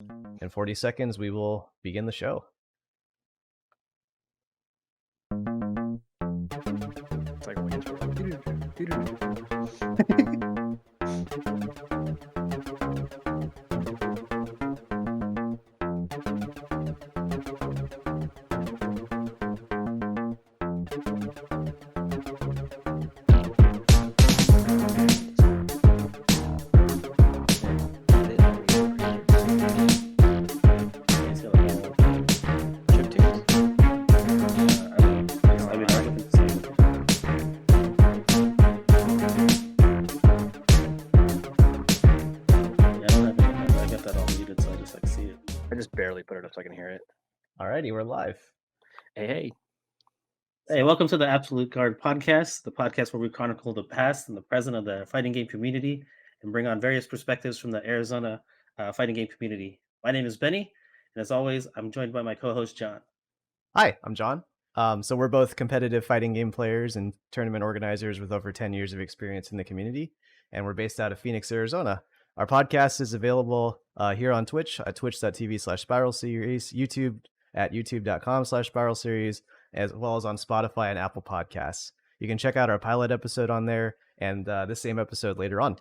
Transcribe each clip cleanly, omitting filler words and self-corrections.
In 40 seconds, we will begin the show. It's like when barely put it up so I can hear it. Alrighty, we're live. Hey. Hey, welcome to the Absolute Guard podcast, the podcast where we chronicle the past and the present of the fighting game community and bring on various perspectives from the Arizona fighting game community. My name is Benny, and as always, I'm joined by my co-host Jon. Hi, I'm Jon. So we're both competitive fighting game players and tournament organizers with over 10 years of experience in the community, and we're based out of Phoenix, Arizona. Our podcast is available here on Twitch at twitch.tv/spiral series, YouTube at youtube.com/spiral series, as well as on Spotify and Apple Podcasts. You can check out our pilot episode on there and this same episode later on.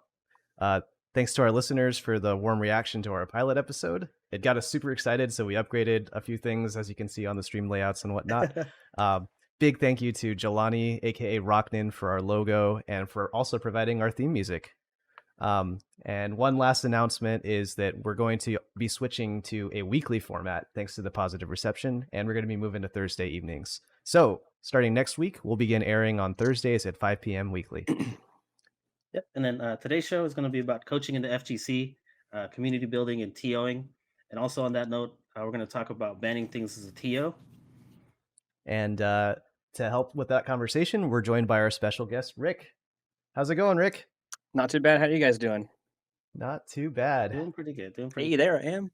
Thanks to our listeners for the warm reaction to our pilot episode. It got us super excited, so we upgraded a few things, as you can see on the stream layouts and whatnot. Big thank you to Jelani, aka Rocknin, for our logo and for also providing our theme music. And one last announcement is that we're going to be switching to a weekly format thanks to the positive reception, and we're going to be moving to Thursday evenings. So starting next week, we'll begin airing on Thursdays at 5 p.m. weekly. Yep, and then today's show is going to be about coaching in the FGC, community building and TOing. And also on that note, we're going to talk about banning things as a TO. And to help with that conversation, we're joined by our special guest, Rick. How's it going, Rick? Not too bad. How are you guys doing? Not too bad. Doing pretty good. Hey, there I am.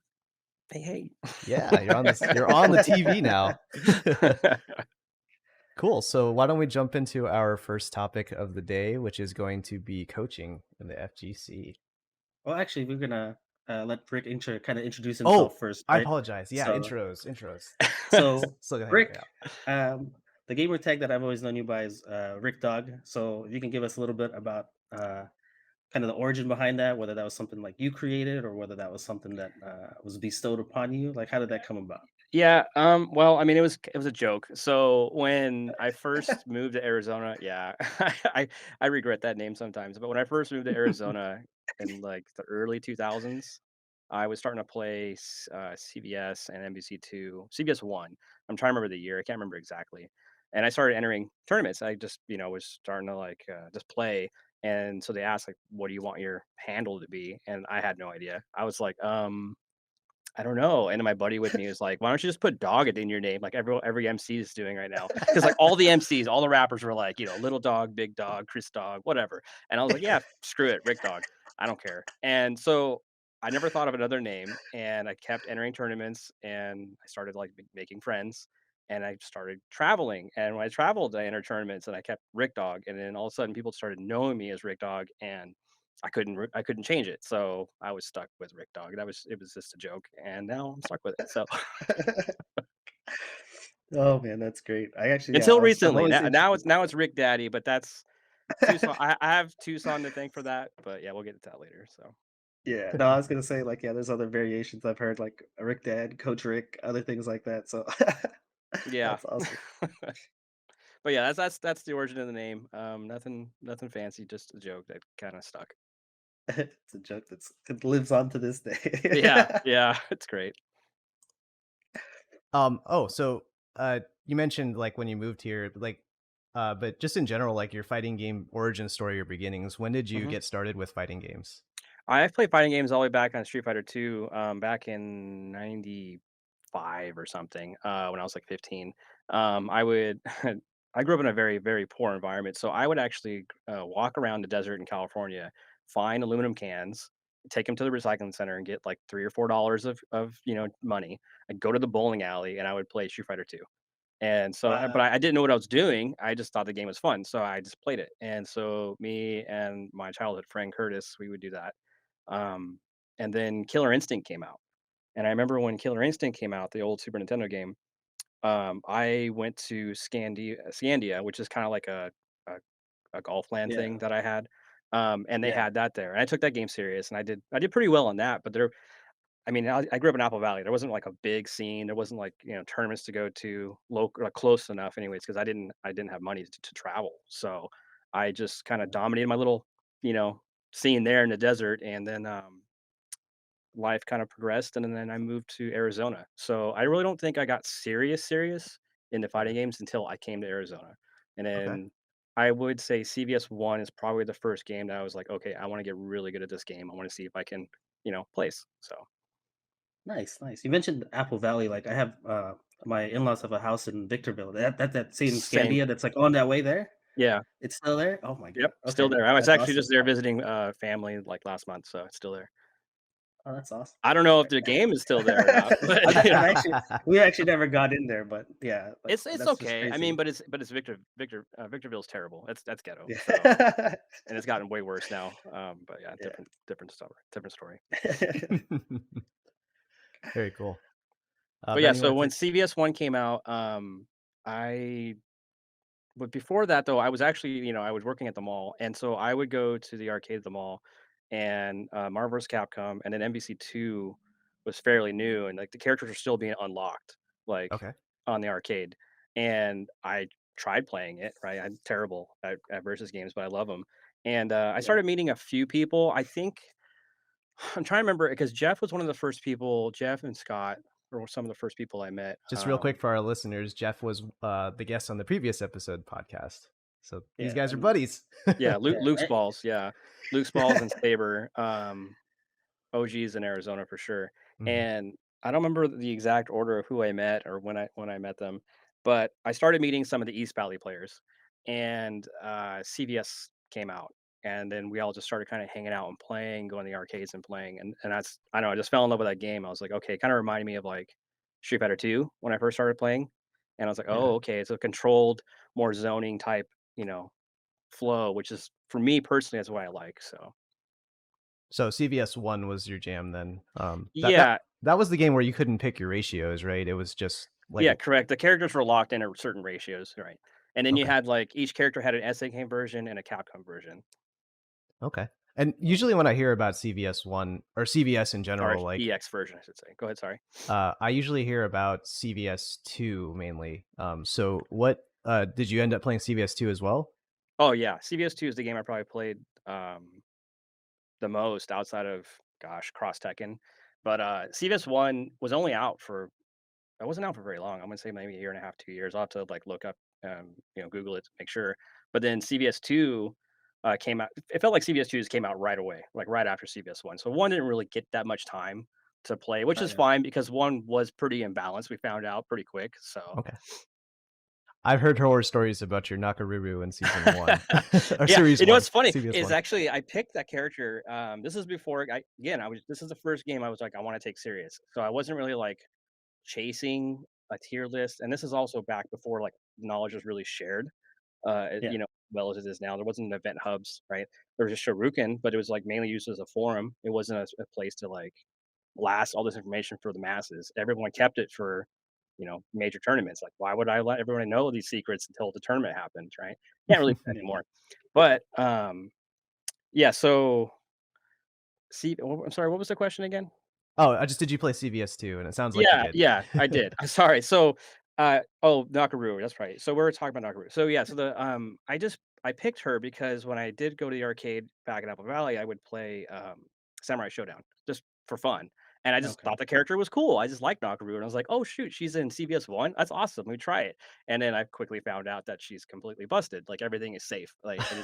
Hey. Yeah, you're on the TV now. Cool. So why don't we jump into our first topic of the day, which is going to be coaching in the FGC. Well, actually, we're gonna let Rick introduce himself first. I Right? apologize. Yeah, So- intros. So, Rick, the gamer tag that I've always known you by is Rickdawg. So, if you can give us a little bit about kind of the origin behind that, whether that was something like you created or whether that was something that was bestowed upon you, like how did that come about? Yeah, well, I mean, it was a joke. So when I first moved to Arizona, yeah, I regret that name sometimes. But when I first moved to Arizona in like the early 2000s, I was starting to play CBS and NBC2, CBS One. I'm trying to remember the year. I can't remember exactly. And I started entering tournaments. I just, was starting to like just play. And so they asked like, "What do you want your handle to be?" And I had no idea. I was like, I don't know. And then my buddy with me was like, "Why don't you just put dog in your name like every MC is doing right now?" Because like all the MCs, all the rappers were like, Little Dog, Big Dog, Chris Dog, whatever. And I was like, "Yeah, screw it, Rickdawg. I don't care." And so I never thought of another name, and I kept entering tournaments, and I started like making friends, and I started traveling. And when I traveled, I entered tournaments, and I kept Rickdawg, and then all of a sudden, people started knowing me as Rickdawg, and I couldn't change it, so I was stuck with Rickdawg. It was just a joke, and now I'm stuck with it. So Oh man, that's great. I actually until I'm recently, always now it's Rick Daddy, but that's Tucson. I have Tucson to thank for that, but yeah, we'll get to that later. So Yeah, no, I was gonna say like there's other variations I've heard like Rick Dad, Coach Rick, other things like that. So yeah, that's awesome. but yeah, that's the origin of the name. Nothing fancy, just a joke that kind of stuck. It's a joke it lives on to this day. Yeah, it's great. So you mentioned like when you moved here, like but just in general, like your fighting game origin story or beginnings, when did you Mhm. get started with fighting games? I've played fighting games all the way back on Street Fighter 2, back in '95 or something, when I was like 15. I would I grew up in a very, very poor environment, so I would actually walk around the desert in California, find aluminum cans, take them to the recycling center, and get like $3 or $4 of money. I'd go to the bowling alley and I would play Street Fighter 2. And so, but Wow. I didn't know what I was doing. I just thought the game was fun, so I just played it. And so, me and my childhood friend Curtis, we would do that. Um, and then Killer Instinct came out, And I remember when Killer Instinct came out, the old Super Nintendo game, I went to Scandia, which is kind of like a a golf land Yeah. thing that I had. And they Yeah. had that there. And I took that game serious and I did pretty well on that. But there I mean, I grew up in Apple Valley. There wasn't like a big scene. There wasn't like, tournaments to go to local close enough anyways, because I didn't have money to travel. So I just kind of dominated my little, you know, scene there in the desert. And then life kind of progressed and then I moved to Arizona. So I really don't think I got serious in the fighting Mhm. games until I came to Arizona. And Okay. then I would say CVS 1 is probably the first game that I was like, okay, I want to get really good at this game. I want to see if I can, place. So Nice, nice. You mentioned Apple Valley. Like I have, my in-laws have a house in Victorville. That same same. Scandia that's like on that way there. Yeah. It's still there. Oh my Yep. god. Still Okay, there. I was that's actually awesome. just there visiting family like last month. So it's still there. Oh, that's awesome. I don't know if Okay. the game is still there or not, but I've actually we actually never got in there, but yeah, it's that's just okay. I mean, crazy. but it's Victorville's terrible. That's ghetto. So Yeah. and it's gotten way worse now. But yeah, Yeah. different story. Very cool. But yeah, Ben, you so want when to take? CVS one came out, I but before that though, I was actually I was working at the mall, and so I would go to the arcade at the mall, and Marvel vs. Capcom, and then NBC two was fairly new, and like the characters were still being unlocked, like Okay. on the arcade, and I tried playing it. Right, I'm terrible at versus games, but I love them, and I Yeah. started meeting a few people. I think I'm trying to remember because Jeff was one of the first people. Jeff and Scott were some of the first people I met. Just real quick for our listeners, Jeff was the guest on the previous episode podcast. So these Yeah. guys are And buddies. Yeah, yeah. Luke's balls. Yeah, Luke's balls and Saber. OGs in Arizona for sure. Mhm. And I don't remember the exact order of who I met or when I met them, but I started meeting some of the East Valley players, and CVS came out, and then we all just started kind of hanging out and playing, going to the arcades and playing, and that's I know I just fell in love with that game. I was like, okay, kind of reminded me of like Street Fighter 2 when I first started playing, and I was like, Yeah. oh, okay, it's a controlled, more zoning type, flow, which is for me personally, that's what I like. So So CVS one was your jam then. That yeah, that was the game where you couldn't pick your ratios, right? It was just like yeah, correct. The characters were locked in at certain ratios, right? And then you okay, had like each character had an SNK version and a Capcom version. okay. And usually when I hear about CVS one or CVS in Sorry, general, like EX version, I should say. Go ahead. Sorry. I usually hear about CVS two mainly. So what did you end up playing CVS two as well? Oh yeah, CVS two is the game I probably played the most outside of gosh Cross Tekken. But CVS one was only out for I wasn't out for very long. I'm gonna say maybe a year and a half, 2 years. I'll have to like look up, Google it to make sure. But then CVS two came out. It felt like CVS two just came out right away, like right after CVS one. So one didn't really get that much time to play, which Oh is yeah. fine because one was pretty imbalanced. We found out pretty quick. So Okay. I've heard horror stories about your Nakaruru in season one or yeah, series you know one, what's funny CVS is one. actually I picked that character. This is before I was this is the first game I was like I want to take serious. So I wasn't really like chasing a tier list, and this is also back before like knowledge was really shared, Yeah. well as it is now. There wasn't event hubs, right? There was just Shoryuken, but it was like mainly used as a forum. It wasn't a place to like blast all this information for the masses. Everyone kept it for major tournaments. Like, why would I let everyone know these secrets until the tournament happens, right? Can't really do that Yeah. anymore. But yeah. So, see, I'm sorry. What was the question again? Oh, I just did you play CVS two? And it sounds like you Yeah, did. yeah, I did. I'm sorry. So, Nakaruru, that's right. So we were talking about Nakaruru. So yeah, so I picked her because when I did go to the arcade back in Apple Valley, I would play Samurai Showdown just for fun. And I just Okay. thought the character was cool. I just liked Nakaruru, and I was like, "Oh shoot, she's in CVS one. That's awesome. Let me try it." And then I quickly found out that she's completely busted. Like everything is safe. Like, and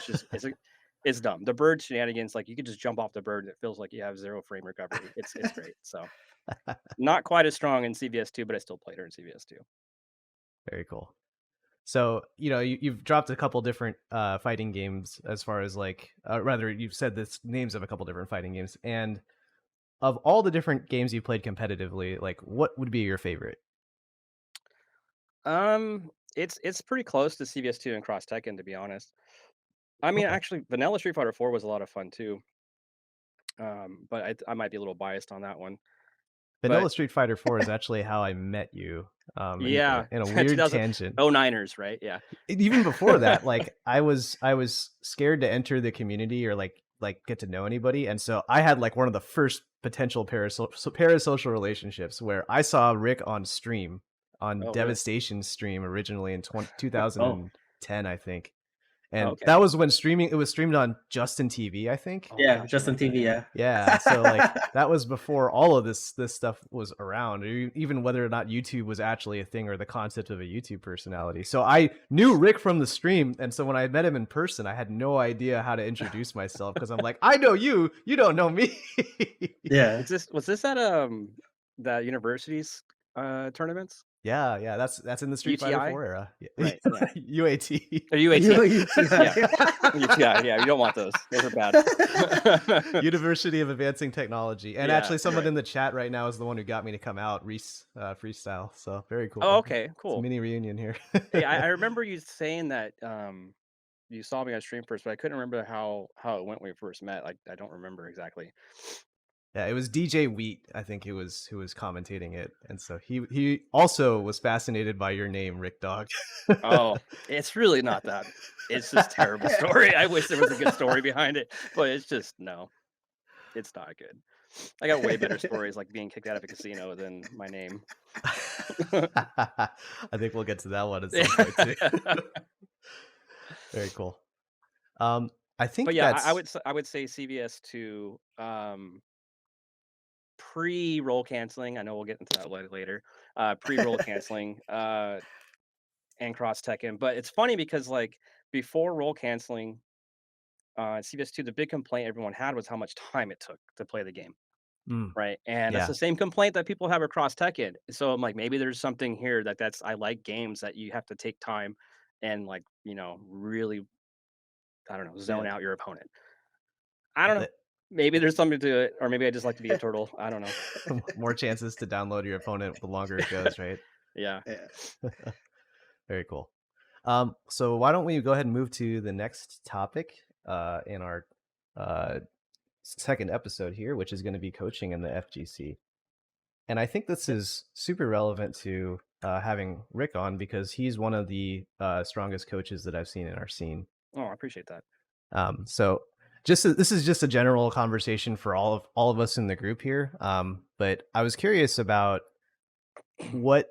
it's dumb. The bird shenanigans, like you could just jump off the bird and it feels like you have zero frame recovery. It's great. So not quite as strong in CVS 2, but I still played her in CVS 2. Very cool. So, you've dropped a couple different fighting games as far as like, rather, you've said the names of a couple different fighting games. And of all the different games you played competitively, like, what would be your favorite? It's pretty close to CVS 2 and Cross Tekken, to be honest. I mean, Okay. actually, Vanilla Street Fighter 4 was a lot of fun too. But I might be a little biased on that one. But Vanilla Street Fighter 4 is actually how I met you, yeah, in a weird 2000 tangent. 09ers, right? Yeah. Even before that, like I was scared to enter the community or like get to know anybody, and so I had like one of the first potential parasocial relationships where I saw Rick on stream on Oh, really? Devastation stream originally in Oh, 2010, I think. Oh, And okay. that was when streaming it was streamed on Justin TV, I think. Oh yeah, gosh, I Justin remember that. TV, yeah. Yeah, so, like, that was before all of this stuff was around, or even whether or not YouTube was actually a thing or the concept of a YouTube personality. So I knew Rick from the stream, and so when I met him in person, I had no idea how to introduce myself because 'cause I'm like, "I know you, you don't know me." Yeah. Was this at the university's tournaments? Yeah, yeah, that's in the Street Fighter UTI? 4 era. Yeah. Right, yeah. UAT. Or UAT. Yeah. UTI. UTI, yeah, you don't want those. Those are bad. University of Advancing Technology. And Yeah, actually someone right. in the chat right now is the one who got me to come out, Reese, Freestyle. So very Oh, cool. okay, It's a cool. mini reunion here. Hey, I remember you saying that you saw me on stream first, but I couldn't remember how it went when we first met. Like I don't remember exactly. Yeah, it was DJ Wheat, I think who was commentating it. And so he also was fascinated by your name, Rickdawg. Oh, it's really not that. It's just terrible story. I wish there was a good story behind it, but it's just no, it's not good. I got way better stories like being kicked out of a casino than my name. I think we'll get to that one at some point too. Very cool. I But think yeah, that's I would say CVS to pre roll canceling. I know we'll get into that later. Pre roll canceling and cross Tekken. But it's funny because like before roll canceling, CVS2, the big complaint everyone had was how much time it took to play the game. mm, Right. And that's yeah. the same complaint that people have across Tekken. So I'm like, maybe there's something here that's I like games that you have to take time and like, really, I don't know, zone Yeah. out your opponent. I don't know. The- Maybe there's something to it, or maybe I just like to be a turtle. I don't know. More chances to download your opponent the longer it goes, right? Yeah. Yeah. Very cool. So why don't we go ahead and move to the next topic in our uh, second episode here, which is going to be coaching in the FGC. And I think this Yep. is super relevant to having Rick on because he's one of the strongest coaches that I've seen in our scene. Oh, I appreciate that. So this is just a general conversation for all of us in the group here. But I was curious about what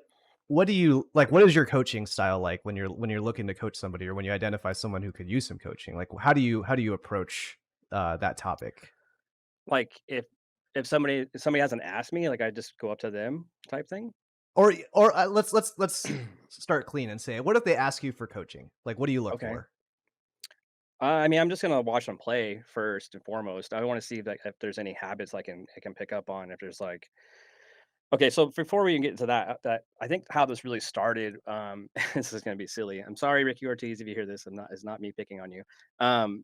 do you like? What is your coaching style like when you're looking to coach somebody or when you identify someone who could use some coaching? Like how do you approach that topic? Like if somebody hasn't asked me, like I just go up to them type thing. Or let's start clean and say, what if they ask you for coaching? Like, what do you look Okay. for? I mean, I'm just gonna watch them play first and foremost. I want to see if there's any habits I can pick up on. If there's like, okay, so before we even get into that I think how this really started. This is gonna be silly. I'm sorry, Ricky Ortiz, if you hear this. It's not me picking on you. Um,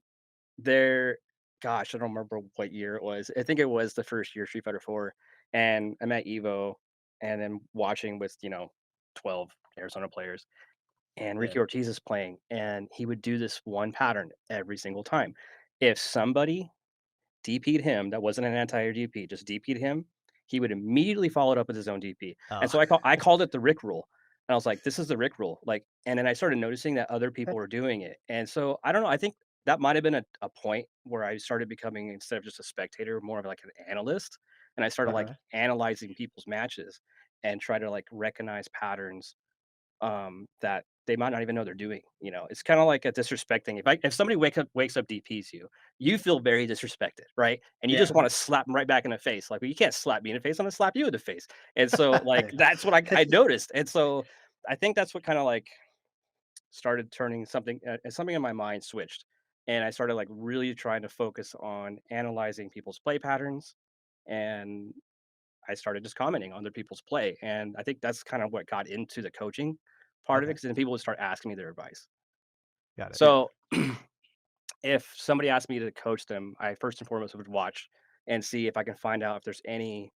there, gosh, I don't remember what year it was. I think it was the first year Street Fighter 4, and I'm at Evo, and then watching with 12 Arizona players, and Yeah. Ricky Ortiz is playing, and he would do this one pattern every single time. If somebody DP'd him that wasn't an anti-air DP, just DP'd him, he would immediately follow it up with his own DP. And Oh, so I called it the Rick rule. And I was like, this is the Rick rule. Like, and then I started noticing that other people were doing it. And so I don't know. I think that might have been a point where I started becoming, instead of just a spectator, more of like an analyst. And I started like Uh-huh. analyzing people's matches and try to like recognize patterns that they might not even know they're doing. It's kind of like a disrespecting. If somebody wakes up DPs you, you feel very disrespected, right? And you just Yeah. want to slap them right back in the face. Like, well, you can't slap me in the face. I'm gonna slap you in the face. And so, like, Yeah. that's what I noticed. And so, I think that's what kind of like started turning something in my mind switched, and I started like really trying to focus on analyzing people's play patterns, and I started just commenting on other people's play, and I think that's kind of what got into the coaching part of it, okay, because then people would start asking me their advice. got it. Yeah. So if somebody asked me to coach them, I first and foremost would watch and see if I can find out if there's any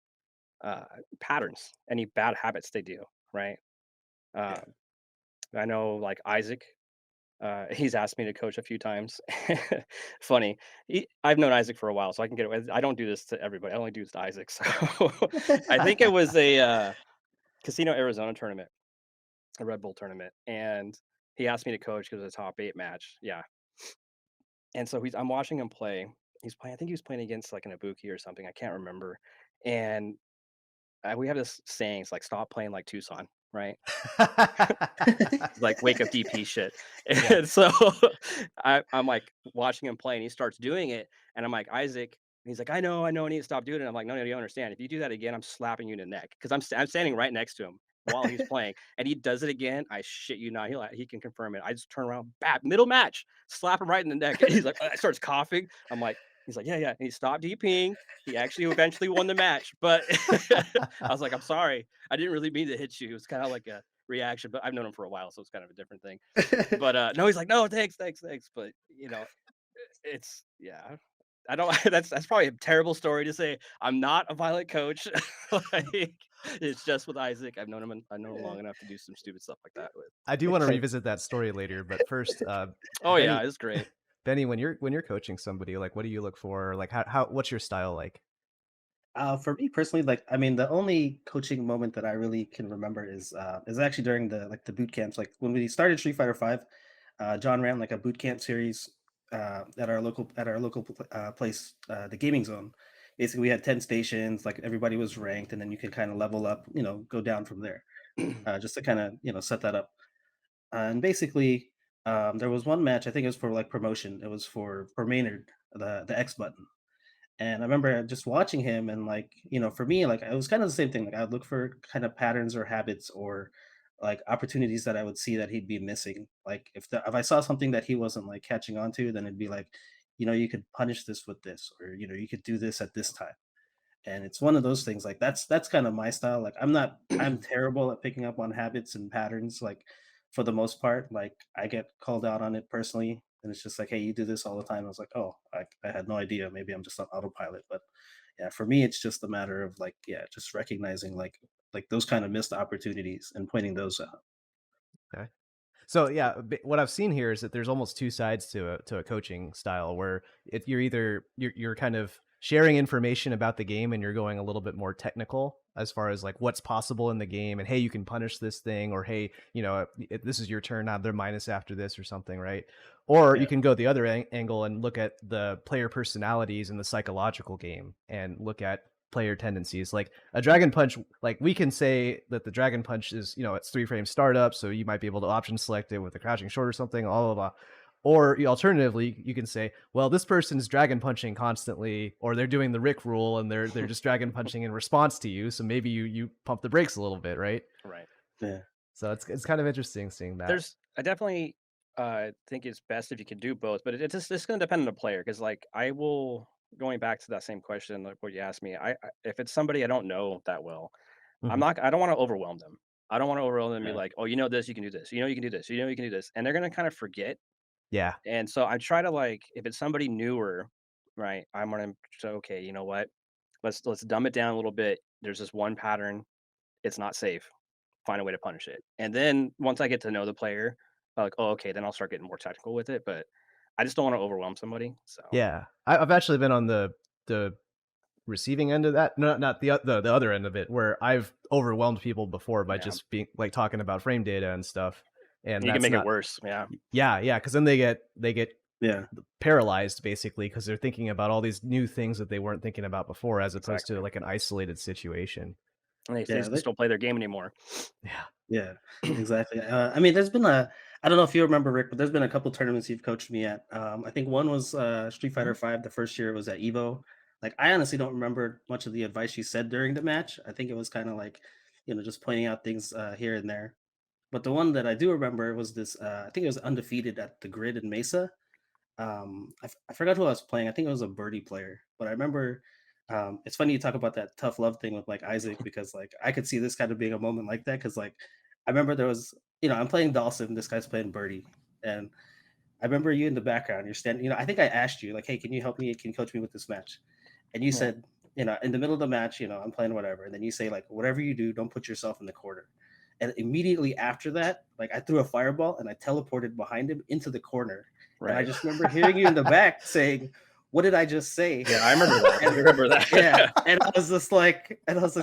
uh, patterns, any bad habits they do. Right? Yeah. Um, I know like Isaac. He's asked me to coach a few times. Funny. I've known Isaac for a while, so I can get away. I don't do this to everybody. I only do this to Isaac. So I think it was a Casino Arizona tournament, a Red Bull tournament, and he asked me to coach because it was a top 8 match. Yeah, and so I'm watching him play. He's playing. I think he was playing against like an Ibuki or something. I can't remember. And we have this saying, it's like stop playing like Tucson, right? Like wake up DP shit. Yeah. And so I'm like watching him play and he starts doing it. And I'm like, Isaac, and he's like, I know, I need to stop doing it. I'm like, no, you don't understand. If you do that again, I'm slapping you in the neck because I'm standing right next to him while he's playing. And he does it again. I shit you not. He can confirm it. I just turn around, bap, middle match, slap him right in the neck. And he's like, starts coughing. I'm like, he's like, yeah. And he stopped DPing. He actually eventually won the match. But I was like, I'm sorry. I didn't really mean to hit you. It was kind of like a reaction, but I've known him for a while, so it's kind of a different thing. But no, he's like, no, thanks. But it's yeah. I don't that's probably a terrible story to say. I'm not a violent coach. Like it's just with Isaac. I know him long enough to do some stupid stuff like that with. I do want to revisit that story later, but first, Oh Benny, yeah, it's great. Benny, when you're coaching somebody, like, what do you look for? Like, how what's your style like? For me personally, like I mean, the only coaching moment that I really can remember is actually during the boot camps. Like when we started Street Fighter Five, John ran like a boot camp series at our local place, the gaming zone. Basically, we had 10 stations. Like everybody was ranked, and then you could kind of level up, go down from there, just to kind of set that up. And basically, there was one match. I think it was for like promotion. It was for Maynard, the X button. And I remember just watching him and like, for me, like it was kind of the same thing. Like I would look for kind of patterns or habits or like opportunities that I would see that he'd be missing. Like if I saw something that he wasn't like catching on to, then it'd be like, you could punish this with this, or you could do this at this time. And it's one of those things like that's kind of my style. Like I'm terrible at picking up on habits and patterns, like for the most part. Like I get called out on it personally, and it's just like, hey, you do this all the time. I was like, oh, I had no idea. Maybe I'm just on autopilot. But yeah, for me it's just a matter of like, yeah, just recognizing like those kind of missed opportunities and pointing those out. Okay. So yeah, what I've seen here is that there's almost two sides to a coaching style where you're either you're kind of sharing information about the game and you're going a little bit more technical as far as like what's possible in the game and hey, you can punish this thing, or hey, this is your turn now, they're minus after this or something, right? Or Yeah. you can go the other angle and look at the player personalities in the psychological game and look at player tendencies. Like a dragon punch, like we can say that the dragon punch is, it's 3 frame startup, so you might be able to option select it with a crouching short or something, blah blah blah. Or alternatively, you can say, well, this person's dragon punching constantly, or they're doing the Rick rule and they're just dragon punching in response to you, so maybe you pump the brakes a little bit, right? Right. Yeah. So it's kind of interesting seeing that. I definitely think it's best if you can do both, but it's gonna depend on the player because like I will going back to that same question like what you asked me. If it's somebody I don't know that well, Mhm. I don't want to overwhelm them. I don't want to overwhelm them and be Yeah. like, oh, this, you can do this, you can do this, you can do this, and they're gonna kind of forget. Yeah. And so I try to like if it's somebody newer, right? I'm gonna say, okay, you know what? Let's dumb it down a little bit. There's this one pattern. It's not safe. Find a way to punish it. And then once I get to know the player, like, oh, okay, then I'll start getting more technical with it. But I just don't want to overwhelm somebody. So Yeah. I've actually been on the receiving end of that, no, not the other end of it, where I've overwhelmed people before by yeah, just being like talking about frame data and stuff, and you can that's make it not. worse. Yeah, Yeah, because then they get Yeah. paralyzed basically because they're thinking about all these new things that they weren't thinking about before, as opposed to exactly. like an isolated situation. And they Yeah. just don't play their game anymore. Yeah. Yeah, exactly. I mean, I don't know if you remember, Rick, but there's been a couple tournaments you've coached me at. I think one was Street Fighter Five. The first year it was at Evo. Like, I honestly don't remember much of the advice you said during the match. I think it was kind of like, just pointing out things here and there. But the one that I do remember was this. I think it was undefeated at the Grid in Mesa. I forgot who I was playing. I think it was a birdie player, but I remember. It's funny you talk about that tough love thing with like Isaac because like I could see this kind of being a moment like that because like I remember there was I'm playing Dawson, this guy's playing birdie, and I remember you in the background. You're standing. I think I asked you like, hey, can you help me? Can you coach me with this match? And you Yeah. said, in the middle of the match, I'm playing whatever, and then you say like, whatever you do, don't put yourself in the corner. And immediately after that, like I threw a fireball and I teleported behind him into the corner. Right. And I just remember hearing you in the back saying, "What did I just say?" Yeah, I remember that. I remember that. Yeah, and I was just like, I was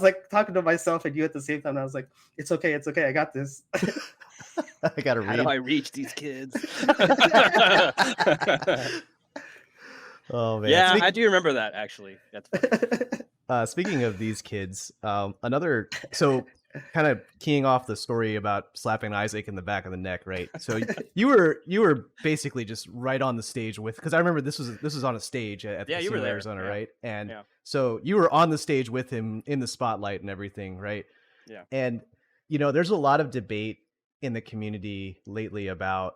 like talking to myself and you at the same time. And I was like, it's okay, I got this. I gotta read. How do I reach these kids? Oh man. Yeah, I do remember that actually. That's funny. Speaking of these kids, so kind of keying off the story about slapping Isaac in the back of the neck, right? So you were basically just right on the stage with, because I remember this was on a stage at the Casino Arizona, right? And so you were on the stage with him in the spotlight and everything, right? Yeah. And there's a lot of debate in the community lately about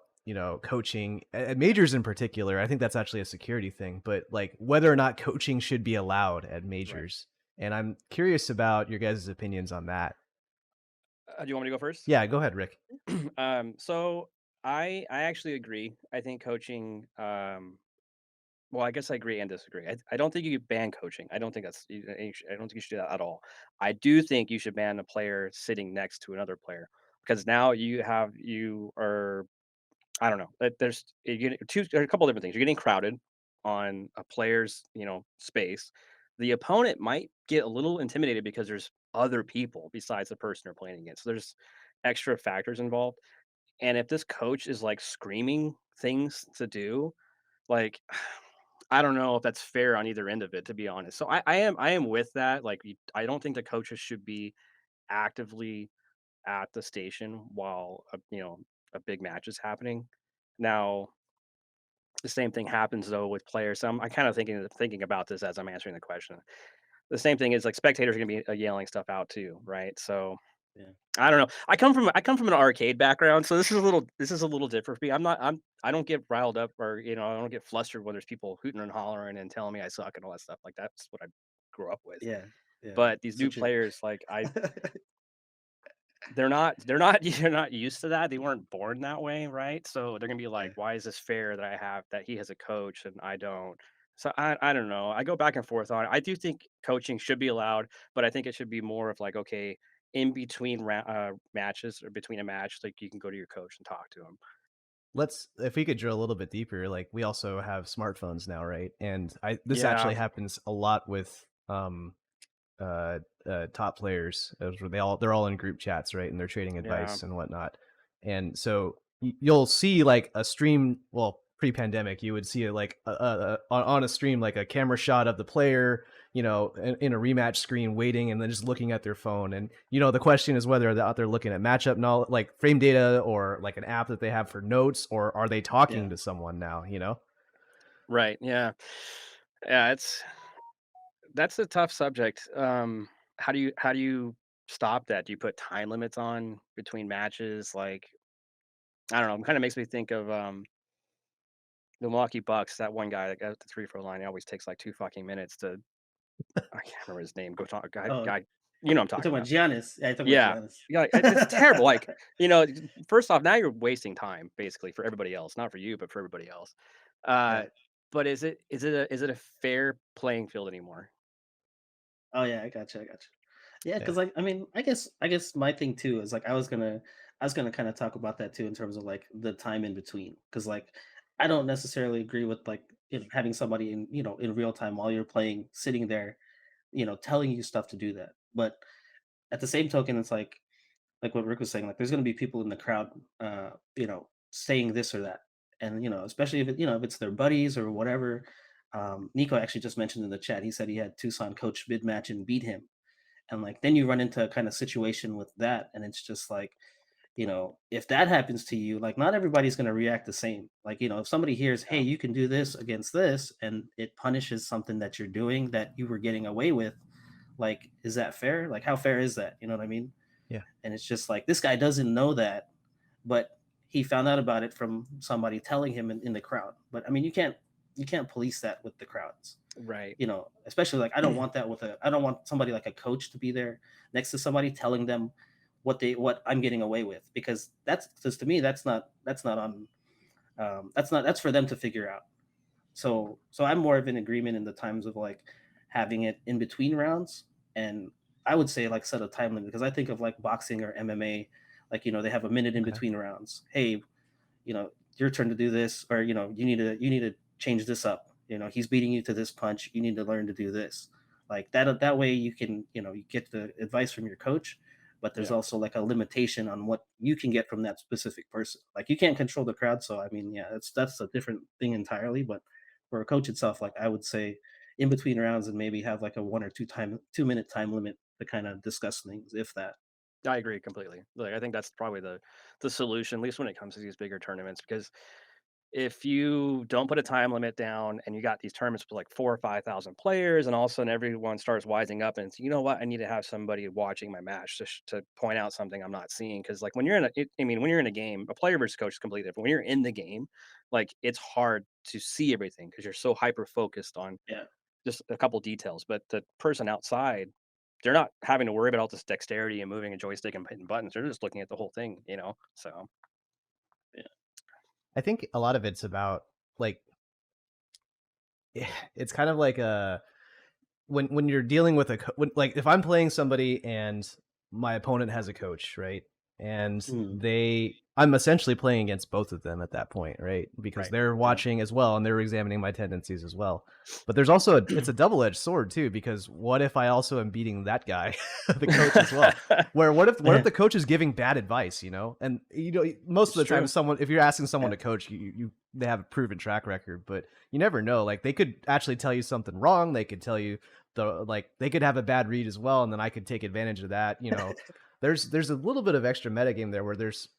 coaching at majors in particular. I think that's actually a security thing, but like whether or not coaching should be allowed at majors. Right. And I'm curious about your guys' opinions on that. Do you want me to go first? Yeah, go ahead, Rick. So I actually agree. I think coaching, well, I guess I agree and disagree. I don't think you could ban coaching. I don't think I don't think you should do that at all. I do think you should ban a player sitting next to another player, because now you are, I don't know. There's you get a couple different things. You're getting crowded on a player's, space. The opponent might get a little intimidated because there's other people besides the person they're playing against. So there's extra factors involved. And if this coach is like screaming things to do, like I don't know if that's fair on either end of it, to be honest. So I am with that. Like I don't think the coaches should be actively at the station while a big match is happening. Now, the same thing happens though with players. So I kind of thinking about this as I'm answering the question. The same thing is like spectators are gonna be yelling stuff out too, right? So Yeah. I don't know. I come from an arcade background, so this is a little different for me. I don't get riled up, or I don't get flustered when there's people hooting and hollering and telling me I suck and all that stuff. Like that's what I grew up with. Yeah. Yeah. But these new Such a players, like they're not used to that. They weren't born that way, right? So they're gonna be like, yeah. why is this fair that he has a coach and I don't? So I don't know. I go back and forth on it. I do think coaching should be allowed, but I think it should be more of like, okay, in between matches or between a match, like you can go to your coach and talk to him. If we could drill a little bit deeper, like we also have smartphones now, right? And this Yeah. actually happens a lot with top players, where they're all in group chats, right? And they're trading advice and whatnot. And so you'll see like a stream. Well, pre-pandemic, you would see like on a stream like a camera shot of the player, in a rematch screen waiting, and then just looking at their phone. And the question is whether they're out there looking at matchup knowledge, like frame data, or like an app that they have for notes, or are they talking to someone now? Right. Yeah. Yeah. That's a tough subject. How do you stop that? Do you put time limits on between matches? Like, I don't know. It kind of makes me think of the Milwaukee Bucks. That one guy that got the 3 throw line, he always takes like 2 fucking minutes to. I can't remember his name. Go talk, guy. Oh, Guy. You know what I'm you're talking talking about about. Giannis. Yeah, you're talking Yeah. about Giannis. Yeah. It's terrible. Like, first off, now you're wasting time basically for everybody else, not for you, but for everybody else. Uh, Yeah. but is it a fair playing field anymore? Oh yeah, I got you. Yeah, because like I guess my thing too is like I was gonna kind of talk about that too in terms of like the time in between, because like I don't necessarily agree with like having somebody in real time while you're playing sitting there, telling you stuff to do that. But at the same token, it's like what Rick was saying, like there's gonna be people in the crowd, saying this or that, and especially if it's their buddies or whatever. Nico actually just mentioned in the chat, he said he had Tucson coach mid match and beat him, and like then you run into a kind of situation with that, and it's just like, if that happens to you, like not everybody's going to react the same. Like, if somebody hears, hey, Yeah. you can do this against this, and it punishes something that you're doing that you were getting away with, like, is that fair? Like, how fair is that? You know what I mean? Yeah. And it's just like this guy doesn't know that, but he found out about it from somebody telling him in the crowd. But I mean, you can't police that with the crowds. Right. Especially like I don't want somebody like a coach to be there next to somebody telling them what I'm getting away with, because to me that's for them to figure out. So I'm more of an agreement in the times of like having it in between rounds, and I would say like set a time limit because I think of like boxing or MMA, like they have a minute in Okay. between rounds. Hey, your turn to do this, or you need to change this up. He's beating you to this punch. You need to learn to do this. Like that way you can you get the advice from your coach, but there's Yeah, also like a limitation on what you can get from that specific person. Like you can't control the crowd, so I mean, yeah, that's a different thing entirely. But for a coach itself, like I would say, in between rounds and maybe have like a 1 or 2 minute time limit to kind of discuss things, if that. I agree completely. Like, I think that's probably the solution, at least when it comes to these bigger tournaments, because if you don't put a time limit down and you got these tournaments with like 4 or 5,000 players, and all of a sudden everyone starts wising up and it's, you know what, I need to have somebody watching my match to point out something I'm not seeing. Because like when you're in I mean, when you're in a game, a player versus coach is completely different. When you're in the game, like it's hard to see everything because you're so hyper focused on Yeah. just a couple details. But the person outside, they're not having to worry about all this dexterity and moving a joystick and hitting buttons. They're just looking at the whole thing, you know? So, Yeah. I think a lot of it's about like it's kind of like a when you're dealing with like if I'm playing somebody and my opponent has a coach, right? And Mm, I'm essentially playing against both of them at that point, right? Because right. they're yeah. watching as well and they're examining my tendencies as well. But there's also it's a double-edged sword too, because what if I also am beating that guy, the coach as well? Where what if the coach is giving bad advice, And most It's of the time true. someone, if you're asking someone Yeah. to coach, they have a proven track record, but you never know. Like they could actually tell you something wrong. They could tell you they could have a bad read as well, and then I could take advantage of that. There's a little bit of extra metagame there where there's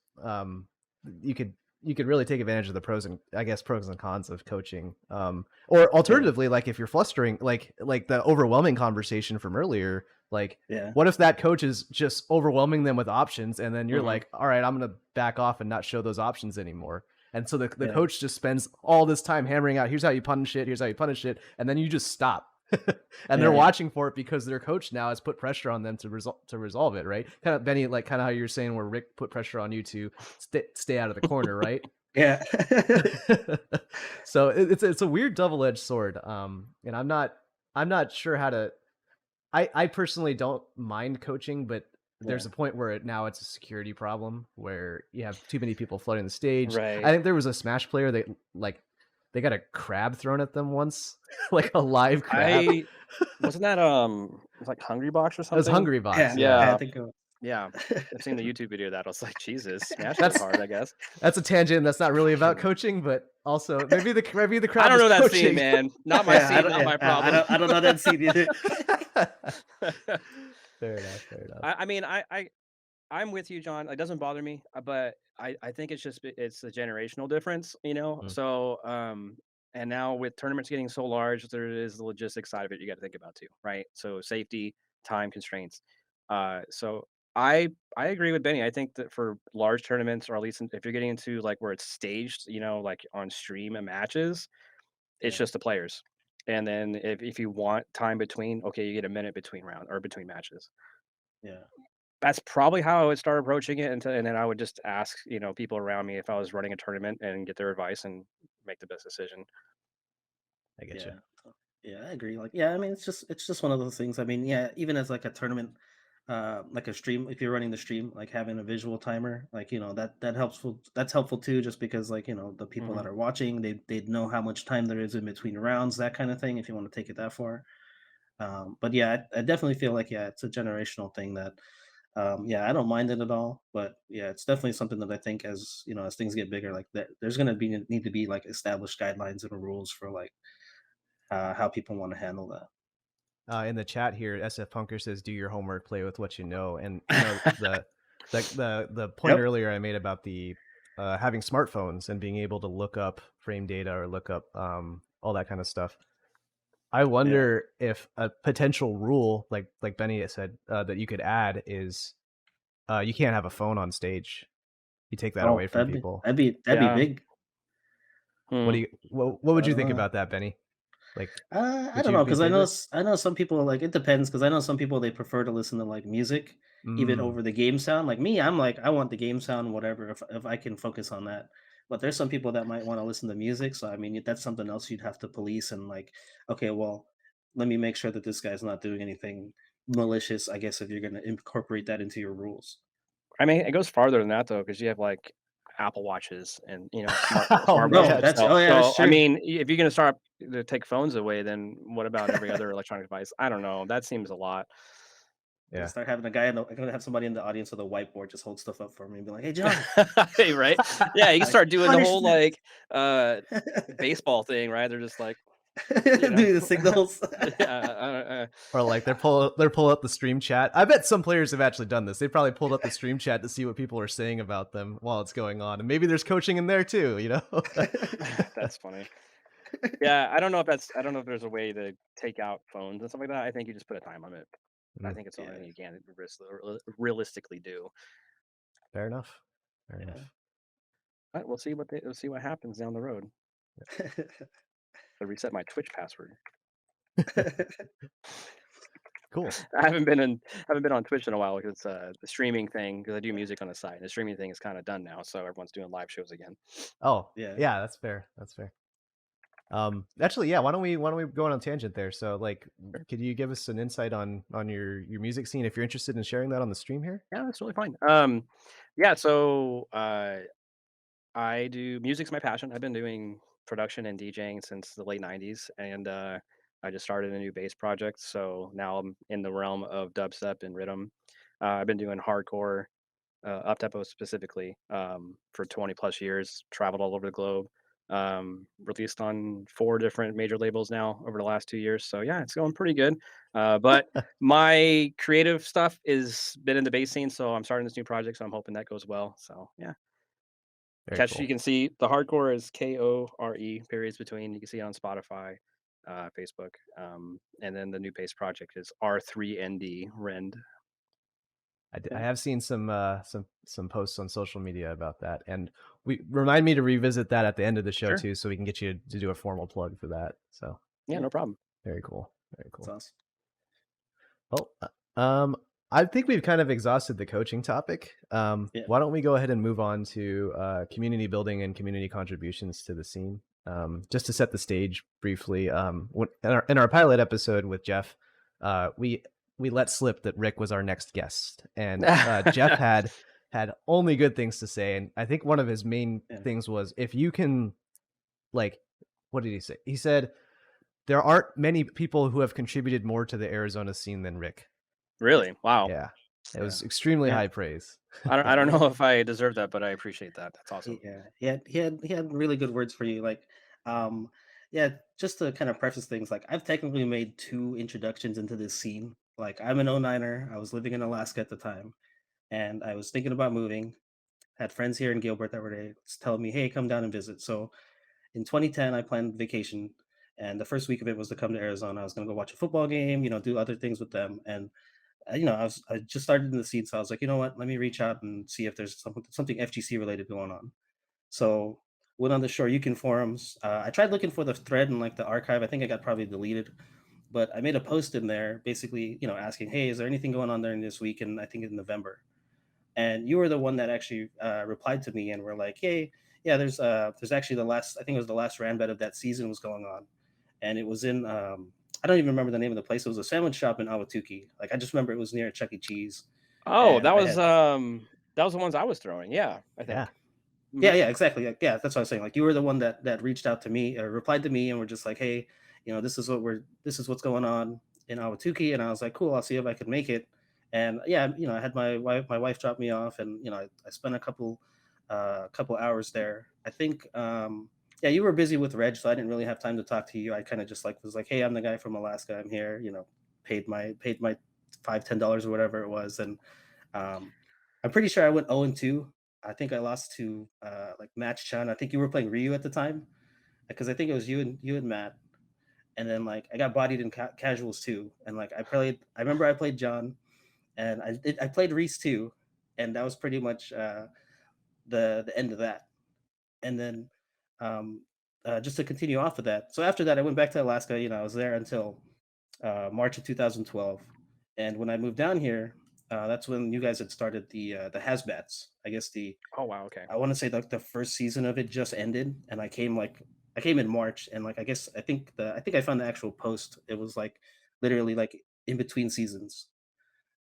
you could really take advantage of the pros and cons of coaching. Or Yeah. alternatively, like if you're flustering, like the overwhelming conversation from earlier, like Yeah. what if that coach is just overwhelming them with options, and then you're Hmm. like, all right, I'm gonna back off and not show those options anymore. And so the Yeah. coach just spends all this time hammering out, here's how you punish it, here's how you punish it, and then you just stop. And they're Yeah. Yeah. watching for it because their coach now has put pressure on them to resolve it, right? Kind of Benny, like kind of how you're saying where Rick put pressure on you to stay out of the corner, right? Yeah. So it's a weird double-edged sword. And I'm not sure how to. I personally don't mind coaching, but Yeah. there's a point where now it's a security problem where you have too many people flooding the stage. I Right. think there was a Smash player that like they got a crab thrown at them once, like a live crab. I wasn't that it was like Hungry Box or It was something? Hungry Box, Yeah. yeah. I Yeah. think of Yeah. I've seen the YouTube video of that. I was like, Jesus, Smash goes That's hard, I guess. that's a tangent that's not really about coaching, but also maybe the I crowd don't was know that scene, coaching. man. Not my yeah. scene, not my I problem. don't know that scene either. Fair enough, fair enough. I mean, I'm with you, John. It doesn't bother me, but I think it's just it's a generational difference, you know. Mm, So and now with tournaments getting so large, there is the logistics side of it you got to think about too, right? So safety, time constraints. So I agree with Benny. I think that for large tournaments, or at least if you're getting into like where it's staged, you know, like on stream and matches, it's Yeah. just the players. And then if you want time between, okay, you get a minute between round or between matches. Yeah. That's probably how I would start approaching it, and then I would just ask, you know, people around me if I was running a tournament and get their advice and make the best decision. I get you. Yeah. Yeah, I agree. Like, yeah, I mean, it's just one of those things. I mean, yeah, even as like a tournament, like a stream, if you're running the stream, like having a visual timer, like that helpful. That's helpful too, just because like the people that Mhm. are watching, they'd know how much time there is in between rounds, that kind of thing. If you want to take it that far, but yeah, I definitely feel like yeah, it's a generational thing that, yeah, I don't mind it at all. But yeah, it's definitely something that I think as things get bigger, like that, there's gonna need to be like established guidelines and rules for like how people want to handle In the chat here, SF Punker says, "Do your homework, play with what you know." And that. the point Yep. earlier I made about the having smartphones and being able to look up frame data or look up all that kind of stuff. I Yeah. wonder if a potential rule, like Benny said, that you could add is you can't have a phone on stage. You take that away Oh, from that'd be people. that'd be that'd be Yeah. big. Hmm. What would I you don't think know. about that, Benny? Like, I would don't you know be in because I know favor? I know some people like it depends because I know some people they prefer to listen to like music even Mm, over the game sound. Like me, I'm like I want the game sound whatever if I can focus on that. But there's some people that might want to listen to music. So I mean that's something else you'd have to police and like okay, well, let me make sure that this guy's not doing anything malicious, I guess, if you're gonna incorporate that into your rules. I mean, it goes farther than that though, because you have like Apple Watches and Oh smart No, man. watches. that's oh yeah, that's So I true. mean, if you're gonna start to take phones away, then what about every other electronic device? I don't know. That seems a lot. I'm gonna Yeah. start having a guy in the I'm gonna have somebody in the audience with a whiteboard just hold stuff up for me and be like, "Hey, John, Right? Yeah, you can like start doing the punish whole that." like baseball thing, right? They're just like, you know, Doing the signals. yeah, Or like they're pull up the stream chat. I bet some players have actually done this. They probably pulled up the stream chat to see what people are saying about them while it's going on, and maybe there's coaching in there too. that's funny. Yeah, I don't know if there's a way to take out phones and stuff like that. I think you just put a time limit. I Mm, think it's the only Yeah, thing you can realistically do. fair enough. Fair yeah. enough. But we'll see what happens down the road. I reset my Twitch password. Cool. I haven't been on Twitch in a while because the streaming thing, because I do music on the side. The streaming thing is kind of done now, so everyone's doing live shows again. Oh, Yeah. yeah, that's fair. That's fair. Actually, yeah, why don't we go on a tangent there? So, like, Sure. could you give us an insight on your music scene if you're interested in sharing that on the stream here? Yeah, that's really fine. Yeah, so I do music's my passion. I've been doing production and DJing since the late '90s, and I just started a new bass project. So now I'm in the realm of dubstep and rhythm. I've been doing hardcore, up tempo specifically, for 20 plus years. Traveled all over the globe. Released on 4 different major labels now over the last 2 years. So yeah, it's going pretty good. But my creative stuff is been in the bass scene, so I'm starting this new project. So I'm hoping that goes well. So yeah. Very Catch you cool. can see the hardcore is KORE periods between. You can see it on Spotify, Facebook, and then the new bass project is R3ND Rend. I Yeah, have seen some posts on social media about that, and we remind me to revisit that at the end of the show sure. too, so we can get you to do a formal plug for that. So Yeah, Yeah, no problem. very cool. Very that's cool. awesome. Well, I think we've kind of exhausted the coaching topic. Yeah. Why don't we go ahead and move on to community building and community contributions to the scene? Just to set the stage briefly, in our pilot episode with Jeff, we let slip that Rick was our next guest, and Jeff had only good things to say. And I think one of his main Yeah. things was, if you can, like, what did he say? He said there aren't many people who have contributed more to the Arizona scene than Rick. Really? Wow. Yeah, it Yeah. was extremely Yeah. high praise. I don't Yeah. know if I deserve that, but I appreciate that. That's awesome. Yeah, he had really good words for you. Like, um, yeah, just to kind of preface things, like I've technically made 2 introductions into this scene. Like, I'm an '09er. I was living in Alaska at the time, and I was thinking about moving. Had friends here in Gilbert that were telling me, "Hey, come down and visit." So in 2010, I planned vacation, and the first week of it was to come to Arizona. I was gonna go watch a football game, do other things with them, and I just started in the scene, so I was like, you know what, let me reach out and see if there's something FGC related going on. So went on the Shore Yukon forums. I tried looking for the thread in like the archive. I think I got probably deleted, but I made a post in there basically, asking, hey, is there anything going on during this week? And I think in November. And you were the one that actually replied to me and were like, hey, yeah, there's actually I think it was the last Ranbet of that season was going on, and it was in I don't even remember the name of the place. It was a sandwich shop in Awatuki. Like I just remember it was near Chuck E. Cheese, Oh, and I had that was the ones I was throwing. Yeah, I Yeah, think. Yeah, Hmm. yeah, exactly. Yeah, that's what I was saying. Like you were the one that reached out to me or replied to me and were just like, "Hey, this is what's going on in Awatuki." And I was like, "Cool, I'll see if I can make it." And yeah, I had my wife drop me off, and I spent a couple hours there. I think yeah, you were busy with Reg, so I didn't really have time to talk to you. I kind of just like was like, "Hey, I'm the guy from Alaska. I'm here." Paid my $5-10 or whatever it was, and um, I'm pretty sure I went 0-2. I think I lost to like Match Chan. I think you were playing Ryu at the time because I think it was you and Matt. And then like I got bodied in casuals too. And like I remember I played John, and I played Reese too, and that was pretty much the end of that. And then just to continue off of that. So after that, I went back to Alaska. I was there until March of 2012. And when I moved down here, that's when you guys had started the Hasbats. I guess Oh wow. Okay. I want to say like the first season of it just ended, and I came in March, and like I think I found the actual post. It was like literally like in between seasons,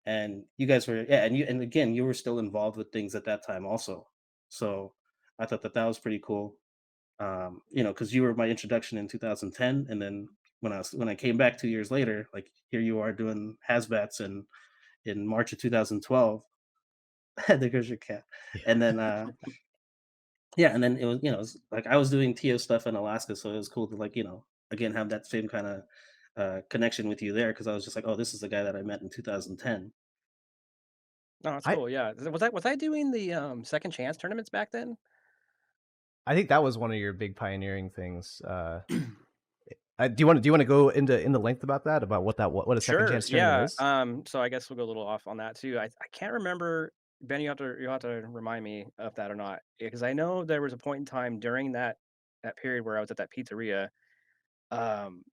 and you guys were, yeah, and again, you were still involved with things at that time also. So I thought that that was pretty cool. Because you were my introduction in 2010, and then when I came back 2 years later, like here you are doing Hasbats in March of 2012. There goes your cat. Yeah. And then yeah, and then it was, it was like I was doing TO stuff in Alaska, so it was cool to, like, again, have that same kind of connection with you there, because I was just like, oh, this is the guy that I met in 2010. No, that's I cool. Yeah. Was I doing the second chance tournaments back then? I think that was one of your big pioneering things. Do you want to go into length about that, about what a second Sure. chance tournament Yeah. is? So I guess we'll go a little off on that too. I can't remember, Ben. You have to remind me of that or not, because I know there was a point in time during that period where I was at that pizzeria, um,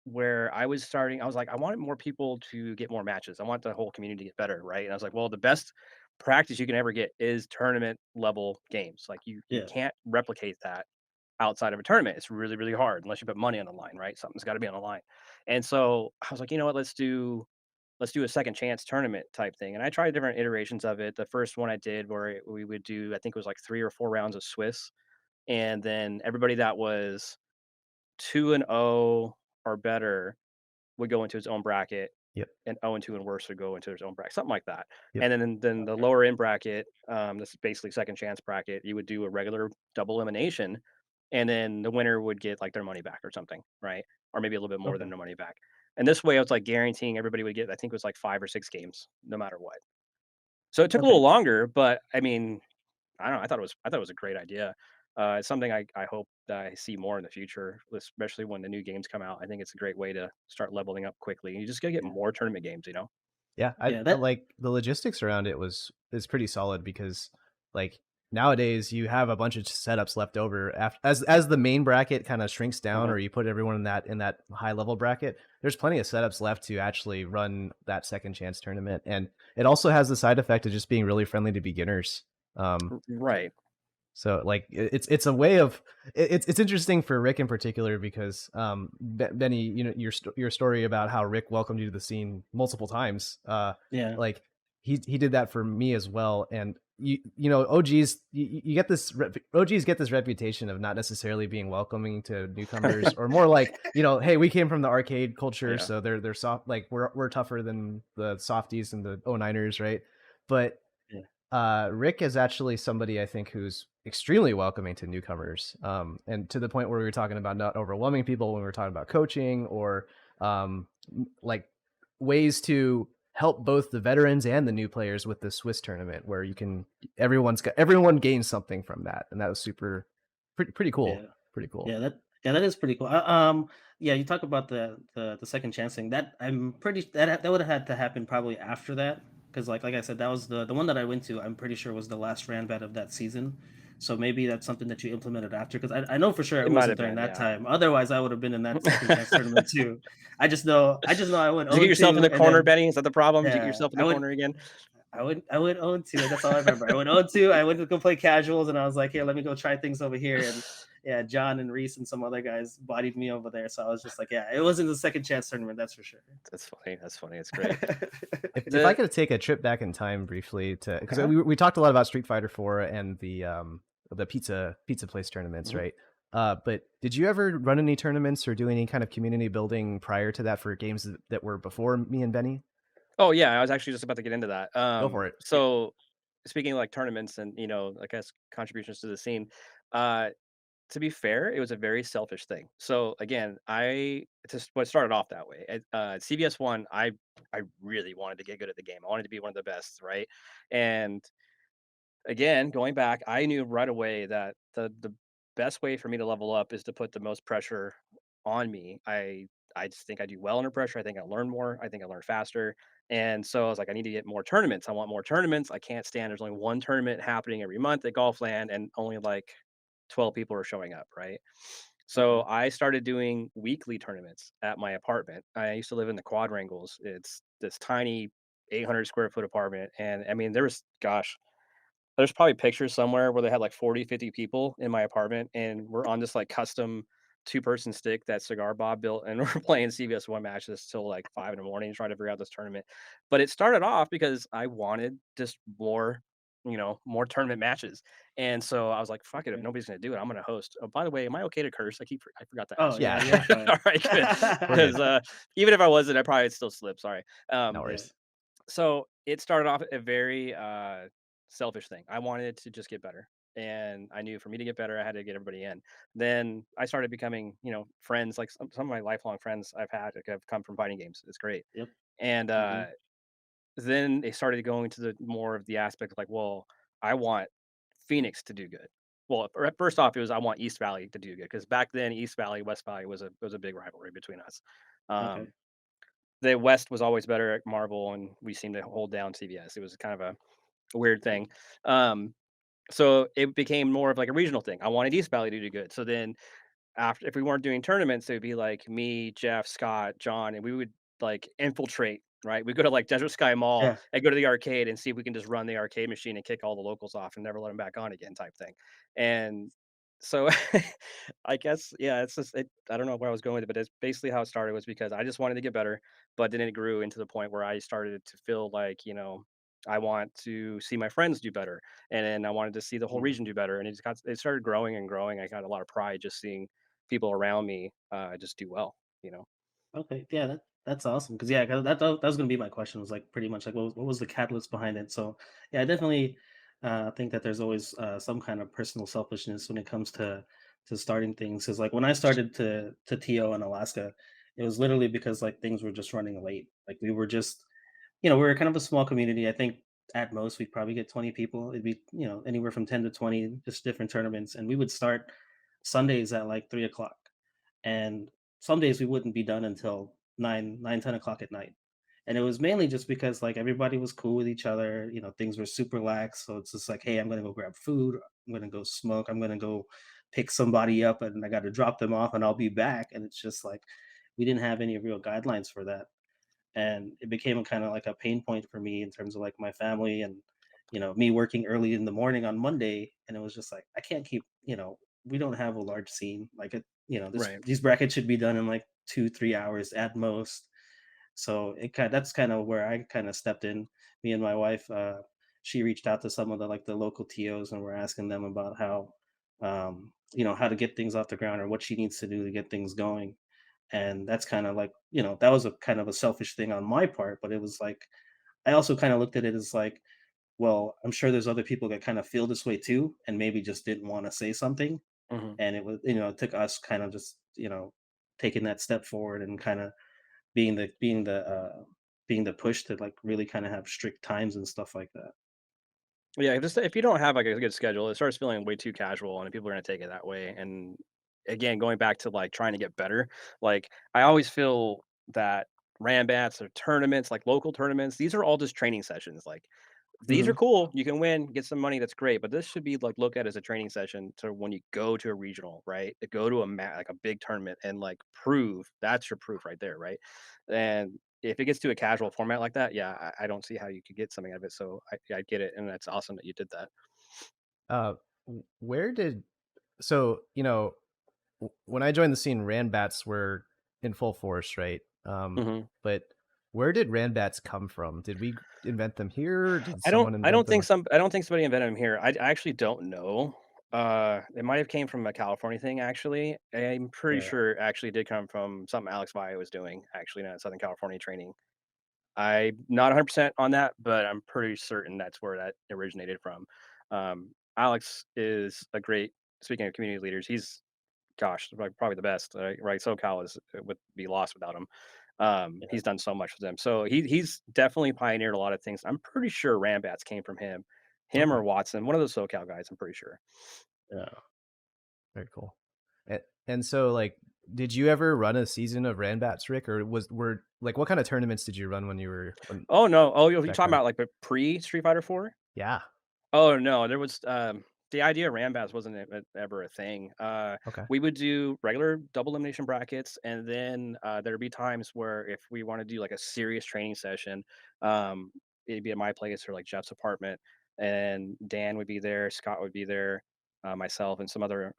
where I was starting. I was like, I wanted more people to get more matches. I want the whole community to get better, right? And I was like, well, the best practice you can ever get is tournament level games. Like you Yeah, can't replicate that outside of a tournament. It's really, really hard unless you put money on the line, right? Something's got to be on the line. And so I was like, you know what, let's do a second chance tournament type thing. And I tried different iterations of it. The first one I did where we would do, I think it was like 3 or 4 rounds of Swiss. And then everybody that was 2-0 or better would go into his own bracket, Yep. and 0-2 and worse would go into his own bracket, something like that. Yep. And then the lower end bracket, this is basically second chance bracket, you would do a regular double elimination, and then the winner would get like their money back or something, right? Or maybe a little bit more than okay, their money back. And this way, I was like guaranteeing everybody would get, I think it was like 5 or 6 games, no matter what. So it took a okay. little longer, but I mean, I don't know. I thought it was a great idea. It's something I hope that I see more in the future, especially when the new games come out. I think it's a great way to start leveling up quickly. You just gotta get Yeah, more tournament games. Yeah, yeah, I that like the logistics around it is pretty solid because like nowadays you have a bunch of setups left over as the main bracket kind of shrinks down, uh or you put everyone in that high level bracket. There's plenty of setups left to actually run that second chance tournament, and it also has the side effect of just being really friendly to beginners. Um, Right. so like it's a way of it's interesting for Rick in particular because Benny, your story about how Rick welcomed you to the scene multiple times, yeah, like he did that for me as well. And OGs, you get this OGs get this reputation of not necessarily being welcoming to newcomers, or more like, hey, we came from the arcade culture, Yeah. so they're soft, like we're tougher than the softies and the 09ers, right? But yeah, Rick is actually somebody I think who's extremely welcoming to newcomers, and to the point where we were talking about not overwhelming people when we were talking about coaching, or like ways to help both the veterans and the new players with the Swiss tournament, where everyone gains something from that, and that was pretty cool, yeah. pretty cool. Yeah, that is pretty cool. Yeah, you talk about the second chance thing. That I'm pretty that would have had to happen probably after that, because like I said, that was the one that I went to. I'm pretty sure was the last ran bat of that season. So maybe that's something that you implemented after, because I know for sure it It might wasn't have during been, that yeah. time. Otherwise, I would have been in that second chance tournament too. I just know I went Did you get yourself in 0-2, the and corner, then Benny? Is that the problem? Did you get yeah, yourself in the corner again? I went 0-2. That's all I remember. I went 0-2. I went to go play casuals, and I was like, here, let me go try things over here. And yeah, John and Reese and some other guys bodied me over there. So I was just like, yeah, it wasn't the second chance tournament, that's for sure. That's funny. That's funny. It's great. If I The could take a trip back in time briefly to, because uh we talked a lot about Street Fighter 4 and the pizza place tournaments, Mhm. right? But did you ever run any tournaments or do any kind of community building prior to that for games that were before me and Benny? Oh, yeah, I was actually just about to get into that. Go for it. Yeah. So speaking of like tournaments and, I guess contributions to the scene, uh, to be fair, it was a very selfish thing. So again, I just what started off that way. At CBS One, I really wanted to get good at the game. I wanted to be one of the best, right? And again, going back, I knew right away that the best way for me to level up is to put the most pressure on me. I just think I do well under pressure. I think I learn more. I think I learn faster. And so I was like, I need to get more tournaments. I want more tournaments. I can't stand there's only one tournament happening every month at Golfland and only like 12 people are showing up, right? So Okay. I started doing weekly tournaments at my apartment. I used to live in the Quadrangles. It's this tiny 800 square foot apartment. And I mean, there's probably pictures somewhere where they had like 40, 50 people in my apartment, and we're on this like custom 2-person stick that Cigar Bob built, and we're playing CBS one matches till like 5 in the morning trying to figure out this tournament. But it started off because I wanted just more, more tournament matches. And so I was like, fuck it, if Okay. nobody's gonna do it, I'm gonna host. Oh, by the way, am I okay to curse? I forgot to Oh ask you. yeah, Yeah, you're fine. All right, good. we're good. Because even if I wasn't, I probably would still slip. Sorry. No Yeah. worries. So it started off a very selfish thing. I wanted to just get better. And I knew for me to get better, I had to get everybody in. Then I started becoming, friends. Like some of my lifelong friends I've had like, have come from fighting games. It's great. Yep. And Hmm. then they started going to the more of the aspect like, well, I want Phoenix to do good. Well, first off, it was I want East Valley to do good because back then East Valley, West Valley was a big rivalry between us. Okay. Um, the West was always better at Marvel, and we seemed to hold down CVS. It was kind of a weird Yep. thing. Um, so it became more of like a regional thing. I wanted East Valley to do good. So then after if we weren't doing tournaments, it would be like me, Jeff, Scott, John, and we would like infiltrate, right? We go to like Desert Sky Mall Yeah. and go to the arcade and see if we can just run the arcade machine and kick all the locals off and never let them back on again, type thing. And so I guess yeah, it's just I don't know where I was going with it, but it's basically how it started was because I just wanted to get better, but then it grew into the point where I started to feel like, I want to see my friends do better, and then I wanted to see the whole Mhm. region do better, and it started growing and growing. I got a lot of pride just seeing people around me just do well. Okay, yeah, that's awesome. Cause yeah, 'cause that was gonna be my question. Was like pretty much like what was the catalyst behind it? So yeah, I definitely think that there's always some kind of personal selfishness when it comes to starting things. Cause like when I started to TO in Alaska, it was literally because like things were just running late. Like we were just, we were kind of a small community. I think at most we'd probably get 20 people. It'd be anywhere from 10 to 20, just different tournaments, and we would start Sundays at like 3 o'clock, and some days we wouldn't be done until 10 o'clock at night. And it was mainly just because like everybody was cool with each other, things were super lax. So it's just like, hey, I'm gonna go grab food, I'm gonna go smoke, I'm gonna go pick somebody up, and I gotta drop them off and I'll be back. And it's just like we didn't have any real guidelines for that. And it became kind of like a pain point for me in terms of like my family and me working early in the morning on Monday. And it was just like I can't keep, we don't have a large scene like it, Right. these brackets should be done in like 2-3 hours at most. So that's kind of where I kind of stepped in. Me and my wife, she reached out to some of the local TOs, and we're asking them about how to get things off the ground or what she needs to do to get things going. And that's kind of like, that was a kind of a selfish thing on my part, but it was like I also kind of looked at it as like, well, I'm sure there's other people that kind of feel this way too, and maybe just didn't want to say something. Hmm. And it was, it took us kind of just, taking that step forward and kind of being the push to like really kind of have strict times and stuff like that. Yeah, just if you don't have like a good schedule, it starts feeling way too casual, and people are gonna take it that way. And again, going back to like trying to get better, like I always feel that Rambats or tournaments, like local tournaments, these are all just training sessions. Like these are Hmm. cool. You can win, get some money. That's great. But this should be like looked at as a training session to when you go to a regional, right? To go to like a big tournament and like prove that's your proof right there, right? And if it gets to a casual format like that, yeah, I don't see how you could get something out of it. So I get it, and that's awesome that you did that. Uh, where did so when I joined the scene, Ranbats were in full force, right? Hmm. But where did Ranbats come from? Did we invent them here? Did I don't someone I invent don't think them? some I don't think somebody invented them here. I actually don't know. It might have came from a California thing actually. I'm pretty Yeah. sure it actually did come from something Alex Valle was doing actually in a Southern California training. I'm not 100% on that, but I'm pretty certain that's where that originated from. Alex is a great speaking of community leaders, he's gosh, like probably the best, right? SoCal is would be lost without him. Yeah. He's done so much for them. So he's definitely pioneered a lot of things. I'm pretty sure Rambats came from him Okay, or Watson, one of those SoCal guys. I'm pretty sure. Yeah. very cool. And so, like, did you ever run a season of Ranbats, Rick, or were like what kind of tournaments did you run when you were Oh no, oh you back talking then? about like the pre Street Fighter 4? Yeah. Oh, no, there was, the idea of Rambaz wasn't ever a thing. Okay. We would do regular double elimination brackets, and then, there'd be times where if we wanna do, like, a serious training session, um, it'd be at my place or, like, Jeff's apartment, and Dan would be there, Scott would be there, myself, and some other,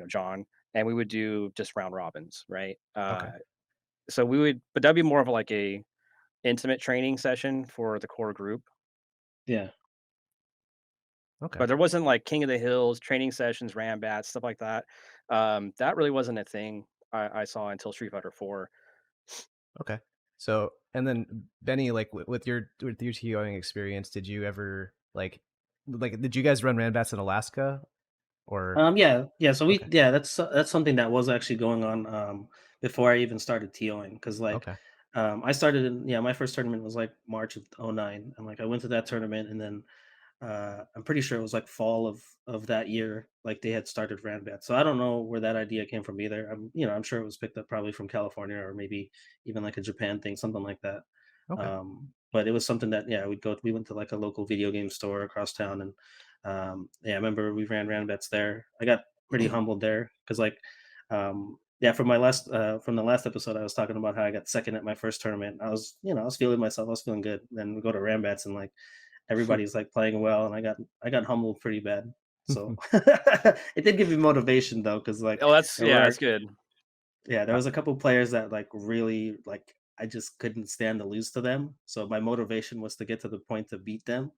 John. and we would do just round robins, right? Okay. So we would, but that'd be more of like a intimate training session for the core group. Yeah. Okay. But there wasn't like King of the Hills, training sessions, Rambats, stuff like that. That really wasn't a thing I saw until Street Fighter 4. Okay. So, and then Benny, like with your TOing experience, did you ever like did you guys run Ranbats in Alaska or Yeah. So okay. that's something that was actually going on before I even started TOing, because like Okay. I started in my first tournament was like March of '09, and like I went to that tournament, and then I'm pretty sure it was like fall of that year, like they had started Ranbat. So I don't know where that idea came from either. I'm sure it was picked up probably from California, or maybe even like a Japan thing, something like that. Okay. But it was something that we went to like a local video game store across town, and I remember we ran Ranbats there. I got pretty humbled there because like from my last from the last episode, I was talking about how I got second at my first tournament. I was feeling myself, I was feeling good. Then we go to Ranbats, and like everybody's like playing well, and I got humbled pretty bad. So it did give me motivation though, because like Oh, that's there were that's good. there was a couple players that like really like I just couldn't stand to lose to them. So my motivation was to get to the point to beat them.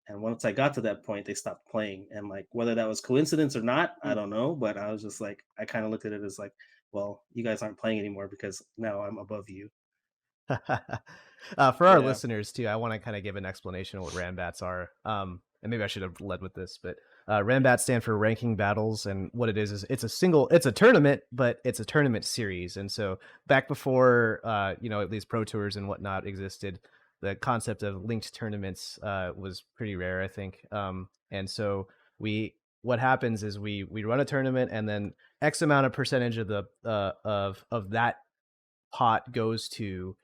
And once I got to that point, they stopped playing. And like whether that was coincidence or not, I Mm. don't know. But I was just like, I kind of looked at it as like, well, you guys aren't playing anymore because now I'm above you. For our Yeah. listeners too, I want to kind of give an explanation of what Ranbats are. And maybe I should have led with this, but Ranbats stand for ranking battles, and what it is it's a tournament, but it's a tournament series. And so back before these pro tours and whatnot existed, the concept of linked tournaments was pretty rare, I think. And so what happens is we run a tournament, and then X amount of percentage of the of that pot goes to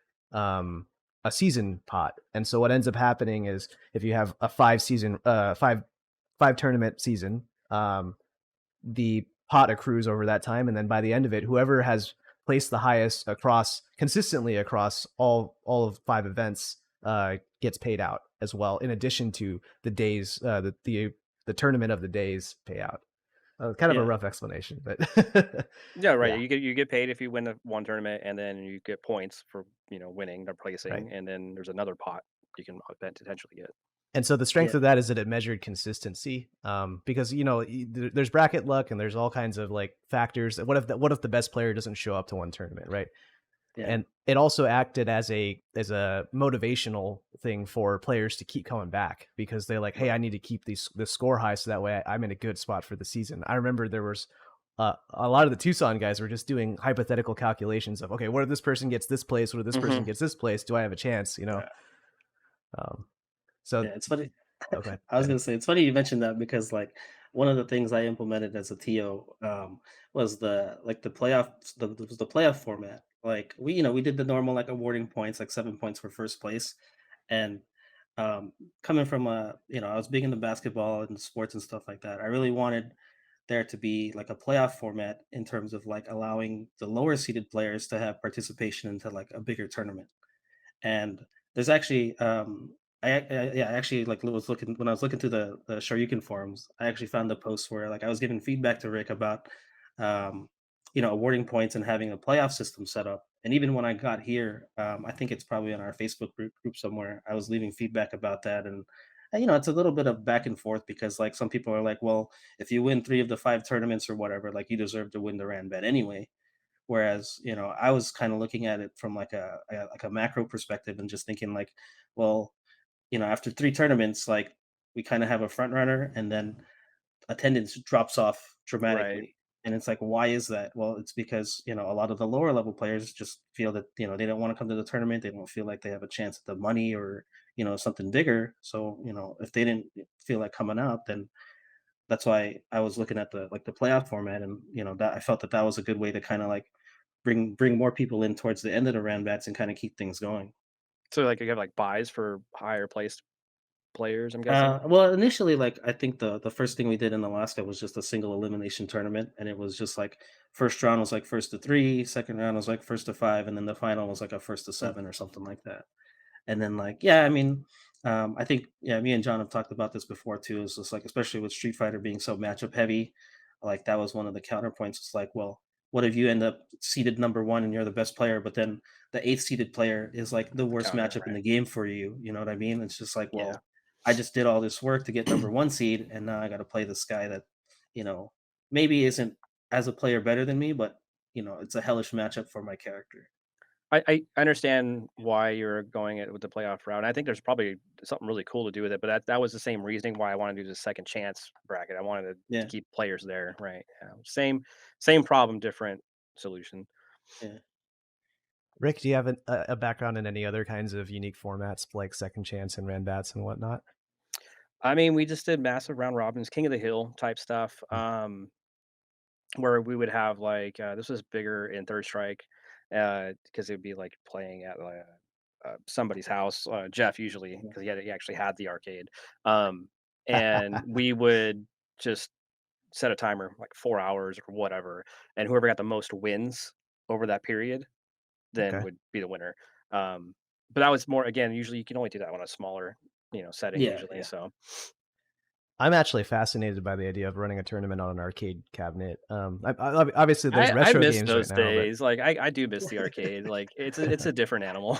a season pot. And so what ends up happening is if you have a five tournament season, the pot accrues over that time, and then by the end of it, whoever has placed the highest consistently across all of five events gets paid out as well, in addition to the days the tournament of the days payout. Kind of a Yeah. rough explanation, but Yeah, right. yeah, You get paid if you win one tournament, and then you get points for winning or right. placing, and then there's another pot you can potentially get. And so the strength Yeah. of that is that it measured consistency, because there's bracket luck and there's all kinds of like factors. What if the best player doesn't show up to one tournament, right? Yeah. And it also acted as a motivational thing for players to keep coming back, because they're like, hey, I need to keep this score high so that way I'm in a good spot for the season. I remember there was a lot of the Tucson guys were just doing hypothetical calculations of, okay, what if this person gets this place? What if this person Hmm. gets this place? Do I have a chance? Yeah. Um, so Yeah. It's funny. okay, I was Benny. gonna say it's funny you mentioned that, because like one of the things I implemented as a TO was the playoff the playoff format. Like we did the normal like awarding points, like 7 points for first place, and coming from I was big into basketball and sports and stuff like that. I really wanted there to be like a playoff format in terms of like allowing the lower seeded players to have participation into like a bigger tournament. And there's actually I actually like was looking when I was looking through the Shoryuken forums. I actually found the post where like I was giving feedback to Rick about um awarding points and having a playoff system set up. And even when I got here, I think it's probably on our Facebook group somewhere, I was leaving feedback about that. And it's a little bit of back and forth, because like some people are like, well, if you win 3 of the 5 tournaments or whatever, like you deserve to win the Ranbet anyway. Whereas, I was kind of looking at it from like a macro perspective, and just thinking like, well, after 3 tournaments, like we kind of have a front runner, and then attendance drops off Right. dramatically. And it's like, why is that? Well, it's because, a lot of the lower level players just feel that, they don't want to come to the tournament. They don't feel like they have a chance at the money, or, something bigger. So, if they didn't feel like coming out, then that's why I was looking at the playoff format. And that I felt that that was a good way to kind of like bring more people in towards the end of the round bats, and kind of keep things going. So like you have like buys for higher placed players, I'm guessing. Well, initially, like I think the first thing we did in Alaska was just a single elimination tournament, and it was just like first round was like first to 3, second round was like first to 5, and then the final was like a first to Mm. 7 or something like that. And then like yeah, I mean, I think me and John have talked about this before too. It's just like especially with Street Fighter being so matchup heavy, like that was one of the counterpoints. It's like, well, what if you end up seeded number one and you're the best player, but then the eighth seeded player is like the The worst counter, matchup in right? the game for you? You know what I mean? It's just like, Yeah. well, I just did all this work to get number one seed, and now I got to play this guy that, you know, maybe isn't as a player better than me, but it's a hellish matchup for my character. I understand why you're going it with the playoff route. And I think there's probably something really cool to do with it, but that was the same reasoning why I wanted to do the second chance bracket. I wanted to Yeah, keep players there, right? Yeah. Same problem, different solution. yeah. Rick, do you have a background in any other kinds of unique formats like Second Chance and Ranbats and whatnot? I mean, we just did massive round robins, King of the Hill type stuff. Mm. Where we would have like this was bigger in Third Strike, because it would be like playing at somebody's house. Jeff usually Yeah. because he actually had the arcade, and we would just set a timer like 4 hours or whatever, and whoever got the most wins over that period then Okay. would be the winner. Um, but that was more again. Usually, you can only do that on a smaller setting Yeah, usually. yeah. So I'm actually fascinated by the idea of running a tournament on an arcade cabinet. Obviously, there's I retro miss games right those now, but days. Like I do miss the arcade. Like it's a different animal.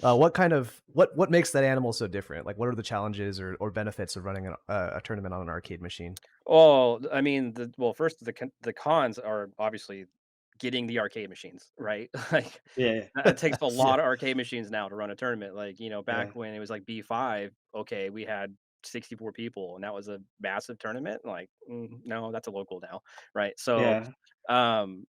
what makes that animal so different? Like, what are the challenges or benefits of running a tournament on an arcade machine? Oh, I mean, first the cons are obviously getting the arcade machines, right? Like Yeah, it takes a yeah, lot of arcade machines now to run a tournament. Like, back yeah, when it was like B5, okay, we had 64 people and that was a massive tournament. Like, no, that's a local now, right? So, yeah, um,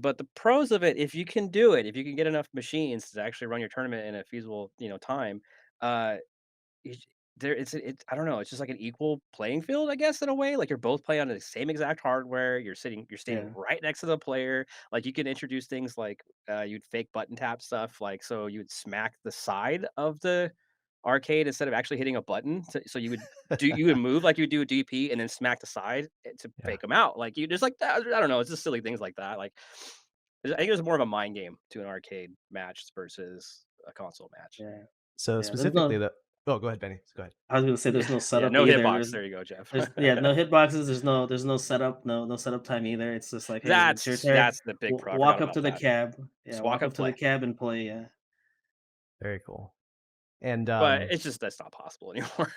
but the pros of it, if you can do it, if you can get enough machines to actually run your tournament in a feasible, time, uh, It's I don't know, it's just like an equal playing field, I guess, in a way. Like you're both playing on the same exact hardware. You're standing yeah, right next to the player. Like you can introduce things like you'd fake button tap stuff, like so you would smack the side of the arcade instead of actually hitting a button. So you would move like you would do a DP and then smack the side to Yeah. fake them out. Like you just like that. I don't know. It's just silly things like that. Like I think it was more of a mind game to an arcade match versus a console match. yeah, So yeah. There's no. specifically, the oh, go ahead, Benny. Go ahead. I was gonna say there's no Yeah, setup no either. hitbox. There's There you go, Jeff. there's yeah, no hitboxes. There's no setup. No setup time either. It's just like, hey, it's your turn. That's the big pro I forgot Walk up about to the that. cab. Yeah, Just walk walk up, up to the play. cab and play. Yeah. Very cool. And But it's just that's not possible anymore.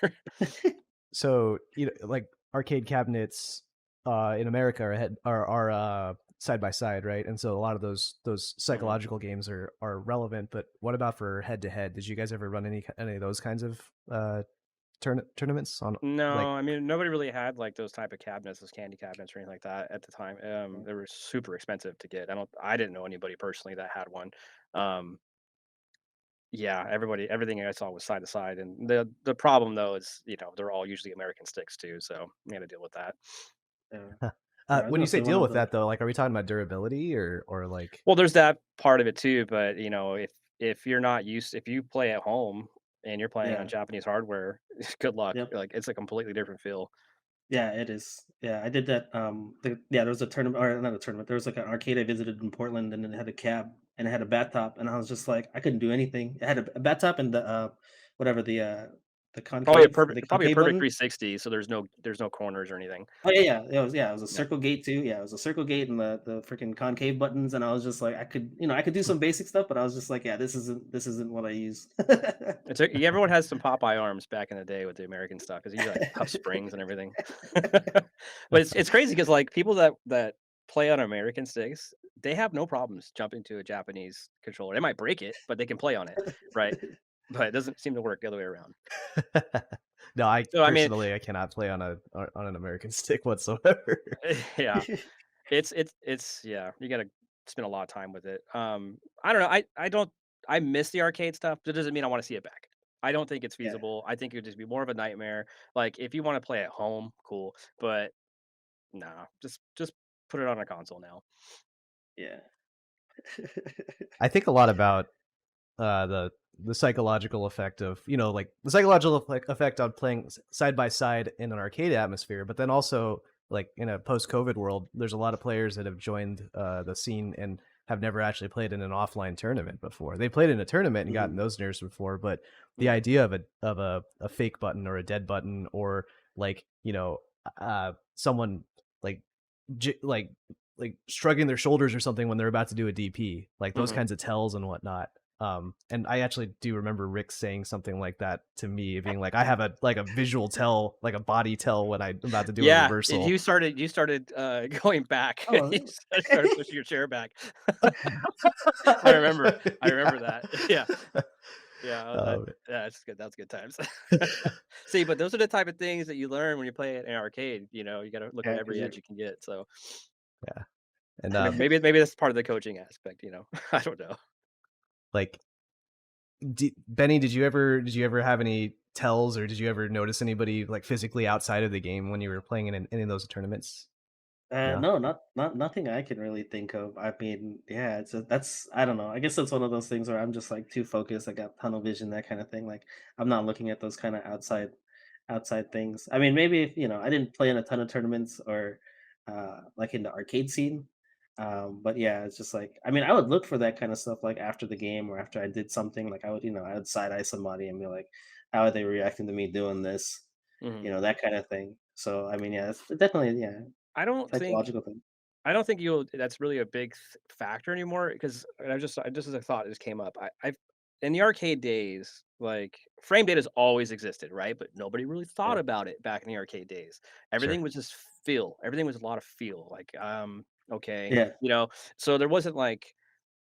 so like arcade cabinets in America are side by side, right? And so a lot of those Mhm. psychological games are relevant. But what about for head to head? Did you guys ever run any of those kinds of tournaments on like? No, I mean, nobody really had, like, those type of cabinets, those candy cabinets or anything like that at the time. Yeah. They were super expensive to get. I didn't know anybody personally that had one. Um, yeah, everything I saw was side to side, and the problem, though, is, they're all usually American sticks too, so you gotta deal with that. Yeah. Yeah, I was When you gonna say say one deal of with the. that though, like, are we talking about durability or like? Well, there's that part of it too, but, if you're not used if you play at home and you're playing on Yeah. Japanese hardware, good luck. Yep. Like, it's a completely different feel. Yeah, it is. Yeah, I did that. There was a tournament, or not a tournament. There was like an arcade I visited in Portland, and it had a cab and it had a bat top, and I was just like, I couldn't do anything. It had a bat top and whatever the Probably a concave, perfect the probably a concave perfect button. 360, so there's no corners or anything. Oh yeah, it was a Yeah. circle gate too. Yeah, it was a circle gate and the freaking concave buttons, and I was just like, I could do some basic stuff, but I was just like, yeah, this isn't what I use. Everyone has some Popeye arms back in the day with the American stuff because you like tough springs and everything. But it's crazy because like people that play on American sticks, they have no problems jumping to a Japanese controller. They might break it, but they can play on it, right? But it doesn't seem to work the other way around. No, I So I mean, personally I cannot play on an American stick whatsoever. yeah, it's yeah, you gotta spend a lot of time with it. I don't know. I don't I miss the arcade stuff. That doesn't mean I want to see it back. I don't think it's Yeah, feasible. I think it would just be more of a nightmare. Like if you want to play at home, cool. But nah, just put it on a console now. yeah, I think a lot about the psychological effect of like the psychological effect on playing side by side in an arcade atmosphere, but then also like in a post-COVID world, there's a lot of players that have joined the scene and have never actually played in an offline tournament before. They played in a tournament and gotten mhm, those nerves before, but the yeah, idea of a fake button or a dead button or like someone like like shrugging their shoulders or something when they're about to do a DP, like those Mhm. kinds of tells and whatnot. And I actually do remember Rick saying something like that to me, being like, "I have a visual tell, like a body tell when I'm about to do a Yeah, reversal." you started, going back. Oh, You started pushing your chair back. I remember that. Yeah. Yeah, um, yeah, it's good. That's good times. See, but those are the type of things that you learn when you play it in an arcade. You got to look at yeah, every because edge you can get. So yeah, and maybe that's part of the coaching aspect. I don't know. like Benny, did you ever have any tells, or did you ever notice anybody like physically outside of the game when you were playing in any of those tournaments? No. No, not nothing I can really think of. I mean, yeah, that's I don't know. I guess that's one of those things where I'm just like too focused. I got tunnel vision, that kind of thing. Like I'm not looking at those kind of outside things. I mean, maybe if I didn't play in a ton of tournaments or like in the arcade scene. But yeah, it's just like I mean, I would look for that kind of stuff like after the game or after I did something. Like I would side eye somebody and be like, how are they reacting to me doing this? Mhm. That kind of thing. So I mean, yeah, it's definitely I don't think psychological thing. I don't think you'll that's really a big factor anymore because I just as a thought just came up. I've in the arcade days, like frame data has always existed, right? But nobody really thought Yeah. about it back in the arcade days. Everything Sure. was just feel. Everything was a lot of feel. Like, okay, Yeah. so there wasn't like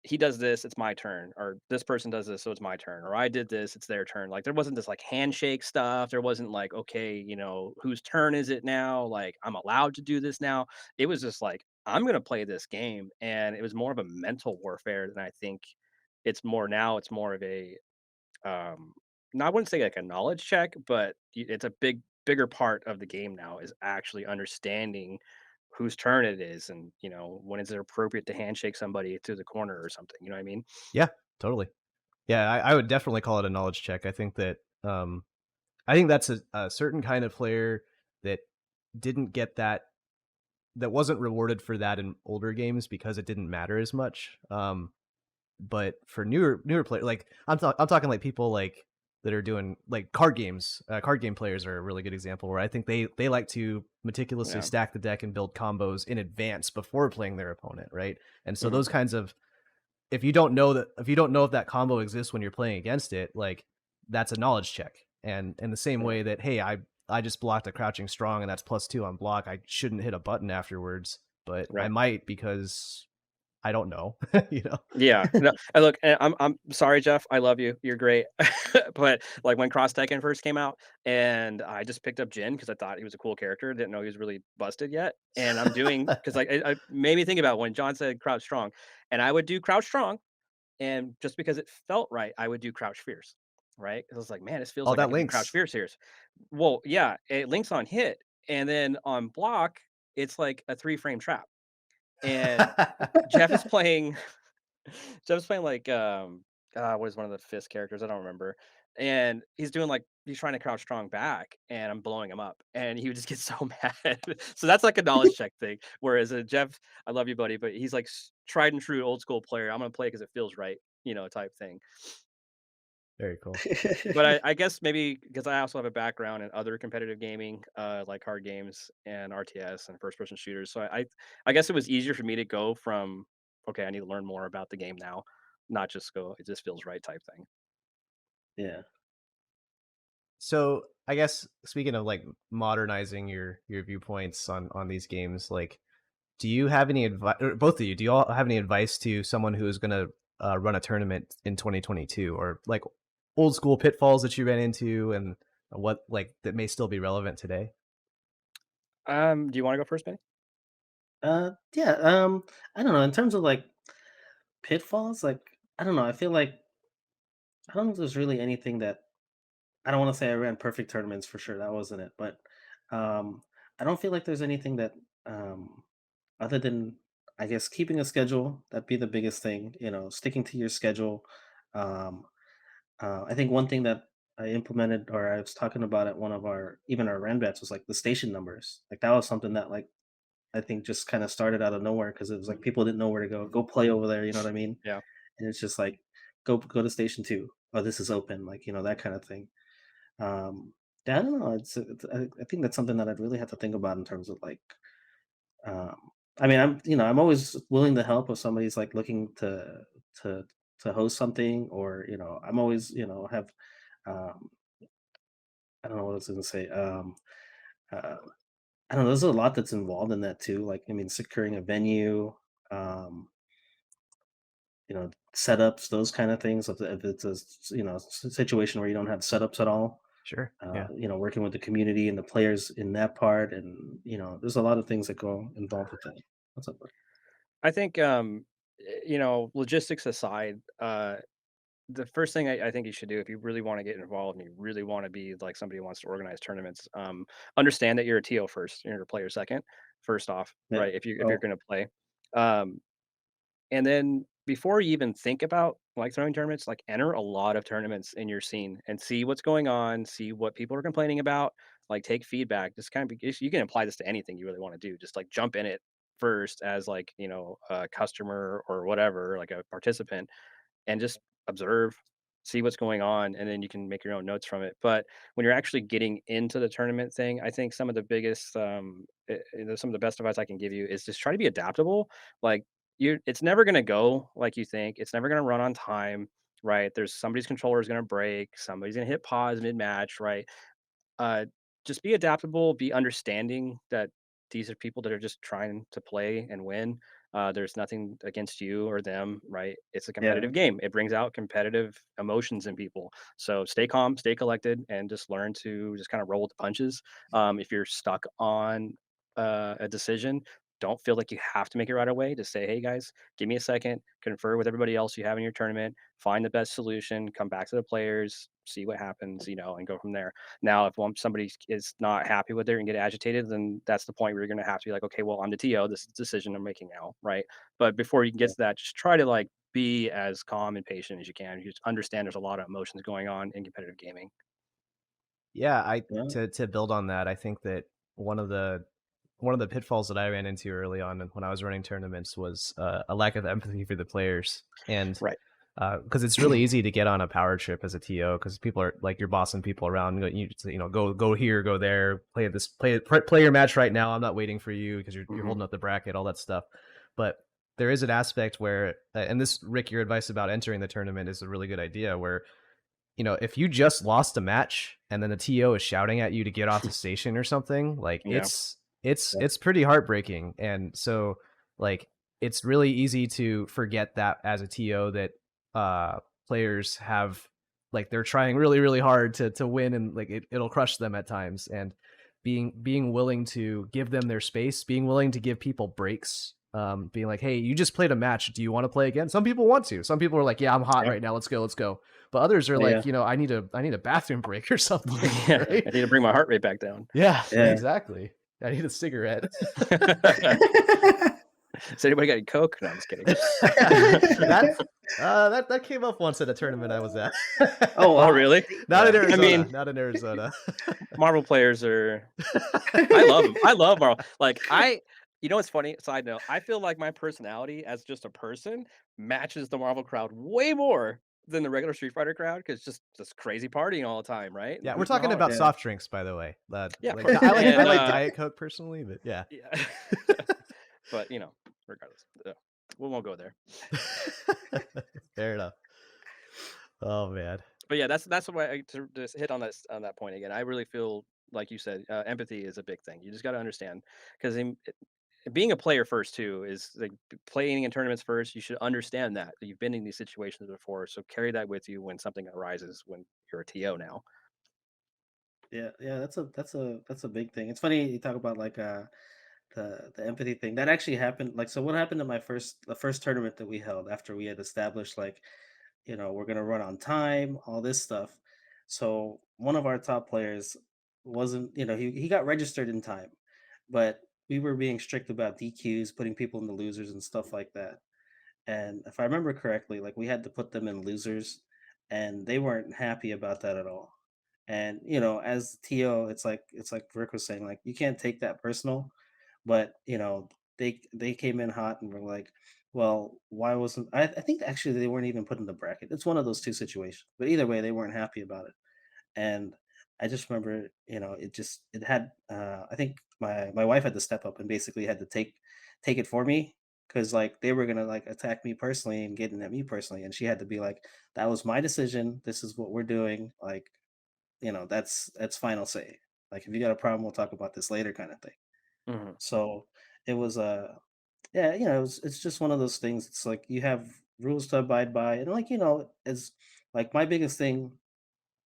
he does this, it's my turn, or this person does this, so it's my turn, or I did this, it's their turn. Like there wasn't this like handshake stuff. There wasn't like, okay, whose turn is it now? Like I'm allowed to do this now. It was just like, I'm gonna play this game. And it was more of a mental warfare than I think it's more now. It's more of a no, I wouldn't say like a knowledge check, but it's a bigger part of the game now is actually understanding whose turn it is and when is it appropriate to handshake somebody to the corner or something, you know what I mean? Yeah, totally. Yeah, I would definitely call it a knowledge check. I think that's a certain kind of player that didn't get that wasn't rewarded for that in older games because it didn't matter as much. But for newer players, like I'm talking like people like that are doing like card games. Card game players are a really good example where I think they like to meticulously Yeah. stack the deck and build combos in advance before playing their opponent, right? And so Hmm. those kinds of if you don't know if that combo exists when you're playing against it, like that's a knowledge check. And in the same Yeah. way that, hey, I just blocked a crouching strong and that's +2 on block, I shouldn't hit a button afterwards, but I Right. might because I don't know, you know. Yeah. No, and look, I'm sorry, Jeff. I love you. You're great. But like when Cross Tekken first came out, and I just picked up Jin because I thought he was a cool character. Didn't know he was really busted yet. And I'm doing because like I made me think about when John said crouch strong, and I would do crouch strong, and just because it felt right, I would do crouch fierce, right? 'Cause I was like, man, this feels Oh, like I that can do crouch links. fierce here. Well, yeah, it links on hit, and then on block, it's like a 3 frame trap. And Jeff is playing Jeff's playing like, what is one of the Fist characters? I don't remember. And he's doing like he's trying to crouch strong back, and I'm blowing him up, and he would just get so mad. So that's like a knowledge check thing. Whereas Jeff, I love you, buddy, but he's like tried and true old school player. I'm gonna play because it feels right, type thing. Very cool. But I guess maybe because I also have a background in other competitive gaming, like card games and RTS and first person shooters. So I guess it was easier for me to go from okay, I need to learn more about the game now, not just go, it just feels right type thing. Yeah. So I guess speaking of like modernizing your viewpoints on these games, like do you have any advice, both of you, do you all have any advice to someone who is going to run a tournament in 2022, or like old school pitfalls that you ran into and what like that may still be relevant today? Do you want to go first, Benny? Yeah. I don't know. In terms of like pitfalls, like I don't know. I feel like I don't know if there's really anything that I don't want to say I ran perfect tournaments for sure. That wasn't it. But um, I don't feel like there's anything that um, other than I guess keeping a schedule. That'd be the biggest thing. Sticking to your schedule. Um, I think one thing that I implemented or I was talking about at one of our even our ran bets was like the station numbers. Like that was something that like I think just kind of started out of nowhere because it was like people didn't know where to go. Go play over there, you know what I mean? Yeah. And it's just like go to station two. Oh, this is open, like that kind of thing. Um, Yeah, I don't know. I think that's something that I'd really have to think about in terms of like, um, I mean, I'm always willing to help if somebody's like looking to to host something, or I'm always have, um, I don't know what I was going to say. Uh, I don't know. There's a lot that's involved in that too. Like, I mean, securing a venue, um, setups, those kind of things. If it's a situation where you don't have setups at all, Sure. Yeah. working with the community and the players in that part, and there's a lot of things that go involved with that. What's up, bud? I think, logistics aside, the first thing I think you should do if you really want to get involved and you really want to be like somebody who wants to organize tournaments, understand that you're a TO first, you're a player second, first off, Yeah. right? If you're Oh, going to play, um, and then before you even think about like throwing tournaments, like enter a lot of tournaments in your scene and see what's going on, see what people are complaining about, like take feedback. Just kind of you can apply this to anything you really want to do. Just like jump in it first as like a customer or whatever, like a participant, and just observe, see what's going on, and then you can make your own notes from it. But when you're actually getting into the tournament thing, I think some of the biggest, some of the best advice I can give you is just try to be adaptable. Like it's never going to go like you think. It's never going to run on time, right? There's somebody's controller is going to break. Somebody's going to hit pause mid match, right? uh, just be adaptable, be understanding that these are people that are just trying to play and win. There's nothing against you or them, right? It's a yeah, competitive game. It brings out competitive emotions in people. So stay calm, stay collected, and just learn to just kind of roll with the punches. If you're stuck on a decision, don't feel like you have to make it right away. Just say, hey guys, give me a second, confer with everybody else you have in your tournament, find the best solution, come back to the players, see what happens, and go from there. Now, if somebody is not happy with it and get agitated, then that's the point where you're going to have to be like, okay, well, I'm the TO. This is the decision I'm making now, right? But before you can get yeah, to that, just try to like be as calm and patient as you can. You just understand there's a lot of emotions going on in competitive gaming. Yeah, I yeah, to build on that, I think that one of the one of the pitfalls that I ran into early on when I was running tournaments was a lack of empathy for the players, and Right. because it's really easy to get on a power trip as a TO because people are like you're bossing people around. Go here, go there, play your match right now. I'm not waiting for you because you're Hmm. holding up the bracket, all that stuff. But there is an aspect where, and this Rick, your advice about entering the tournament is a really good idea. Where if you just lost a match and then the TO is shouting at you to get off the station or something, like Yeah. it's pretty heartbreaking. And so like it's really easy to forget that as a TO that uh players have like they're trying really, really hard to win, and like it'll crush them at times. And being willing to give them their space, being willing to give people breaks, being like, hey, you just played a match. Do you want to play again? Some people want to. Some people are like, yeah, I'm hot Yeah. right now. Let's go. Let's go. But others are yeah, like, I need a bathroom break or something, Yeah. right? I need to bring my heart rate back down. Yeah, yeah. exactly. I need a cigarette. Has anybody got any Coke? No, I'm just kidding. that that came up once at a tournament I was at. Oh Oh, wow. really? See? Not in I Arizona. mean, Not in Arizona. Marvel players are I love them. I love Marvel. Like what's funny? Side note: I feel like my personality as just a person matches the Marvel crowd way more than the regular Street Fighter crowd because just crazy partying all the time, right? And Yeah, we're beating talking hard. about Yeah. soft drinks, by the way. Yeah, of Like course. I And like Diet Coke personally, but yeah. yeah, but regardless, we won't go there. Fair enough. Oh man. But yeah, that's why to just hit on that point again. I really feel like you said, empathy is a big thing. You just got to understand because being a player first too is like playing in tournaments first. You should understand that you've been in these situations before, so carry that with you when something arises when you're a TO now. Yeah, yeah, that's a big thing. It's funny you talk about like the empathy thing. That actually happened. Like, so what happened to the first tournament that we held after we had established like, we're gonna run on time, all this stuff. So one of our top players wasn't, he got registered in time, but we were being strict about DQs, putting people in the losers and stuff like that. And if I remember correctly, like we had to put them in losers, and they weren't happy about that at all. And as TO, it's like Rick was saying, like you can't take that personal, but they came in hot and were like, well, why wasn't I think actually they weren't even put in the bracket. It's one of those two situations. But either way, they weren't happy about it. And I just remember, it had, I think my wife had to step up and basically had to take it for me, because like they were gonna like attack me personally and getting at me personally, and she had to be like, that was my decision. This is what we're doing. Like, that's final say. Like, if you got a problem, we'll talk about this later, kind of thing. Mhm. So it was yeah, it's just one of those things. It's like you have rules to abide by, and like it's like my biggest thing,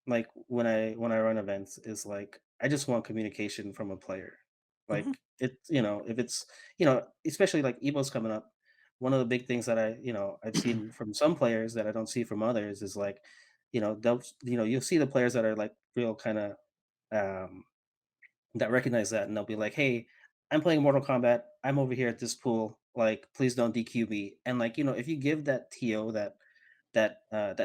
like when I run events, is like I just want communication from a player. Mhm. Like if it's especially like Evo's coming up, one of the big things that I've seen from some players that I don't see from others is like, they'll you'll see the players that are like real kind of um that recognize that, and they'll be like, "Hey, I'm playing Mortal Kombat. I'm over here at this pool. Like, please don't DQ me." And like, if you give that TO that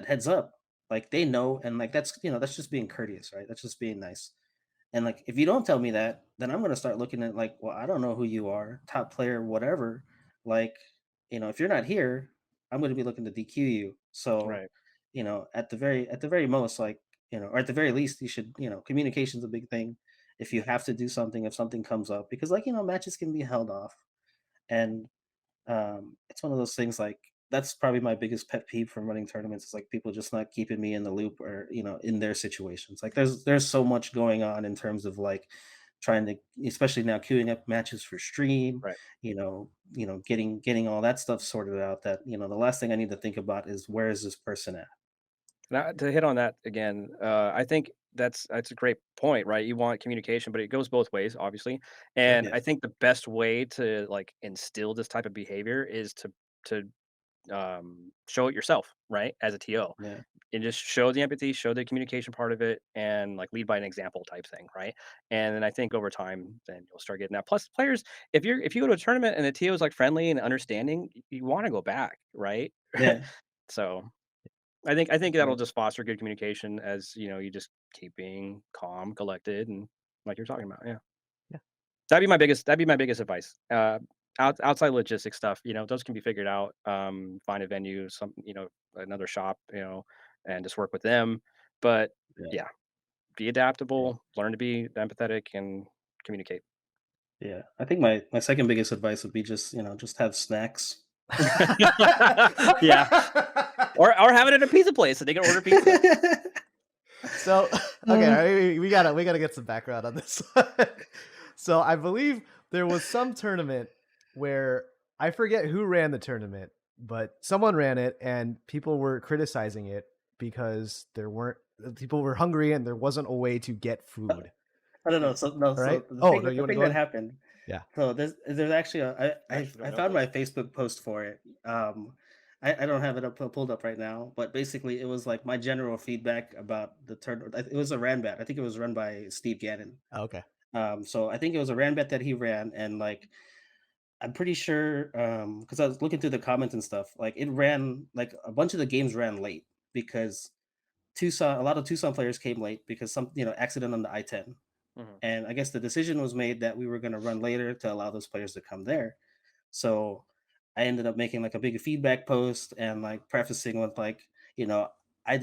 heads up, like they know, and like that's just being courteous, right? That's just being nice. And like, if you don't tell me that, then I'm gonna start looking at like, well, I don't know who you are, top player, whatever. Like, if you're not here, I'm gonna be looking to DQ you. So, Right. at the very most, like, or at the very least, you should, communication's a big thing. If you have to do something, if something comes up, because like, matches can be held off. And it's one of those things, like that's probably my biggest pet peeve from running tournaments, is like people just not keeping me in the loop, or in their situations. Like there's so much going on in terms of like trying to, especially now, queuing up matches for stream, Right. getting all that stuff sorted out, that the last thing I need to think about is where is this person at. Now, to hit on that again, I think that's a great point, right? You want communication, but it goes both ways, obviously. Sure. And Yeah, I think the best way to like instill this type of behavior is to show it yourself, right? As a TO, yeah, and just show the empathy, show the communication part of it, and like lead by an example type thing, right? And then I think over time, then you'll start getting that. Plus, players, if you go to a tournament and the TO is like friendly and understanding, you want to go back, right? yeah, So I think that'll yeah, just foster good communication as, you just keep being calm, collected, and like you're talking about, yeah. Yeah. That'd be my biggest advice. Outside logistics stuff, those can be figured out. Find a venue, another shop, and just work with them. But yeah, yeah, be yeah. adaptable, learn to be empathetic, and communicate. Yeah, I think my second biggest advice would be just have snacks. Yeah, or have it at a pizza place so they can order pizza. So, okay, Uh, we gotta get some background on this one. So I believe there was some tournament where I forget who ran the tournament, but someone ran it and people were criticizing it because people were hungry and there wasn't a way to get food. I don't know. So no, All right. so the Oh thing no, you the want to thing go that in? happened. Yeah. So there's actually I actually I don't know found this. my Facebook post for it. I don't have it pulled up right now, but basically it was like my general feedback about the turn. It was a ran bet. I think it was run by Steve Gannon. Oh, okay. So I think it was a ran bet that he ran, and like I'm pretty sure, because I was looking through the comments and stuff, like it ran, like a bunch of the games ran late because a lot of Tucson players came late because some, accident on the I-10. Mhm. And I guess the decision was made that we were going to run later to allow those players to come there. So I ended up making like a big feedback post and like prefacing with like, you know, I've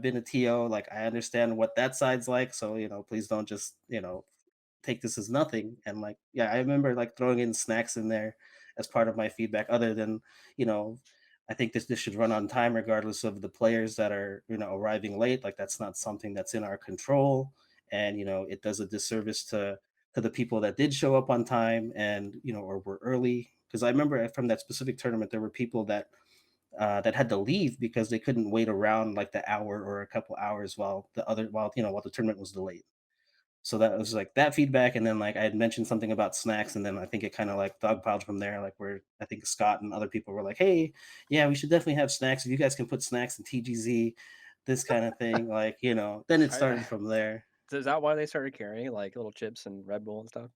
been a TO, like I understand what that side's like. So, please don't just, take this as nothing. And like, yeah, I remember like throwing in snacks in there as part of my feedback, other than, you know, I think this should run on time regardless of the players that are, arriving late. Like that's not something that's in our control. And, it does a disservice to the people that did show up on time and, or were early. Because I remember from that specific tournament, there were people that had to leave because they couldn't wait around like the hour or a couple hours while the tournament was delayed. So that was like that feedback, and then like I had mentioned something about snacks, and then I think it kind of like dogpiled from there. Like where I think Scott and other people were like, "Hey, yeah, we should definitely have snacks. If you guys can put snacks in TGZ, this kind of thing." Like then it I, started from there. is that why they started carrying like little chips and Red Bull and stuff?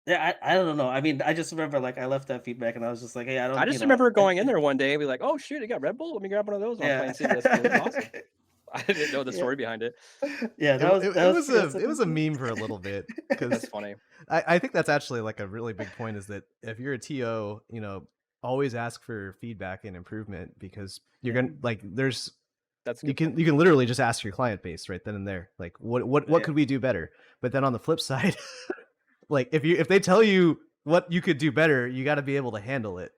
Yeah, I don't know. I mean, I just remember like I left that feedback, and I was just like, "Hey, I I don't," just remember going in there one day and be like, "Oh shoot, they got Red Bull. Let me grab one of those." And I was yeah, playing CS:GO. It was awesome. I didn't know the yeah, story behind it. yeah. It, That wa- was it, that it was was a that's it was a meme for a little bit That's because funny. I think that's actually like a really big point, is that if you're a TO, always ask for feedback and improvement, because you're yeah, gonna like there's That's a You good point. can literally just ask your client base right then and there, like, what Yeah. could we do better? But then on the flip side, like if they tell you what you could do better, you got to be able to handle it,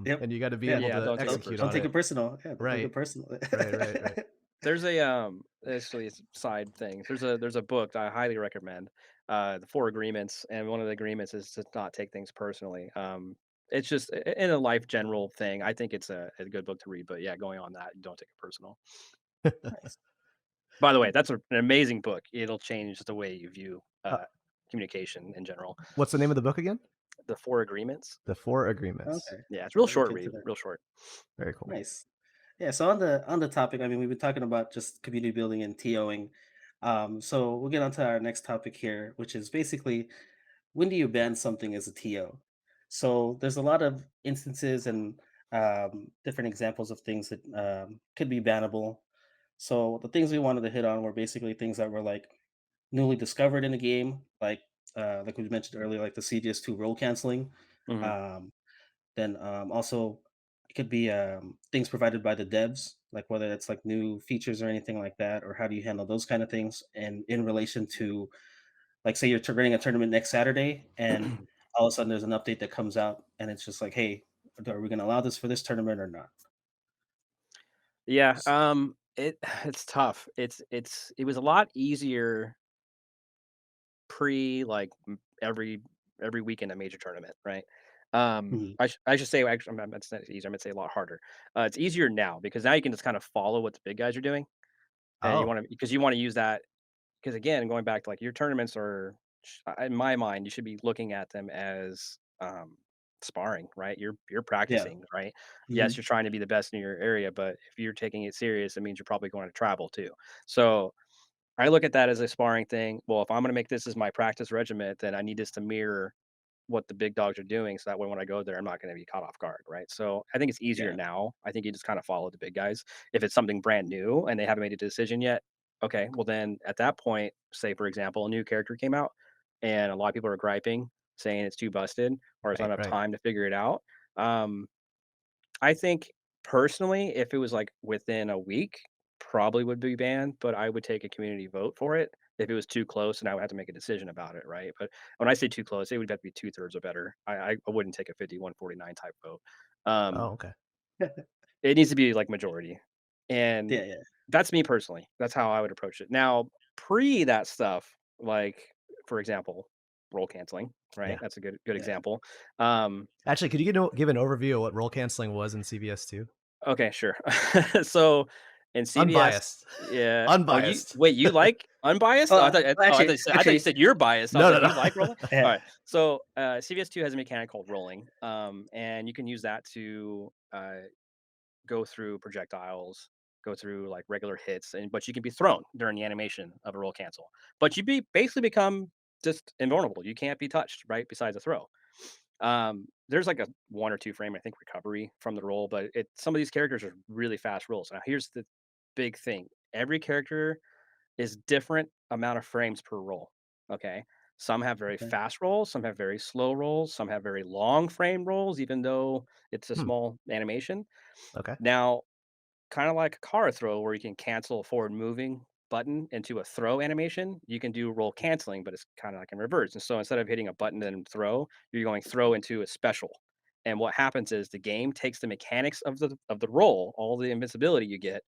Yep. and you got to be Yeah. able Yeah, to don't take it execute Don't on take personal. it it. personal. Yeah. Don't take Right, it personal. right. There's a actually it's a side thing. There's a book that I highly recommend, the Four Agreements, and one of the agreements is to not take things personally. It's just in a life general thing. I think it's a good book to read. But yeah, going on that, don't take it personal. Nice. By the way, that's an amazing book. It'll change the way you view Uh, communication in general. what's the name of the book again? The Four Agreements. The Four Agreements. Okay. Yeah, it's real I'll look short into read, that. real short. Very cool. Nice. Yeah, so on the topic, I mean, we've been talking about just community building and TOing. So we'll get on to our next topic here, which is basically when do you ban something as a TO? So there's a lot of instances and different examples of things that could be bannable. So the things we wanted to hit on were basically things that were like newly discovered in the game, like we mentioned earlier, like the CGS2 role canceling. Hmm. Um, then also it could be things provided by the devs, like whether it's like new features or anything like that, or how do you handle those kind of things? And in relation to, like, say you're running a tournament next Saturday, and all of a sudden there's an update that comes out, and it's just like, hey, are we going to allow this for this tournament or not? Yeah, S- it's tough. It was a lot easier pre like every weekend a major tournament, right? Mhm. I should say actually it's not easier. I'm gonna say a lot harder. It's easier now because now you can just kind of follow what the big guys are doing, and Oh, you want to use that because again, going back to like your tournaments in my mind, you should be looking at them as sparring, right? You're Yeah. practicing, right? Yes, Hmm. you're trying to be the best in your area, but if you're taking it serious, it means you're probably going to travel too. So I look at that as a sparring thing. Well, if I'm going to make this as my practice regiment, then I need this to mirror what the big dogs are doing, so that way when I go there, I'm not going to be caught off guard, right? So I think it's easier Yeah. now. I think you just kind of follow the big guys. If it's something brand new and they haven't made a decision yet, okay, well then at that point, say for example, a new character came out and a lot of people are griping, saying it's too busted or it's not enough right. time to figure it out. Um, I think personally, if it was like within a week, probably would be banned, but I would take a community vote for it if it was too close and I would have to make a decision about it, right? But when I say too close, it would have to be two-thirds or better. I wouldn't take a 51-49 type vote. Oh, Um, okay. it needs to be like majority. And Yeah. Yeah. that's me personally. That's how I would approach it. Now, pre that stuff, like for example, role canceling, right? Yeah. That's a good Yeah. example. Um, Actually, could you give an overview of what role canceling was in CBS2? Okay, sure. So, in CBS Unbiased. yeah. Oh, you Unbiased. wait, you like unbiased? Oh, Oh, I thought you said you're biased. I was No, no, like, no. "You like rolling?" yeah. Alright. So, CBS2 has a mechanic called rolling, and you can use that to, go through projectiles, go through, like, regular hits, but you can be thrown during the animation of a roll cancel. But you basically become just invulnerable. You can't be touched, right, besides a throw. There's like a 1 or 2 frame, I think, recovery from the roll, but some of these characters are really fast rolls. Now, here's the big thing. Every character is different amount of frames per roll. Okay. Some have very Okay. fast rolls, some have very slow rolls, some have very long frame rolls, even though it's a Hmm, small animation. okay. Now, kind of like a car throw where you can cancel a forward moving button into a throw animation, you can do roll canceling, but it's kind of like in reverse. And so instead of hitting a button and throw, you're going throw into a special. And what happens is the game takes the mechanics of the roll, all the invincibility you get,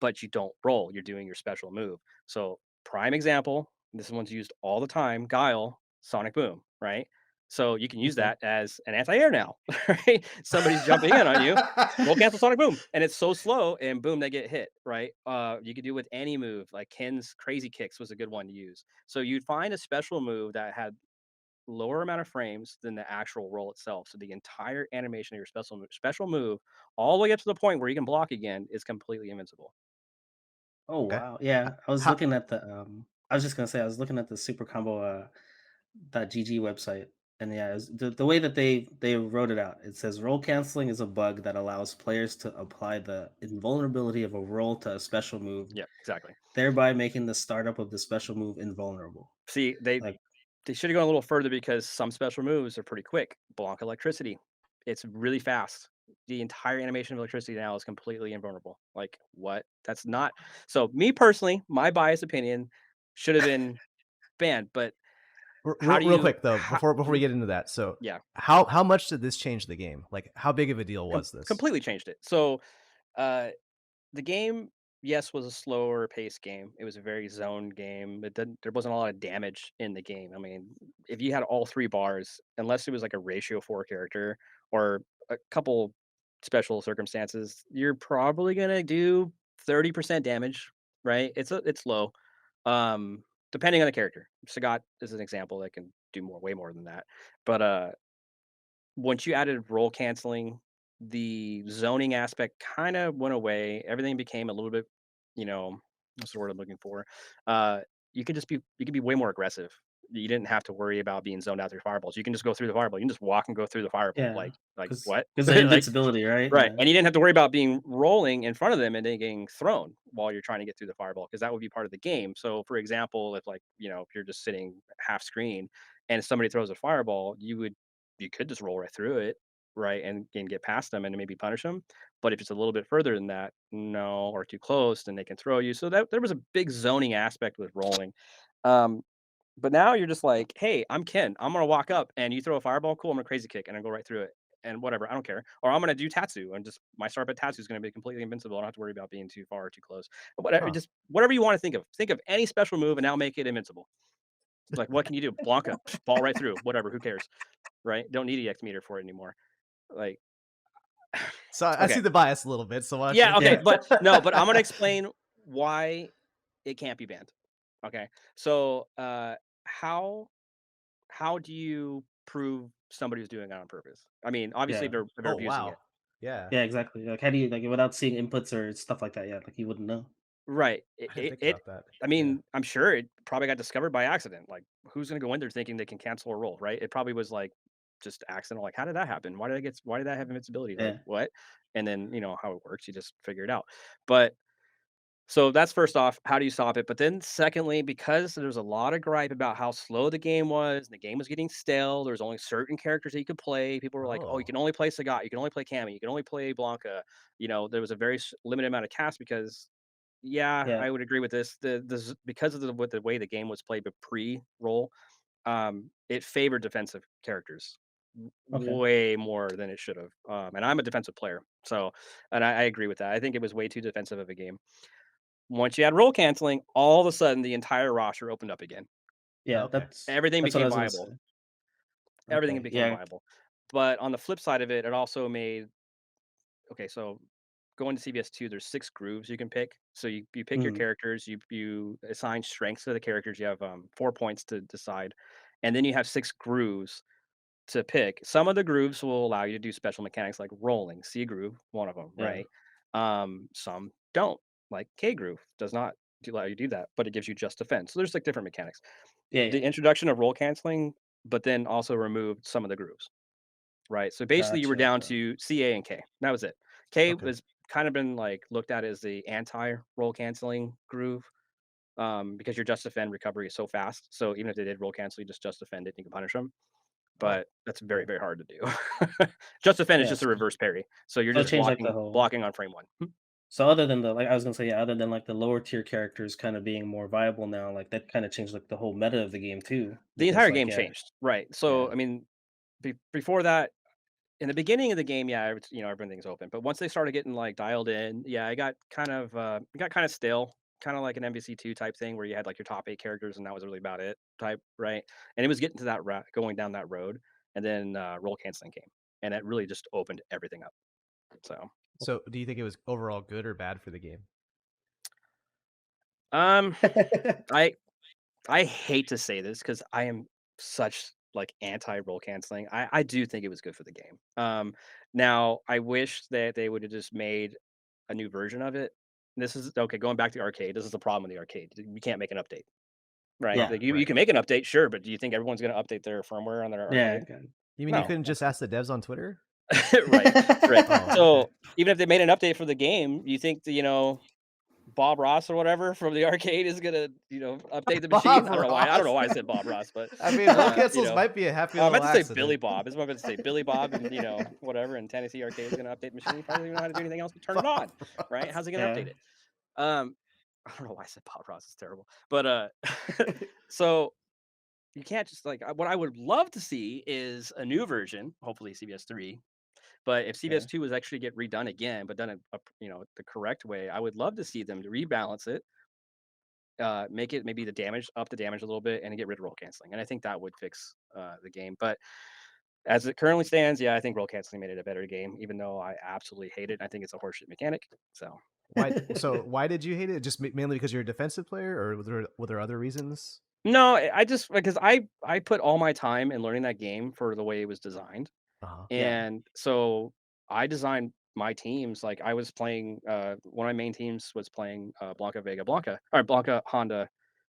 but you don't roll. You're doing your special move. So prime example, this one's used all the time, Guile, Sonic Boom, right? So you can use Okay. that as an anti-air now, right? Somebody's jumping in on you, roll cancel Sonic Boom, and it's so slow, and boom, they get hit, right? You could do with any move, like Ken's Crazy Kicks was a good one to use. So you'd find a special move that had lower amount of frames than the actual roll itself. So the entire animation of your special move, all the way up to the point where you can block again, is completely invincible. Oh Okay. wow. Yeah. I was How looking at the I was just gonna say I was looking at the super combo .gg website. And yeah, the way that they wrote it out, it says role canceling is a bug that allows players to apply the invulnerability of a roll to a special move, Yeah, exactly. thereby making the startup of the special move invulnerable. See, Like, they should have gone a little further because some special moves are pretty quick. Blank electricity. It's really fast. the entire animation of electricity now is completely invulnerable. Like, what? That's not so me personally, my biased opinion should have been banned, but how do Real you quick though, before we get into that, so yeah, how much did this change the game? Like, how big of a deal was this? completely changed it. So, uh the game, yes, was a slower paced game. It was a very zoned game. It didn't there wasn't a lot of damage in the game. I mean, if you had all 3 bars, unless it was like a ratio 4 character or a couple special circumstances, you're probably gonna do 30% damage, right? It's low. Depending on the character. Sagat is an example that can do way more than that. But once you added role canceling, the zoning aspect kind of went away. Everything became a little bit, you know, what's the word I'm looking for? Uh, you could be way more aggressive. You didn't have to worry about being zoned out through fireballs. You can just go through the fireball. You can just walk and go through the fireball. Yeah, Like because what? of Like invincibility, right? right. Yeah, And you didn't have to worry about being rolling in front of them and then getting thrown while you're trying to get through the fireball because that would be part of the game. So for example, if like, if you're just sitting half screen and somebody throws a fireball, you could just roll right through it, right? And get past them and maybe punish them. But if it's a little bit further than that, no, or too close, then they can throw you. So that there was a big zoning aspect with rolling. Um, but now you're just like, "Hey, I'm Ken. I'm gonna walk up and you throw a fireball, cool, I'm gonna crazy kick and I go right through it and whatever, I don't care. Or I'm gonna do Tatsu and just my start at Tatsu is gonna be completely invincible. I don't have to worry about being too far or too close. Whatever, Huh. just whatever you want to think of. Think of any special move and now make it invincible. Like what can you do? Blanca, ball right through. Whatever, who cares? Right? Don't need EX meter for it anymore. Like, So I see okay. the bias a little bit. So why don't Yeah, you? okay, yeah, but no, but I'm gonna explain why it can't be banned. Okay. So how how do you prove somebody's doing it on purpose? I mean, obviously yeah, if they're Oh abusing it. wow, yeah, yeah, exactly. Like, how do you like without seeing inputs or stuff like that? Yeah, like you wouldn't know. Right. I didn't think It about that. I Yeah. mean, I'm sure it probably got discovered by accident. Like, who's gonna go in there thinking they can cancel a roll, right? It probably was like just accidental. Like, how did that happen? Why did that have invincibility? Like, Yeah, what? And then how it works. You just figure it out. But so that's first off, how do you stop it? But then secondly, because there's a lot of gripe about how slow the game was, and the game was getting stale. There's only certain characters that you could play. People were like, "Oh, you Oh, can only play Sagat, you can only play Cammy, you can only play Blanca." There was a very limited amount of cast because yeah, yeah, I would agree with this. Because of with the way the game was played, but pre-roll, it favored defensive characters okay, way more than it should have. And I'm a defensive player, so and I agree with that. I think it was way too defensive of a game. Once you had role canceling, all of a sudden the entire roster opened up again. yeah. okay. Everything That's what I became was gonna viable. say. Everything Okay, became yeah, viable. But on the flip side of it, it also made okay, so going to CBS2, there's 6 grooves you can pick. So you pick your mm, characters, you assign strengths to the characters. You have 4 points to decide, and then you have 6 grooves to pick. Some of the grooves will allow you to do special mechanics like rolling. C groove, one of them, yeah, right? Some don't. Like K groove does not allow you to do that, but it gives you just defense. So there's like different mechanics. yeah, The yeah. introduction of roll canceling, but then also removed some of the grooves. Right, so basically you were Gotcha. down Okay. to CA and K. That was it. K Okay. was kind of been, like, looked at as the anti-roll canceling groove, because your just defend recovery is so fast, so even if they did roll cancel, you just defend it, and you can punish them, Oh, but that's very, okay. very hard to do. Just defend is Yeah. just a reverse parry, so you're So it just changed like the whole. blocking on frame 1. So other than the like I was gonna say, yeah, other than like the lower tier characters kind of being more viable now, like that kind of changed like the whole meta of the game too. The Because entire like game yeah, changed, right, yeah, so, I mean, before that in the beginning of the game, yeah, everything's open. But once they started getting like dialed in, yeah, it got kind of stale, kind of like an MVC2 type thing where you had like your top 8 characters and that was really about it type, right? And it was getting to that going down that road, and then roll canceling came, and it really just opened everything up. So, So do you think it was overall good or bad for the game? um, I I hate to say this because I am such like anti roll canceling. I do think it was good for the game. Now I wish that they would have just made a new version of it. This is okay. Going back to the arcade, this is the problem with the arcade. You can't make an update, right? yeah, Like you Right. can make an update, sure, but do you think everyone's going to update their firmware on their yeah. arcade? Okay. You mean you No, couldn't just ask the devs on Twitter? right, right. Oh, okay. So even if they made an update for the game, you think that, Bob Ross or whatever from the arcade is gonna, update the Bob machine. I don't know why. I don't know Ross. why I said Bob Ross, but I mean, roll you cancels know, might be a happy I little meant to say Billy accident. Bob. Is what I meant to say. Billy Bob, and whatever in Tennessee arcade is gonna update the machine. He probably doesn't even know how to do anything else but turn it on, Bob right? Ross. How's he gonna Yeah. update it? I don't know why I said Bob Ross. It's terrible, but so you can't just what I would love to see is a new version, hopefully CBS 3. But if CBS Yeah. 2 was actually get redone again, but done the correct way, I would love to see them to rebalance it, make it maybe up the damage a little bit, and get rid of roll canceling. And I think that would fix the game. But as it currently stands, yeah, I think roll canceling made it a better game, even though I absolutely hate it. I think it's a horseshit mechanic. So Why did you hate it? Just mainly because you're a defensive player, or were there other reasons? no, I just because I put all my time in learning that game for the way it was designed. Uh-huh. Yeah. And so I designed my teams. Like I was playing, one of my main teams was playing Blanca Vega Blanca, or Blanca Honda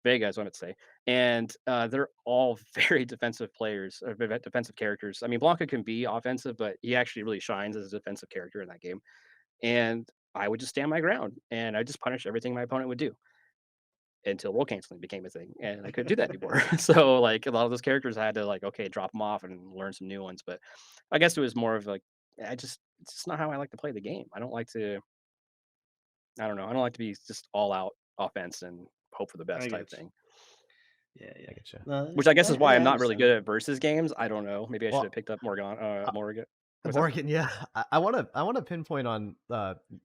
Vega, is what I meant to say. And they're all very defensive players, or defensive characters. I mean, Blanca can be offensive, but he actually really shines as a defensive character in that game. And I would just stand my ground and I just punish everything my opponent would do until roll canceling became a thing, and I couldn't do that anymore. So like a lot of those characters I had to okay, drop them off and learn some new ones. But I guess it was more of it's just not how I like to play the game. I don't like to I don't know. I don't like to be just all out offense and hope for the best I type get you. thing. Yeah, I yeah. get you. No, Which I guess is why I I'm not really understand. good at versus games. I don't know. Maybe I should have Well, picked up Morgan. What's that? Morgan, yeah, I want to pinpoint on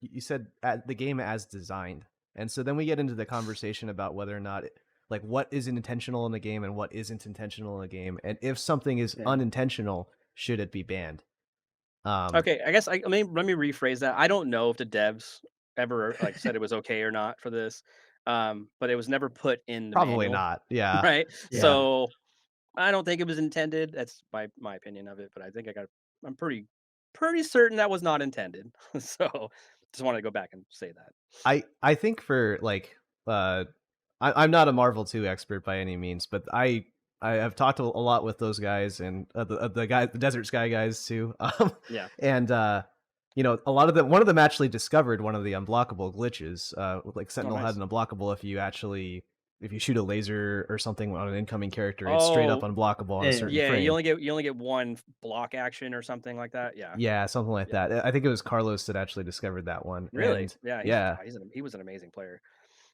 you said the game as designed, and so then we get into the conversation about whether or not like what is intentional in the game and what isn't intentional in the game, and if something is Yeah. unintentional, should it be banned? Okay, I guess let me rephrase that. I don't know if the devs ever said it was okay or not for this, but it was never put in the Probably manual, not. Yeah, right? yeah. Yeah. So I don't think it was intended. That's my opinion of it, but I'm pretty certain that was not intended. So just wanted to go back and say that. I think for like I'm not a Marvel 2 expert by any means, but I have talked a lot with those guys and the Desert Sky guys too. Yeah. And a lot of them one of them actually discovered one of the unblockable glitches. Like Oh, Sentinel had nice. an unblockable if you shoot a laser or something on an incoming character, it's straight up Oh, unblockable on a Yeah, yeah. certain yeah. frame. You only get one block action or something like that. Yeah. Yeah, something like Yeah. that. I think it was Carlos that actually discovered that one. Really? And Yeah. yeah, He was an amazing player.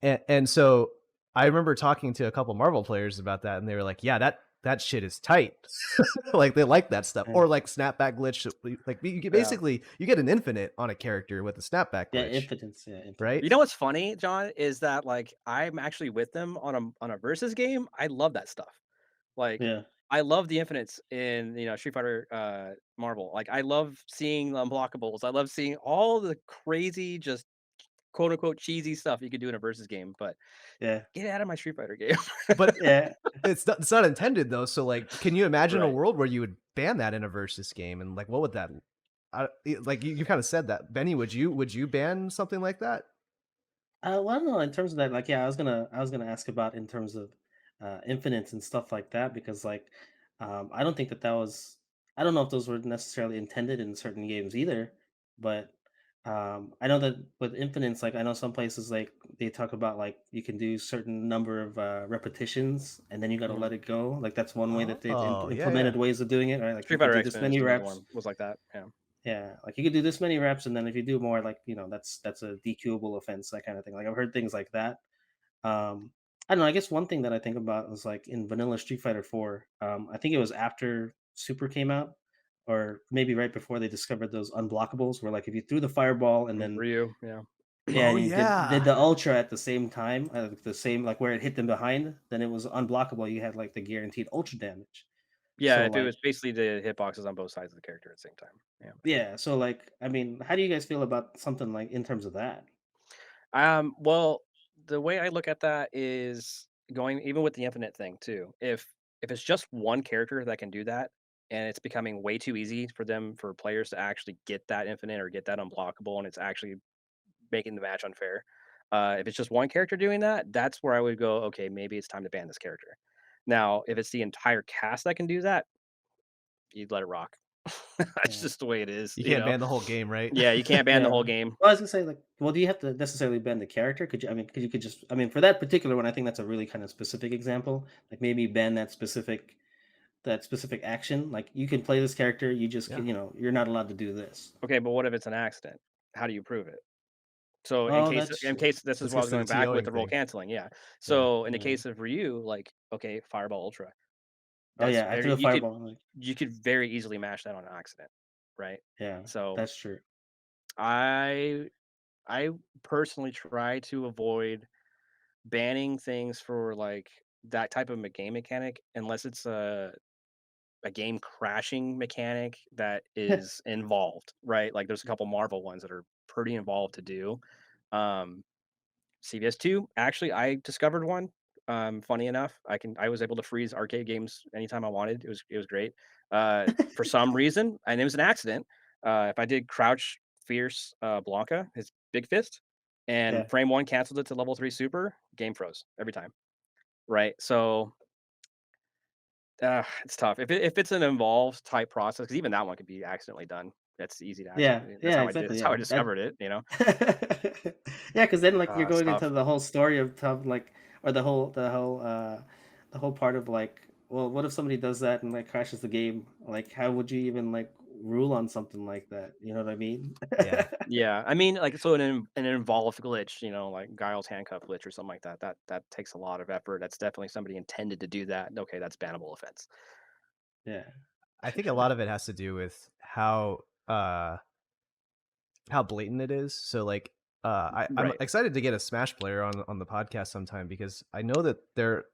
and so I remember talking to a couple Marvel players about that, and they were like, "Yeah, that shit is tight." Like they like that stuff, Yeah. or like snapback glitch. Like you get Yeah. basically you get an infinite on a character with a snapback Yeah, glitch, impotence. Yeah, right? You know what's funny, John, is that I'm actually with them on a versus game. I love that stuff. Like Yeah. I love the infinites in Street Fighter Marvel. Like I love seeing the unblockables. I love seeing all the crazy, just quote unquote cheesy stuff you could do in a versus game. But Yeah. get out of my Street Fighter game. But Yeah. it's not intended though. So like, can you imagine a Right. world where you would ban that in a versus game? And like, what would that? Like you kind of said that, Benny. Would you ban something like that? Well, I don't know. In terms of that, like, yeah, I was gonna ask about in terms of infinites and stuff like that because, like, I don't think that was. I don't know if those were necessarily intended in certain games either, but I know that with infinites, like, I know some places like they talk about like you can do certain number of repetitions and then you got to Mhm. let it go. Like that's one way that they've Oh yeah, implemented yeah. ways of doing it, right? Like you Street could Fighter do X this Men is many another reps. one. Was like that. Yeah. Yeah, like you could do this many reps, and then if you do more, like that's a DQable offense, that kind of thing. Like I've heard things like that. I don't know. I guess one thing that I think about was like in vanilla Street Fighter 4. I think it was after Super came out, or maybe right before they discovered those unblockables, where like if you threw the fireball and then Ryu. Yeah. yeah, Oh and you did yeah. the ultra at the same time, the same like where it hit them behind, then it was unblockable. You had like the guaranteed ultra damage. Yeah. So If it like was basically the hitboxes on both sides of the character at the same time. Yeah. yeah, so like I mean, how do you guys feel about something like in terms of that? Well, the way I look at that is going even with the infinite thing too. If it's just one character that can do that, and it's becoming way too easy for players to actually get that infinite or get that unblockable, and it's actually making the match unfair. If it's just one character doing that, that's where I would go. Okay, maybe it's time to ban this character. Now, if it's the entire cast that can do that, you'd let it rock. That's Yeah. just the way it is. You You can't know? ban the whole game, right? Yeah, you can't ban the Yeah. whole game. Well, I was gonna say, like, well, do you have to necessarily ban the character? Could you? I mean, because you could just. I mean, for that particular one, I think that's a really kind of specific example. Like maybe ban that specific action. Like you can play this character, you just Yeah. can, you're not allowed to do this. Okay, but what if it's an accident? How do you prove it? So Oh, that's in true. case this is This what I gets was to the going back with TOing the role thing. canceling, yeah. Yeah. So in the Yeah. case of Ryu, like, okay, Fireball Ultra. Oh That's yeah, I threw very a fireball. Like, you could very easily mash that on accident, right? yeah, So that's true. I I personally try to avoid banning things for like that type of game mechanic unless it's a game crashing mechanic that is involved, right? Like there's a couple Marvel ones that are pretty involved to do. Um, CVS2, actually, I discovered one. Funny enough, I was able to freeze arcade games anytime I wanted. It was great. For some reason, and it was an accident. If I did Crouch Fierce Blanca, his big fist, and Yeah, frame one canceled it to level 3 super, game froze every time. Right. So it's tough. If it's an involved type process, because even that one could be accidentally done. That's easy to yeah, accidentally. That's yeah, how I did. exactly. That's how Yeah, I discovered it. You know. yeah, because then like you're It's going into tough. the whole story of like, or the whole part of like, well, what if somebody does that and like crashes the game? Like, how would you even like rule on something like that? You know what I mean? Yeah. Yeah, I mean, like, so an involved glitch, like Guile's handcuff glitch or something like that. That takes a lot of effort. That's definitely somebody intended to do that. Okay, that's bannable offense. Yeah, I think a lot of it has to do with how blatant it is. So like I'm Right. excited to get a Smash player on the podcast sometime because I know that their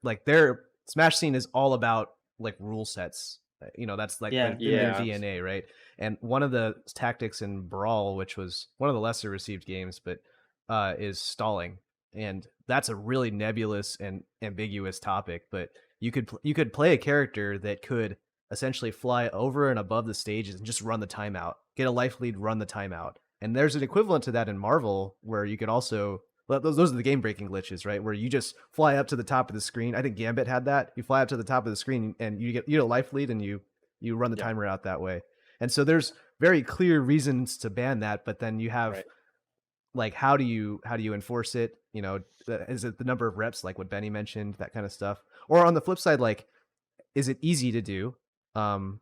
Smash scene is all about like rule sets. That's like yeah, in their very Yeah. specific. DNA, right? And one of the tactics in Brawl, which was one of the lesser received games, but is stalling. And that's a really nebulous and ambiguous topic, but you could play a character that could essentially fly over and above the stages and just run the timeout, get a life lead, run the timeout. And there's an equivalent to that in Marvel where you could also, well, those are the game breaking glitches, right? Where you just fly up to the top of the screen. I think Gambit had that. You fly up to the top of the screen and you get a life lead and you run the Yep. timer out that way. And so there's very clear reasons to ban that, but then you have Right. like how do you enforce it? Is it the number of reps, like what Benny mentioned, that kind of stuff? Or on the flip side, like is it easy to do? Um,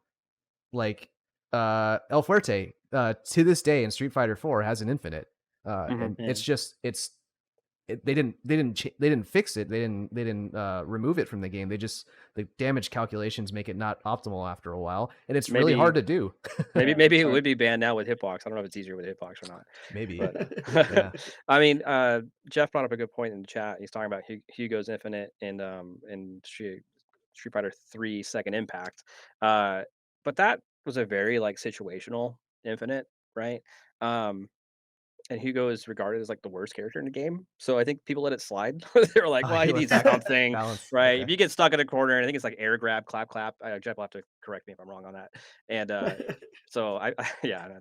like El Fuerte to this day in Street Fighter 4 has an infinite, Hmm. and Yeah, it's just they didn't fix it, they didn't remove it from the game. They just, the damage calculations make it not optimal after a while, and it's really hard Maybe to do. maybe yeah, maybe it's it hard. would be banned now with hitbox. I don't know if it's easier with hitbox or not. Maybe. But Yeah. I mean, Jeff brought up a good point in the chat. He's talking about Hugo's Infinite and Street Fighter 3 Second Impact. Uh, but that was a very like situational Infinite, right? Um, and Hugo is regarded as like the worst character in the game. So I think people let it slide. They were like, Oh, well, he you let needs that something, balance. right? Okay. If you get stuck in a corner, and I think it's like air grab, clap, clap. Jeff will have to correct me if I'm wrong on that. And so yeah,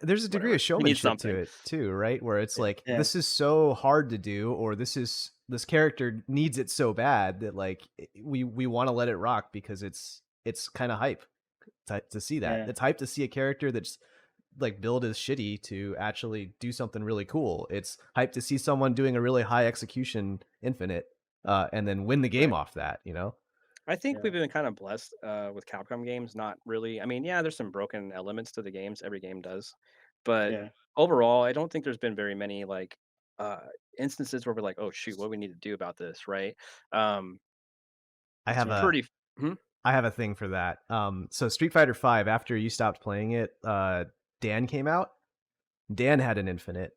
There's a degree whatever. of He needs showmanship to something. it too, right? Where it's like Yeah, this is so hard to do, or this character needs it so bad that like we want to let it rock because it's kind of hype to see that. yeah, It's hype to see a character that's like build is shitty to actually do something really cool. It's hype to see someone doing a really high execution infinite, and then win the game Right. off that. I think yeah, we've been kind of blessed with Capcom games. Not really. I mean, yeah, there's some broken elements to the games. Every game does, but yeah, overall, I don't think there's been very many like uh, instances where we're like, oh shoot, what do we need to do about this, right? Um, I it's have yeah. a pretty. Mhm. I have a thing for that. So Street Fighter 5, after you stopped playing it, Dan came out. Dan had an infinite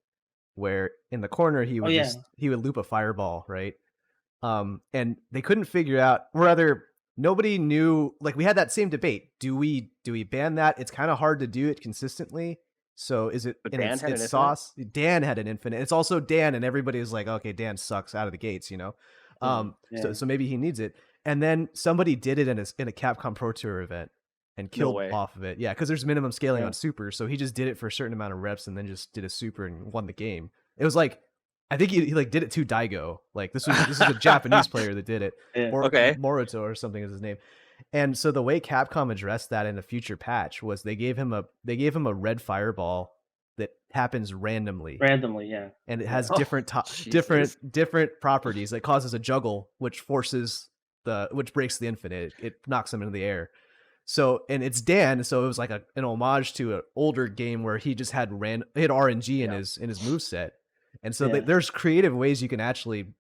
where in the corner Oh yeah, he would loop a fireball, right? And they couldn't figure out, or rather, nobody knew. Like we had that same debate: do we ban that? It's kind of hard to do it consistently. So is it But in Dan its had an its infinite. sauce? Dan had an infinite. It's also Dan, and everybody was like, okay, Dan sucks out of the gates. Hmm. So yeah, so maybe he needs it. And then somebody did it in a Capcom Pro Tour event and No killed way. off of it. Yeah, because there's minimum scaling yeah, on super, so he just did it for a certain amount of reps and then just did a super and won the game. It was like, I think he like did it to Daigo. Like this is a Japanese player that did it, yeah, or Okay. Moruto or something is his name. And so the way Capcom addressed that in a future patch was they gave him a red fireball that happens randomly, Randomly, yeah. and it Yeah. has Oh, different Jesus. different properties that causes a juggle, which breaks the infinite. It knocks him into the air. So, and it's Dan, so it was like an homage to an older game where he just had RNG Yeah. in his move set. And so Yeah. there's creative ways you can actually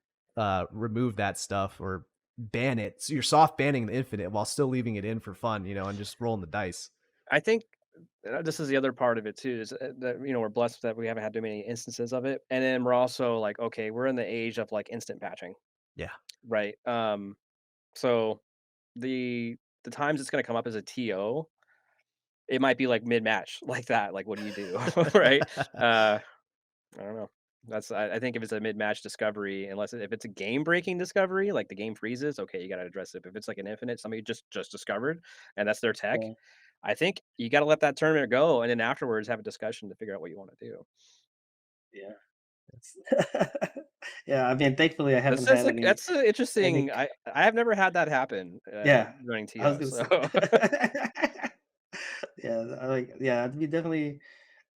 remove that stuff or ban it. So you're soft banning the infinite while still leaving it in for fun, and just rolling the dice. I think this is the other part of it too, is that we're blessed that we haven't had too many instances of it, and then we're also like, okay, we're in the age of like instant patching, Yeah. right? So the times it's going to come up as a TO, it might be like mid match like that. Like, what do you do, right? I don't know. I think if it's a mid match discovery, if it's a game breaking discovery, like the game freezes, okay, you got to address it. If it's like an infinite, somebody just discovered, and that's their tech, Yeah. I think you got to let that tournament go, and then afterwards have a discussion to figure out what you want to do. Yeah. Yeah, I mean, thankfully, I haven't That's had like any that's interesting. c I have never had that happen yeah, running I was TO. gonna So say yeah, yeah, it'd be definitely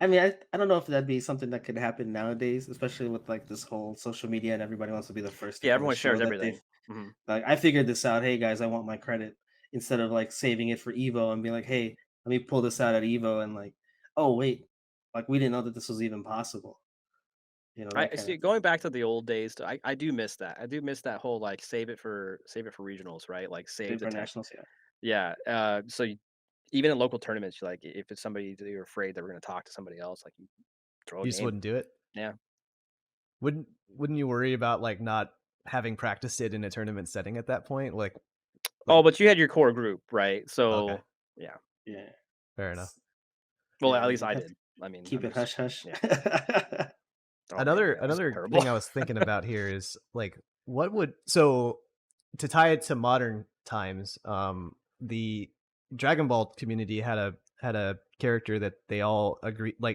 I mean, I don't know if that'd be something that could happen nowadays, especially with, like, this whole social media and everybody wants to be the first to yeah, kinda everyone show shares that everything. they've Mhm. like, "I figured this out. Hey, guys, I want my credit," instead of, like, saving it for Evo and being like, "Hey, let me pull this out at Evo," and like, "Oh, wait, like, we didn't know that this was even possible." That I kind see. of thing. Going back to the old days, I do miss that. I do miss that whole like save it for regionals, right? Like save the Super tech. nationals, yeah. Yeah. Even in local tournaments, like if it's somebody that you're afraid that we're going to talk to somebody else, like you throw a You just game. wouldn't do it. Yeah. Wouldn't you worry about like not having practiced it in a tournament setting at that point? Oh, Like but you had your core group, right? okay, So yeah. Yeah. fair enough. It's Well, yeah, at least you'd I have to did. I mean, keep I'm it just hush hush. yeah. Oh man, Another yeah, it was another terrible. thing I was thinking about here is like what would so to tie it to modern times, the Dragon Ball community had a character that they all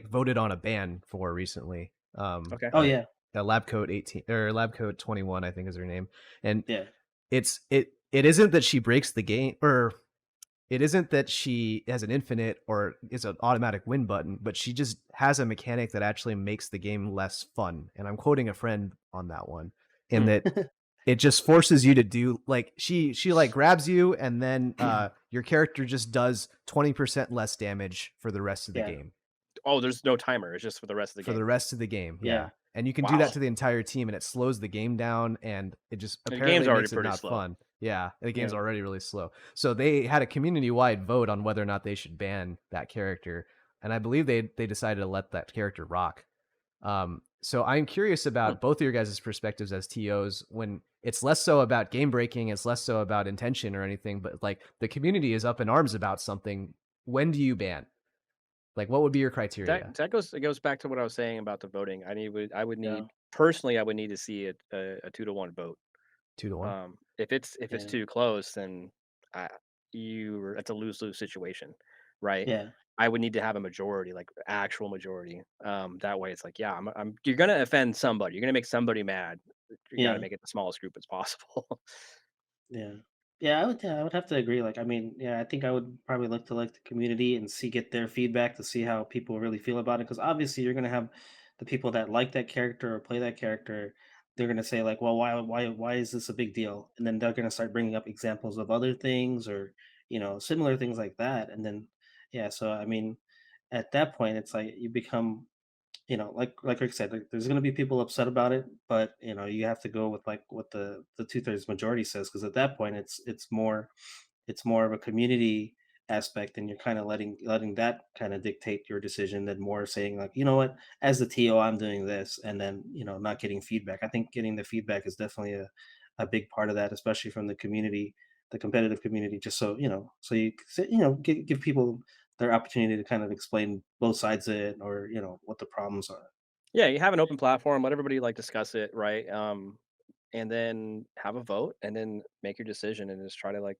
voted on a ban for recently. Okay. Oh, yeah. Lab Coat 18 or Lab Coat 21, I think is her name. And Yeah. it isn't that she breaks the game, or it isn't that she has an infinite or is an automatic win button, but she just has a mechanic that actually makes the game less fun. And I'm quoting a friend on that one, in Hmm. that it just forces you to do like she like grabs you, and then your character just does 20% less damage for the rest of the Yeah. game. Oh, there's no timer. It's just for the rest of the For the game. rest of the game, yeah. Yeah. And you can do that Wow. to the entire team, and it slows the game down, and it just The game's apparently already makes it pretty not slow. fun. Yeah, the game's Yeah. already really slow. So they had a community-wide vote on whether or not they should ban that character, and I believe they decided to let that character rock. So I'm curious Hmm. about both of your guys' perspectives as TOs, when it's less so about game breaking, it's less so about intention or anything, but like the community is up in arms about something. When do you ban? Like, what would be your criteria? It goes back to what I was saying about the voting. I would Yeah. need personally I would need to see a 2-to-1 vote. 2 to 1? If it's Yeah. too close, then I, it's a lose-lose situation, right? Yeah. I would need to have a majority, like actual majority. That way, it's like, yeah, you're gonna offend somebody. You're gonna make somebody mad. You got to Yeah. make it the smallest group as possible. Yeah. Yeah, I would have to agree. Like, I mean, yeah, I think I would probably look to like the community and get their feedback to see how people really feel about it. Because obviously, you're gonna have the people that like that character or play that character. They're gonna say like, well, why is this a big deal? And then they're gonna start bringing up examples of other things or similar things like that. And then, yeah, so I mean, at that point, it's like you become like Rick said, like, there's going to be people upset about it, but you have to go with like what the 2/3 majority says, because at that point, it's more of a community aspect, and you're kind of letting that kind of dictate your decision, than more saying like, you know what, as the TO, I'm doing this, and then not getting feedback. I think getting the feedback is definitely a big part of that, especially from the community, the competitive community, just so so give people their opportunity to kind of explain both sides of it, or what the problems are. Yeah, you have an open platform, let everybody like discuss it, right? And then have a vote, and then make your decision, and just try to like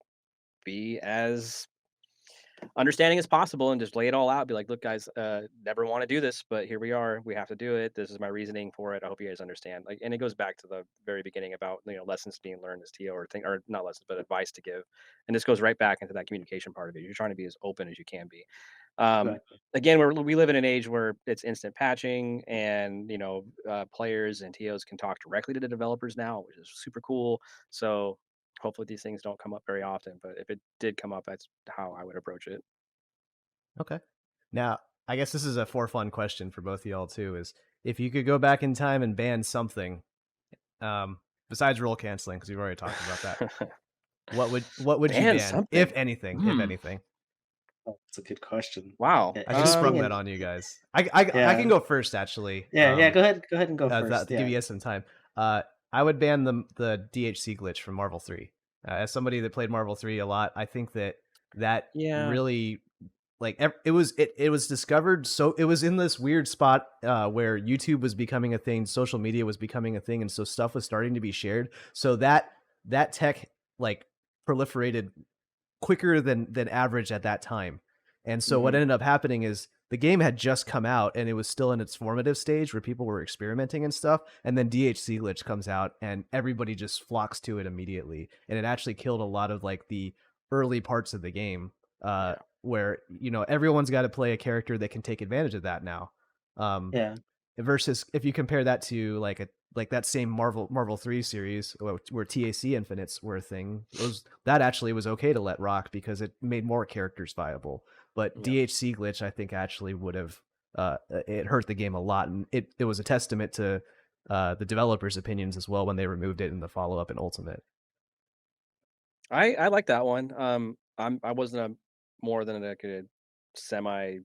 be as understanding is possible and just lay it all out. Be like, look, guys, never want to do this, but here we are. We have to do it. This is my reasoning for it. I hope you guys understand. Like, and it goes back to the very beginning about lessons being learned as TO or not lessons, but advice to give. And this goes right back into that communication part of it. You're trying to be as open as you can be. Exactly. Again, we live in an age where it's instant patching, and players and TOs can talk directly to the developers now, which is super cool. So hopefully these things don't come up very often, but if it did come up, that's how I would approach it. Okay. Now, I guess this is a for fun question for both of y'all too. Is if you could go back in time and ban something, besides role canceling, because we've already talked about that, what would you Ban ban, if something. anything? If anything, Oh, that's a good question. Wow. Yeah, I just sprung anything that in on you guys. I can yeah. go first actually. Yeah, go ahead and go That first. to give Yeah. you guys some time. I would ban the DHC glitch from Marvel 3. As somebody that played Marvel 3 a lot, I think that Yeah. really, like, it was discovered, so it was in this weird spot where YouTube was becoming a thing, social media was becoming a thing, and so stuff was starting to be shared. So that tech, like, proliferated quicker than average at that time. And so what Mhm. ended up happening is the game had just come out and it was still in its formative stage where people were experimenting and stuff. And then DHC glitch comes out and everybody just flocks to it immediately. And it actually killed a lot of like the early parts of the game, Yeah. where, everyone's got to play a character that can take advantage of that now. Um, Yeah. versus if you compare that to like that same Marvel 3 series where TAC infinites were a thing, that actually was okay to let rock because it made more characters viable. But Yeah. DHC glitch, I think, actually would have it hurt the game a lot, and it was a testament to the developers' opinions as well when they removed it in the follow-up in Ultimate. I like that one. I wasn't a more than like a semi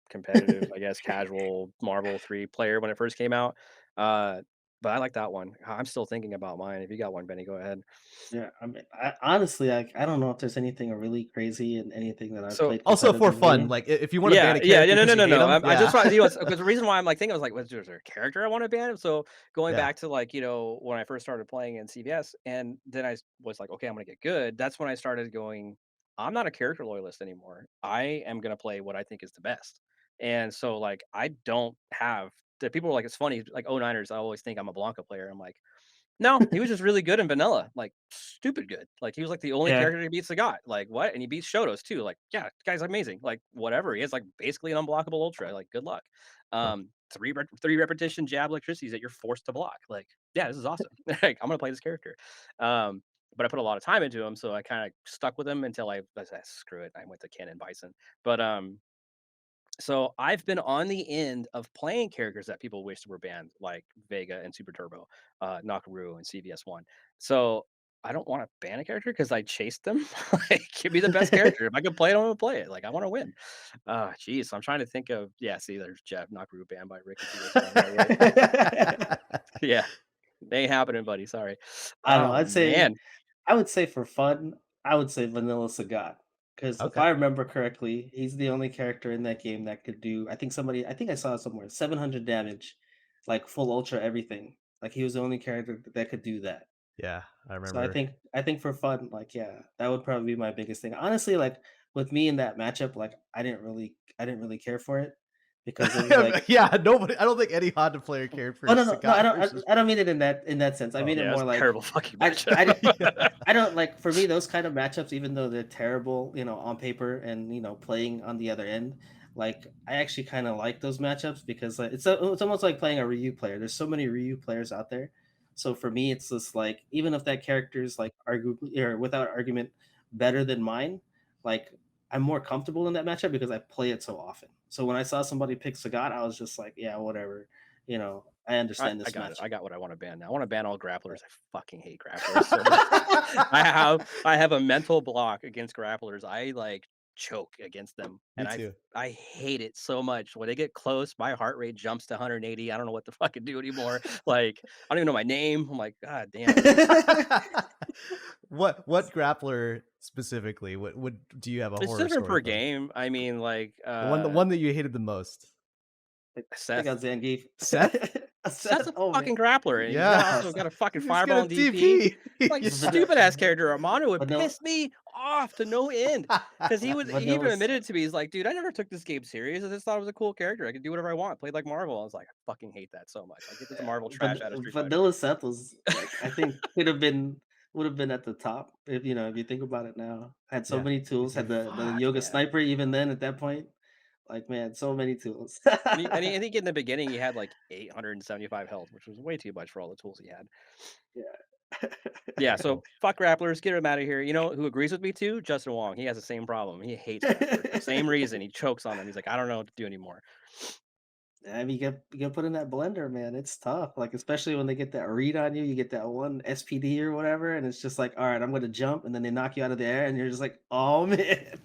competitive, I guess, casual Marvel 3 player when it first came out. But I like that one. I'm still thinking about mine. If you got one, Benny, go ahead. Yeah, I mean, honestly, I don't know if there's anything really crazy in anything that I've So played Also for fun, competitively. like if you want to ban yeah, a yeah, character yeah, no, because no, you no, hate no. them, I yeah, just want to see what's because the reason why I'm like thinking, I was like, was there a character I want to ban? So going yeah, back to like when I first started playing in CVS, and then was like, okay, I'm gonna get good. That's when I started going. I'm not a character loyalist anymore. I am gonna play what I think is the best. And so like I don't have the people are like it's funny like 09ers. I always think I'm a Blanca player. I'm like. No, he was just really good in vanilla, like stupid good. Like he was like the only Yeah, character he beats Sagat. Like what? And he beats Shotos too. Like yeah, the guy's amazing. Like whatever. He has like basically an unblockable ultra. Like good luck. huh. Three repetition jab electricities that you're forced to block. Like yeah, this is awesome. Like I'm gonna play this character. But I put a lot of time into him, so I kind of stuck with him until I said screw it. I went to Cannon Bison. But so I've been on the end of playing characters that people wished were banned, like Vega and Super Turbo, Nakaru and CVS1. So I don't want to ban a character because I chased them. Like, give me the best character. If I can play it, I'm gonna play it. Like, I want to win. Geez. I'm trying to think of see, there's Jeff Nakaru banned by Rick and CVS1 right away. Yeah, they ain't happening, buddy. Sorry. I don't know. Oh man. I would say for fun, I would say Vanilla Sagat. Because if Okay, I remember correctly, he's the only character in that game that could do. I think I saw it somewhere 700 damage, like full ultra everything. Like he was the only character that could do that. yeah, I So remember. I think for fun, like yeah, that would probably be my biggest thing. Honestly, like with me in that matchup, like I didn't really care for it because it was like Yeah, nobody. I don't think any Honda player cared for oh no, Sagat versus. I don't mean it in that sense. I Oh, mean it Yeah, it's more a like terrible fucking I matchup. I yeah. I don't like for me those kind of matchups, even though they're terrible, on paper and playing on the other end. Like I actually kind of like those matchups because it's almost like playing a Ryu player. There's so many Ryu players out there, so for me it's just like even if that character is like arguably or without argument better than mine, like I'm more comfortable in that matchup because I play it so often. So when I saw somebody pick Sagat, I was just like, yeah, whatever. I understand I this got it. matchup. I got what I want to ban now. I want to ban all grapplers. I fucking hate grapplers so much. I have a mental block against grapplers. I like choke against them, Me and too. I hate it so much. When they get close, my heart rate jumps to 180. I don't know what to fucking do anymore. Like I don't even know my name. I'm like, God damn. What grappler specifically? What would do you have a It's horror different story per from? game. I mean, like The one that you hated the most. I think Seth. on Zangief. Seth? That's a Oh man, fucking grappler, and he's Yeah. also got a fucking He's gonna fireball and DP. Like DP. stupid ass character. Armando would vanilla, piss me off to no end. Because he even vanilla. admitted to me, he's like, dude, I never took this game serious. I just thought it was a cool character. I could do whatever I want. Played like Marvel. I was like, I fucking hate that so much. Like get this Marvel trash out of Street Fighter. Vanilla Seth was like, I think would have been at the top if if you think about it now. Had so Yeah. many tools, had the Fuck, yoga man. sniper even then at that point. Like man, so many tools. I think in the beginning he had like 875 health, which was way too much for all the tools he had. Yeah. Yeah, so fuck grapplers, get him out of here. You know who agrees with me too? Justin Wong. He has the same problem. He hates grapplers. The same reason he chokes on them. He's like, I don't know what to do anymore. I mean, you get put in that blender, man. It's tough. Like especially when they get that read on you, you get that one SPD or whatever, and it's just like, all right, I'm gonna jump, and then they knock you out of the air, and you're just like, oh man.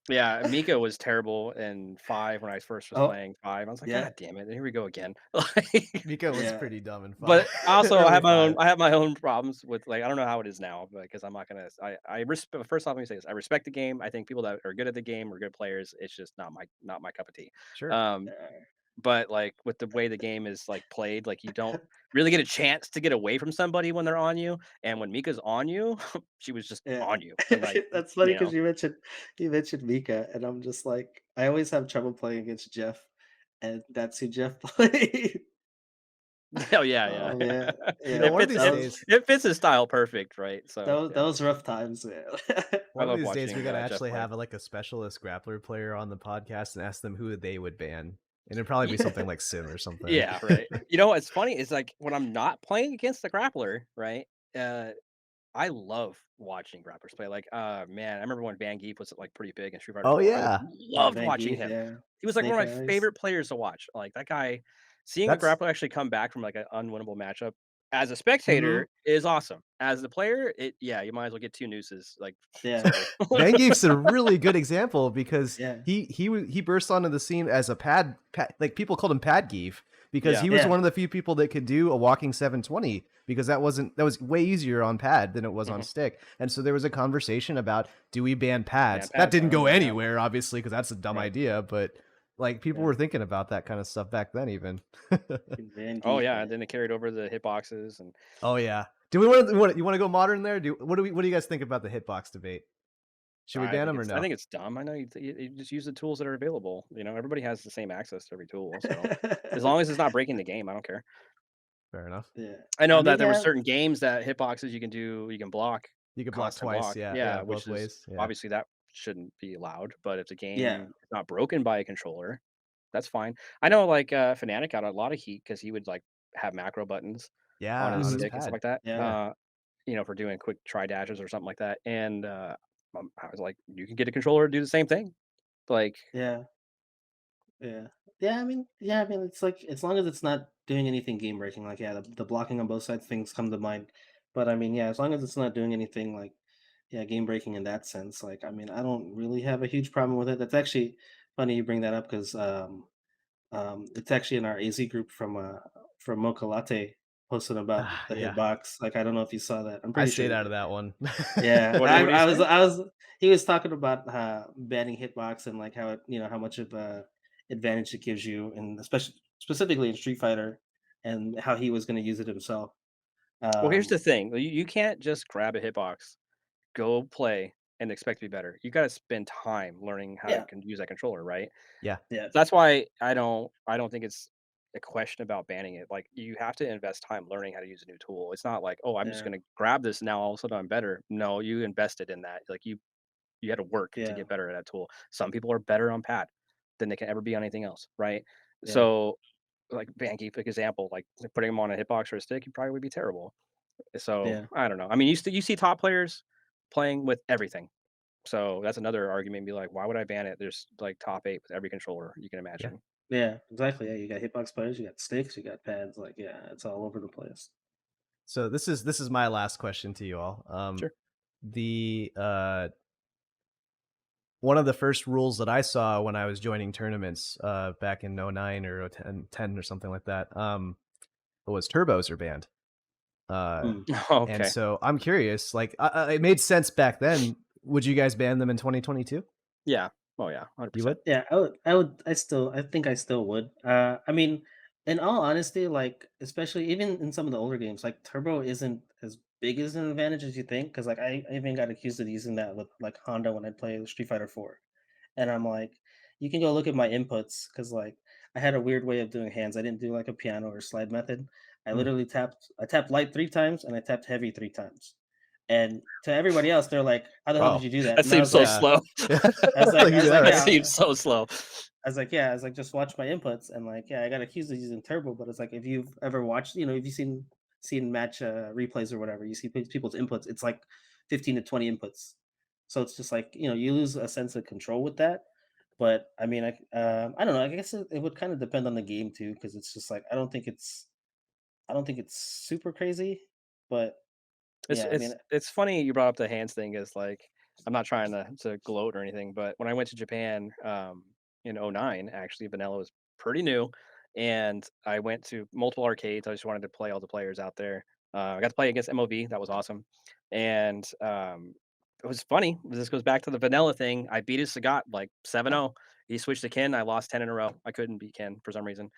Yeah, Mika was terrible in 5 when I first was Oh playing 5. I was like, yeah, God damn it, here we go again. Like, Mika was yeah. pretty dumb in 5. but also Early 5. I have my own problems with like I don't know how it is now, because I'm not gonna first off let me say this. I respect the game. I think people that are good at the game are good players. It's just not my cup of tea. Sure. Um but like with the way the game is like played, like you don't really get a chance to get away from somebody when they're on you. And when Mika's on you, she was just Yeah. on you. And like, That's funny you know, because you mentioned Mika, and I'm just like, I always have trouble playing against Jeff, and that's who Jeff played. hell yeah, Oh yeah. man, yeah, One of these that was days, It fits his style perfect, right? So that yeah, was rough times, man. I one of love these days, watching we gotta Jeff actually play. have like a specialist grappler player on the podcast and ask them who they would ban, and it'd probably be something like Sim or something. Yeah, right. You know what's funny is like when I'm not playing against the grappler, right? Uh, I love watching grapplers play. Like, man, I remember when Van Geef was like pretty big in Street Fighter Oh 4. I yeah, Yeah, loved Van watching Geef, him. yeah, He was like one Snake of my Eyes. favorite players to watch. Like that guy, seeing a that's grappler actually come back from like an unwinnable matchup as a Hmm. spectator is awesome. As the player, you might as well get 2 nooses. Like, Yeah, sorry. Vangeef's a really good example because yeah, he burst onto the scene as a pad, like people called him Pad Geef because Yeah. he was yeah, one of the few people that could do a walking 720 because that was way easier on pad than it was on Mhm. stick. And so there was a conversation about, do we ban pads? That pads, I didn't go remember that, yeah. anywhere, obviously, because that's a dumb Right. idea, but like people yeah. were thinking about that kind of stuff back then even. Van Oh Geef, yeah, and man. then it carried over the hitboxes and Oh yeah. Do we want you want to go modern there? What do you guys think about the hitbox debate? Should we ban them or I no? think it's dumb. I know you just use the tools that are available. You know, everybody has the same access to every tool. So as long as it's not breaking the game, I don't care. Fair enough. Yeah, I I know that mean, there were yeah, certain games that hitboxes you can block, You could block constant twice, block. yeah, Yeah, both which is ways. Yeah. obviously that shouldn't be allowed. But if the yeah, game is not broken by a controller, that's fine. I know like Fnatic got a lot of heat because he would like have macro buttons on Yeah, his on his hmm, stick and stuff pad. like that. yeah, Yeah. You know, for doing quick try dashes or something like that. And I was like, you can get a controller to do the same thing. Like, yeah. Yeah. Yeah, I mean, it's like as long as it's not doing anything game breaking, like yeah, the blocking on both sides things come to mind. But I mean, yeah, as long as it's not doing anything like yeah, game breaking in that sense, like I mean, I don't really have a huge problem with it. That's actually funny you bring that up because it's actually in our AZ group from Mocha Latte posted about Ah, the yeah. hitbox. Like I don't know if you saw that. I'm I pretty sure stayed you out of did. that one. Yeah, what do you say? I was he was talking about banning hitbox and like how it how much of a advantage it gives you, and especially specifically in Street Fighter, and how he was going to use it himself. Well, here's Um, the thing: you can't just grab a hitbox, go play, and expect to be better. You got to spend time learning how to yeah, use that controller, right? Yeah. yeah, So that's why I don't think it's a question about banning it. Like you have to invest time learning how to use a new tool. It's not like, oh, I'm just yeah, gonna grab this now, all of a sudden I'm better. No, you invested in that. Like you had to work to yeah, get better at that tool. Some people are better on pad than they can ever be on anything else, right? yeah, So like Banky, for example, like putting him on a hitbox or a stick, he probably would be terrible. So yeah, I don't know. I mean, you see top players playing with everything. So that's another argument. Be like, why would I ban it? There's like top 8 with every controller you can Yeah. imagine. yeah. Exactly. Yeah, you got hitbox players, you got sticks, you got pads. Like yeah, it's all over the place. So this is my last question to you all. Sure. The one of the first rules that I saw when I was joining tournaments back in '09 or 10 or something like that was turbos are banned. Hmm. And Okay. so I'm curious, like it made sense back then. Would you guys ban them in 2022? Yeah. Oh yeah. You 100%. would? Yeah, I think I still would. I mean, In all honesty, like especially even in some of the older games, like turbo isn't as big as an advantage as you think. Because like I even got accused of using that with like Honda when I play Street Fighter 4. And I'm like, you can go look at my inputs because like I had a weird way of doing hands. I didn't do like a piano or slide method. Hmm. I tapped light 3 times and I tapped heavy 3 times. And to everybody else, they're like, "How the hell did Wow. you do that?" That And I seems was so like, Yeah. slow. Yeah. I was like, That That right. yeah, seems so slow. yeah, I was like, just watch my inputs, and like, yeah, I got accused of using turbo, but it's like if you've ever watched, if you've seen match replays or whatever, you see people's inputs, it's like 15 to 20 inputs, so it's just like you lose a sense of control with that. But I mean, I don't know. I guess it would kind of depend on the game too, because it's just like I don't think it's super crazy, but It's yeah, I it's mean, it's funny you brought up the hands thing. Is like I'm not trying to gloat or anything, but when I went to Japan in '09, actually, vanilla was pretty new, and I went to multiple arcades. I just wanted to play all the players out there. I got to play against MOV. That was awesome, and it was funny. This goes back to the vanilla thing. I beat his Sagat like 7-0. He switched to Ken. I lost 10 in a row. I couldn't beat Ken for some reason.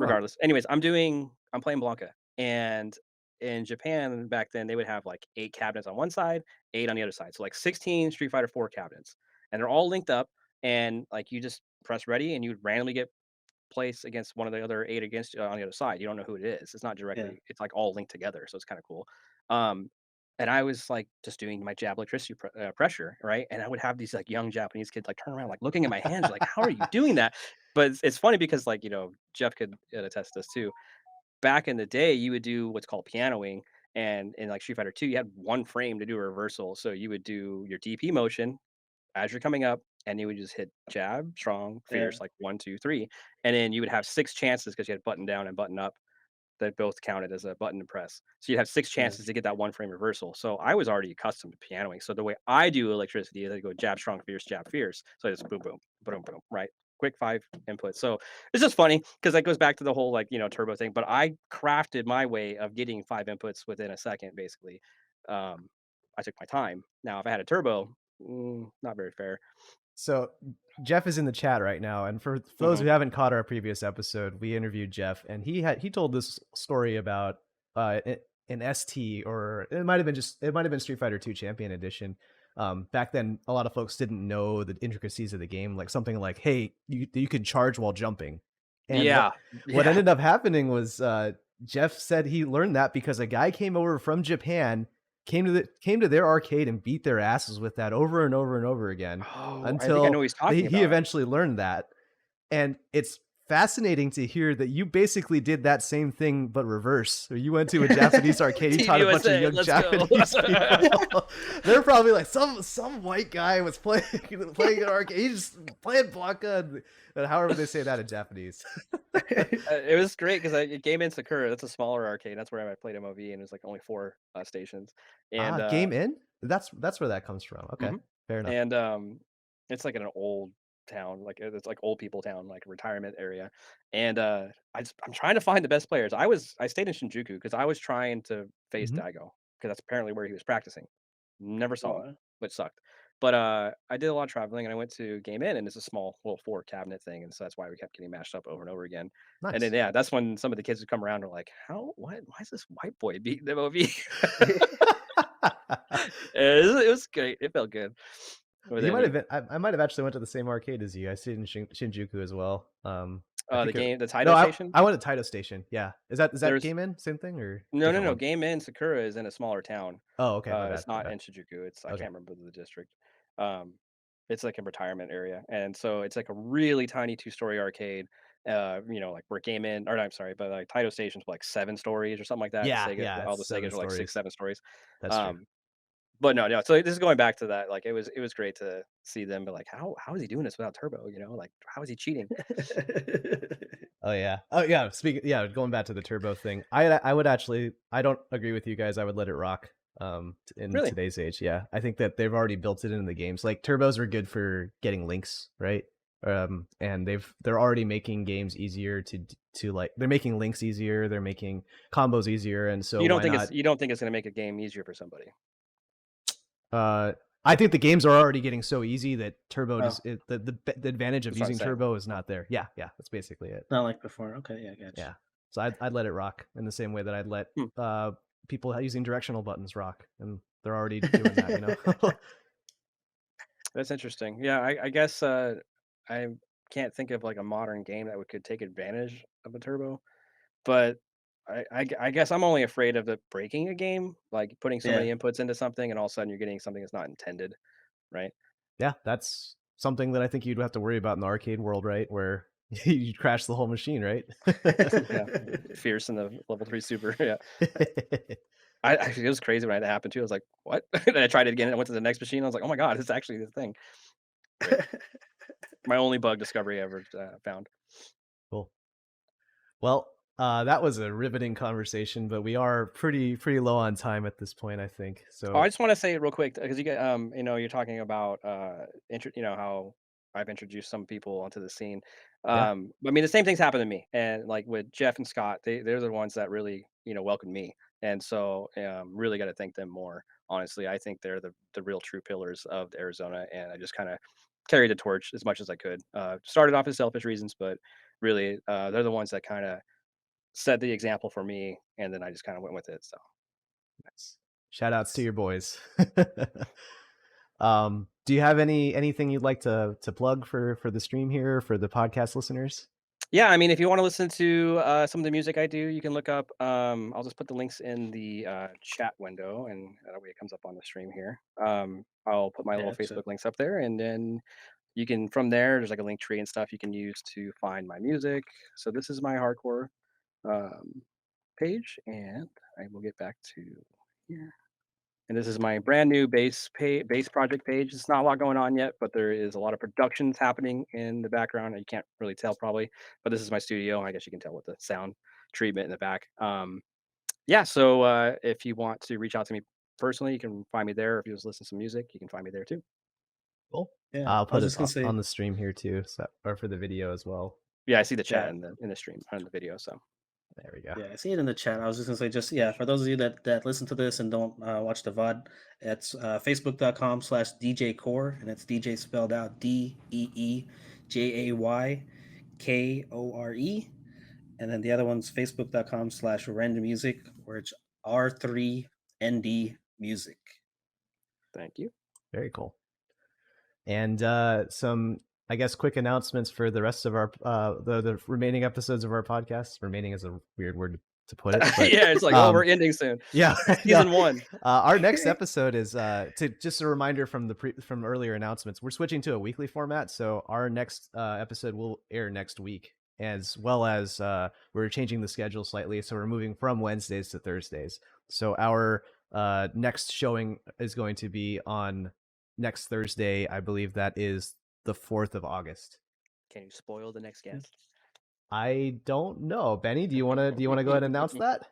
huh, Regardless. Anyways, I'm playing Blanca, and in Japan back then, they would have, like, 8 cabinets on one side, 8 on the other side, so, like, 16 Street Fighter 4 cabinets, and they're all linked up, and, like, you just press ready, and you would randomly get placed against one of the other 8 against on the other side. You don't know who it is. It's not yeah, directly it's, like, all linked together, so it's kinda cool. Um, and I was, like, just doing my jab electricity pressure, right? And I would have these, like, young Japanese kids, like, turn around, like, looking at my hands, like, "How are you doing that?" But it's funny because, like, Jeff could attest to this too. Back in the day, you would do what's called pianoing, and in, like, Street Fighter 2, you had 1 frame to do a reversal, so you would do your DP motion as you're coming up, and you would just hit jab, strong, yeah, fierce, like 1, 2, 3, and then you would have 6 chances because you had button down and button up that both counted as a button to press. So you'd have 6 yeah, chances to get that 1 frame reversal. So I was already accustomed to pianoing. So the way I do electricity is I go jab, strong, fierce, jab, fierce. So it's boom, boom, boom, boom, right? Quick 5 inputs. So it's just funny because that goes back to the whole like, turbo thing. But I crafted my way of getting 5 inputs within a second, basically. Um, I took my time. Now, if I had a turbo, not very fair. So Jeff is in the chat right now, and for those who Hmm. haven't caught our previous episode, we interviewed Jeff, and he told this story about an ST, or it might have been Street Fighter 2 Champion Edition. Back then, a lot of folks didn't know the intricacies of the game, like something like, "Hey, you can charge while jumping," and Yeah. what Yeah. ended up happening was Jeff said he learned that because a guy came over from Japan, came to their arcade and beat their asses with that over and over and over again Oh, I think I know until what he's talking he about. eventually learned that. And it's fascinating to hear that you basically did that same thing, but reverse. So you went to a Japanese arcade, you Team taught a bunch of USA, young let's go. Japanese people. They're probably like, some white guy was playing playing an arcade, he's just playing Blanca, and however they say that in Japanese. It was great because I Game in Sakura, that's a smaller arcade. That's where I played MOV, and it was like only 4 stations. And Game in? That's where that comes from. Okay, mhm. fair enough. and it's like in an old town, like it's like old people town, like a retirement area. And I'm trying to find the best players. I stayed in Shinjuku because I was trying to face Mhm. Daigo because that's apparently where he was practicing. Never saw him, oh, which sucked. But I did a lot of traveling, and I went to Game In, and it's a small little 4 cabinet thing, and so that's why we kept getting mashed up over and over again. And then Nice. yeah, that's when some of the kids would come around and are like, "How? What? Why is this white boy beating them OV?" It was great. It felt good. But You then might have been. I might have actually went to the same arcade as you. I stayed in Shinjuku as well. I the think game, the no, Taito station. I went to Taito Station. Yeah, is that There's Game In? Same thing or no, different no. one? Game in Sakura is in a smaller town. Oh, okay, my bad, It's my not bad. in Shinjuku. I Okay, can't remember the district. Um, it's like a retirement area, and so it's like a really tiny 2-story arcade. Like where Game In, or I'm sorry, but like Taito Station's like 7 stories or something like that. yeah, Sega, yeah, all it's the 7 Segas are like 6, stories. 7 stories. That's true. Um, but no, no. So this is going back to that. Like it was great to see them, but like how is he doing this without turbo? Like how is he cheating? Oh yeah. Going back to the turbo thing, I would actually, I don't agree with you guys. I would let it rock. In Really? today's age, yeah, I think that they've already built it into the games. Like turbos are good for getting links, right? And they're already making games easier to like, they're making links easier, they're making combos easier, and so You don't why think it's not? you don't think it's going to make a game easier for somebody? Uh, I think the games are already getting so easy that turbo Oh, the advantage of That's what I'm using saying. turbo is not there. Yeah, that's basically it. not like before. Okay, yeah, gotcha. Yeah. So I'd let it rock in the same way that I'd let Hmm. people using directional buttons rock, and they're already doing that, you know. That's interesting. Yeah, I guess I can't think of like a modern game that could take advantage of a turbo, but I guess I'm only afraid of it breaking a game, like putting so Yeah, many inputs into something and all of a sudden you're getting something that's not intended, right? Yeah, that's something that I think you'd have to worry about in the arcade world, right? Where you crash the whole machine, right? Yeah, fierce in the level 3 super. Yeah, it was crazy when that happened too. I was like, what? And I tried it again and I went to the next machine. I was like, oh my god, it's actually the thing. Great. My only bug discovery ever found. Cool. Well, that was a riveting conversation, but we are pretty low on time at this point, I think. Oh, I So just want to say real quick because you get you're talking about how I've introduced some people onto the scene. yeah, I mean the same things happened to me, and like with Jeff and Scott, they're the ones that really welcomed me, and so really got to thank them more. Honestly, I think they're the real true pillars of Arizona, and I just kind of carried the torch as much as I could. Started off as selfish reasons, but really they're the ones that kind of set the example for me, and then I just kind of went with it. So nice. Shout outs to yes. your boys. Do you have anything you'd like to plug for the stream here for the podcast listeners? Yeah, I mean, if you want to listen to some of the music I do, you can look up. I'll just put the links in the chat window, and that way it comes up on the stream here. I'll put my little gotcha. Facebook links up there, and then you can from there. There's like a link tree and stuff you can use to find my music. So this is my hardcore um, page, and I will get back to here. And this is my brand new bass project page. It's not a lot going on yet, but there is a lot of productions happening in the background. You can't really tell probably, but this is my studio. I guess you can tell with the sound treatment in the back. Yeah, so if you want to reach out to me personally, you can find me there. If you just listen to some music, you can find me there too. Cool. Yeah, I'll I was put it just gonna say, on the stream here too, so or for the video as well. Yeah, I see the chat yeah, in the stream on the video. So There we go. yeah, I see it in the chat. I was just gonna say, just yeah, for those of you that listen to this and don't watch the VOD, it's facebook.com/DJ Core, and it's DJ spelled out DeeJayKore. And then the other one's facebook.com/random music, where it's R3ND music. thank you. Very cool. And some, I guess, quick announcements for the rest of our the remaining episodes of our podcast. Remaining is a weird word to put it, but Yeah, it's like, oh, we're ending soon. yeah, Season one. Our next episode is to just a reminder from from earlier announcements. We're switching to a weekly format, so our next episode will air next week, as well as we're changing the schedule slightly, so we're moving from Wednesdays to Thursdays. So our next showing is going to be on next Thursday. I believe that is the 4th of August. Can you spoil the next guest? I don't know, Benny. Do you wanna go ahead and announce that?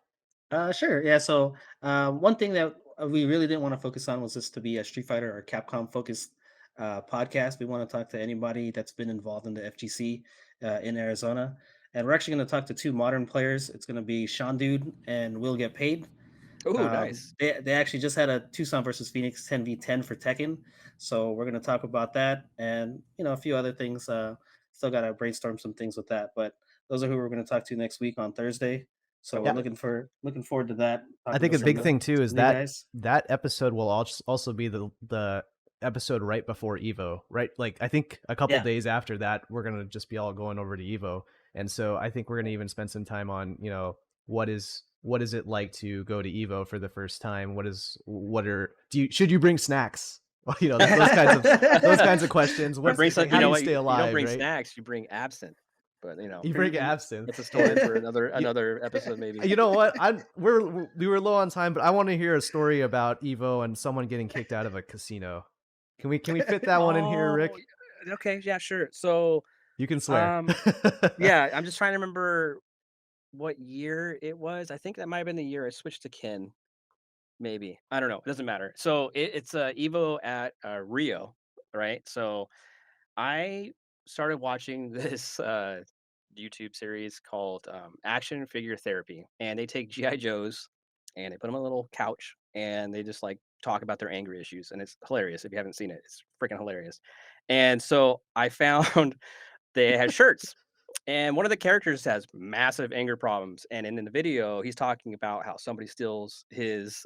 Sure. Yeah. So one thing that we really didn't want to focus on was this to be a Street Fighter or Capcom focused podcast. We want to talk to anybody that's been involved in the FGC in Arizona, and we're actually going to talk to two modern players. It's going to be Sean Dude and Will Get Paid. Oh, nice. They actually just had a Tucson versus Phoenix 10v10 for Tekken, so we're going to talk about that and a few other things. Still got to brainstorm some things with that, but those are who we're going to talk to next week on Thursday. So we're Yeah. looking forward to that. I Talking think to a big thing too is new that guys. that episode will also be the episode right before Evo, right? Like I think a couple Yeah. days after that, we're gonna just be all going over to Evo, and so I think we're gonna even spend some time on what is it like to go to Evo for the first time? Should you bring snacks? Those kinds of questions. Or bring some, How do you what? stay You don't alive, bring right? snacks, you bring absinthe. But You bring absinthe. that's a story for another You- episode maybe. You know what? We were low on time, but I want to hear a story about Evo and someone getting kicked out of a casino. Can we fit that one in here, Oh, Rick? okay, yeah, sure. So, You can swear. yeah, I'm just trying to remember what year it was. I think that might have been the year I switched to Ken. Maybe I don't know. It doesn't matter. So it's Evo at Rio, right? So I started watching this YouTube series called Action Figure Therapy, and they take GI Joes and they put them on a little couch and they just like talk about their anger issues, and it's hilarious. If you haven't seen it, it's freaking hilarious. And so I found they had shirts, and one of the characters has massive anger problems. And in the video, he's talking about how somebody steals his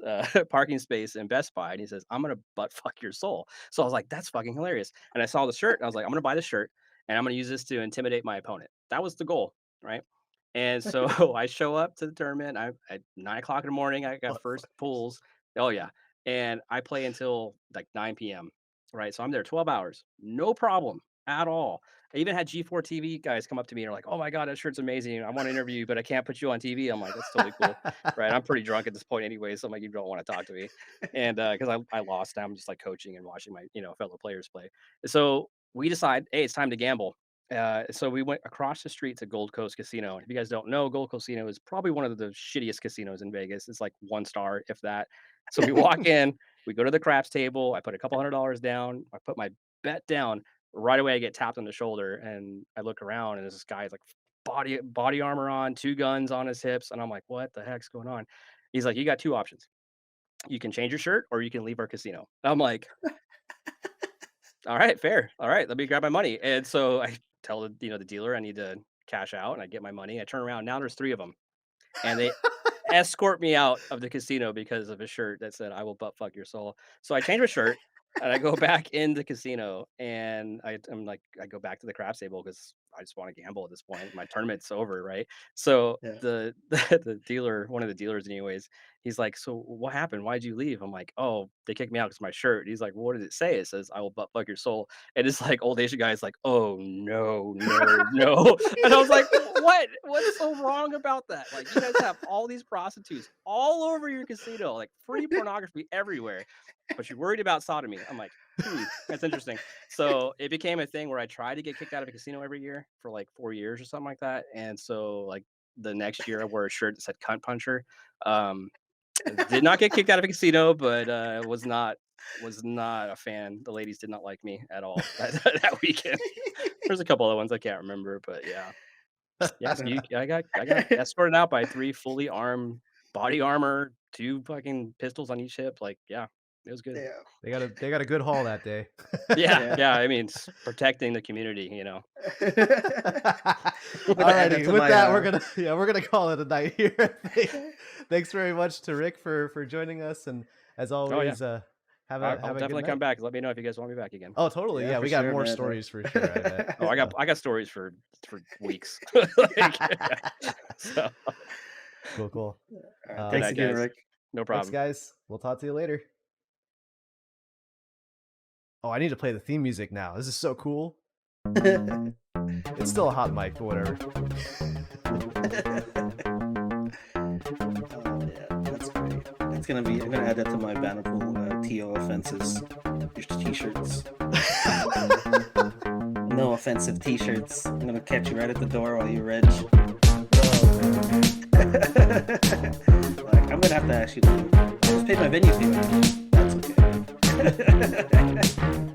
parking space in Best Buy, and he says, "I'm gonna butt fuck your soul." So I was like, "That's fucking hilarious." And I saw the shirt, and I was like, "I'm gonna buy the shirt, and I'm gonna use this to intimidate my opponent." That was the goal, right? And so I show up to the tournament. I at 9 o'clock in the morning. I got first pulls. Oh yeah, and I play until like 9 p.m. Right, so I'm there 12 hours, no problem at all. I even had G4 TV guys come up to me and are like, "Oh my god, that shirt's amazing. I want to interview you, but I can't put you on TV." I'm like, "That's totally cool." Right? I'm pretty drunk at this point anyway, so I'm like, "You don't want to talk to me." And because I lost, I'm just like coaching and watching my fellow players play. So we decide, hey, it's time to gamble. So we went across the street to Gold Coast Casino. If you guys don't know, Gold Coast Casino is probably one of the shittiest casinos in Vegas. It's like 1 star, if that. So we walk in, we go to the craps table. I put a couple $100 down. I put my bet down. Right away, I get tapped on the shoulder, and I look around, and there's this guy's like body armor on, 2 guns on his hips, and I'm like, "What the heck's going on?" He's like, "You got 2 options. You can change your shirt, or you can leave our casino." I'm like, "All right, fair. All right, let me grab my money." And so I tell the dealer I need to cash out, and I get my money. I turn around. Now there's 3 of them, and they escort me out of the casino because of a shirt that said, "I will butt fuck your soul." So I change my shirt, and I go back in the casino, and I'm like, I go back to the craps table because I just want to gamble at this point. My tournament's over, right? So Yeah. the dealer, one of the dealers, anyways, he's like, "So what happened? Why'd you leave?" I'm like, "Oh, they kicked me out because my shirt." He's like, "Well, what does it say?" It says, "I will butt fuck your soul." And it's like old Asian guy's like, "Oh no, no, no." And I was like, "What? What's so wrong about that? Like, you guys have all these prostitutes all over your casino, like free pornography everywhere, but you're worried about sodomy." I'm like, that's interesting. So it became a thing where I tried to get kicked out of a casino every year for like 4 years or something like that. And so like the next year I wore a shirt that said "cunt puncher." Um, did not get kicked out of a casino, but was not a fan. The ladies did not like me at all that weekend. There's a couple other ones I can't remember, but yeah. Yeah, so I got escorted out by 3 fully armed, body armor, 2 fucking pistols on each hip. Like, yeah, it was good. Yeah. They got a good haul that day. Yeah, Yeah. yeah. I mean, protecting the community. Alrighty, with that, we're gonna call it a night here. Thanks very much to Rick for joining us, and as Oh yeah, always, have I'll a good definitely night. come back. Let me know if you guys want me back again. Oh, totally. Yeah, Yeah, for we got sure, more man. stories for sure. I bet. Oh, I got stories for weeks. Like, so, Cool. All right, Um, thanks night, again, guys. Rick. No Thanks, problem. guys. We'll talk to you later. Oh, I need to play the theme music now. This is so cool. It's still a hot mic, but whatever. Oh yeah, that's great. It's gonna be. I'm gonna add that to my Bannerpool TO offenses t-shirts. No offensive t-shirts. I'm gonna catch you right at the door while you reg. Like, I'm gonna have to actually just pay my venue fee. That's okay.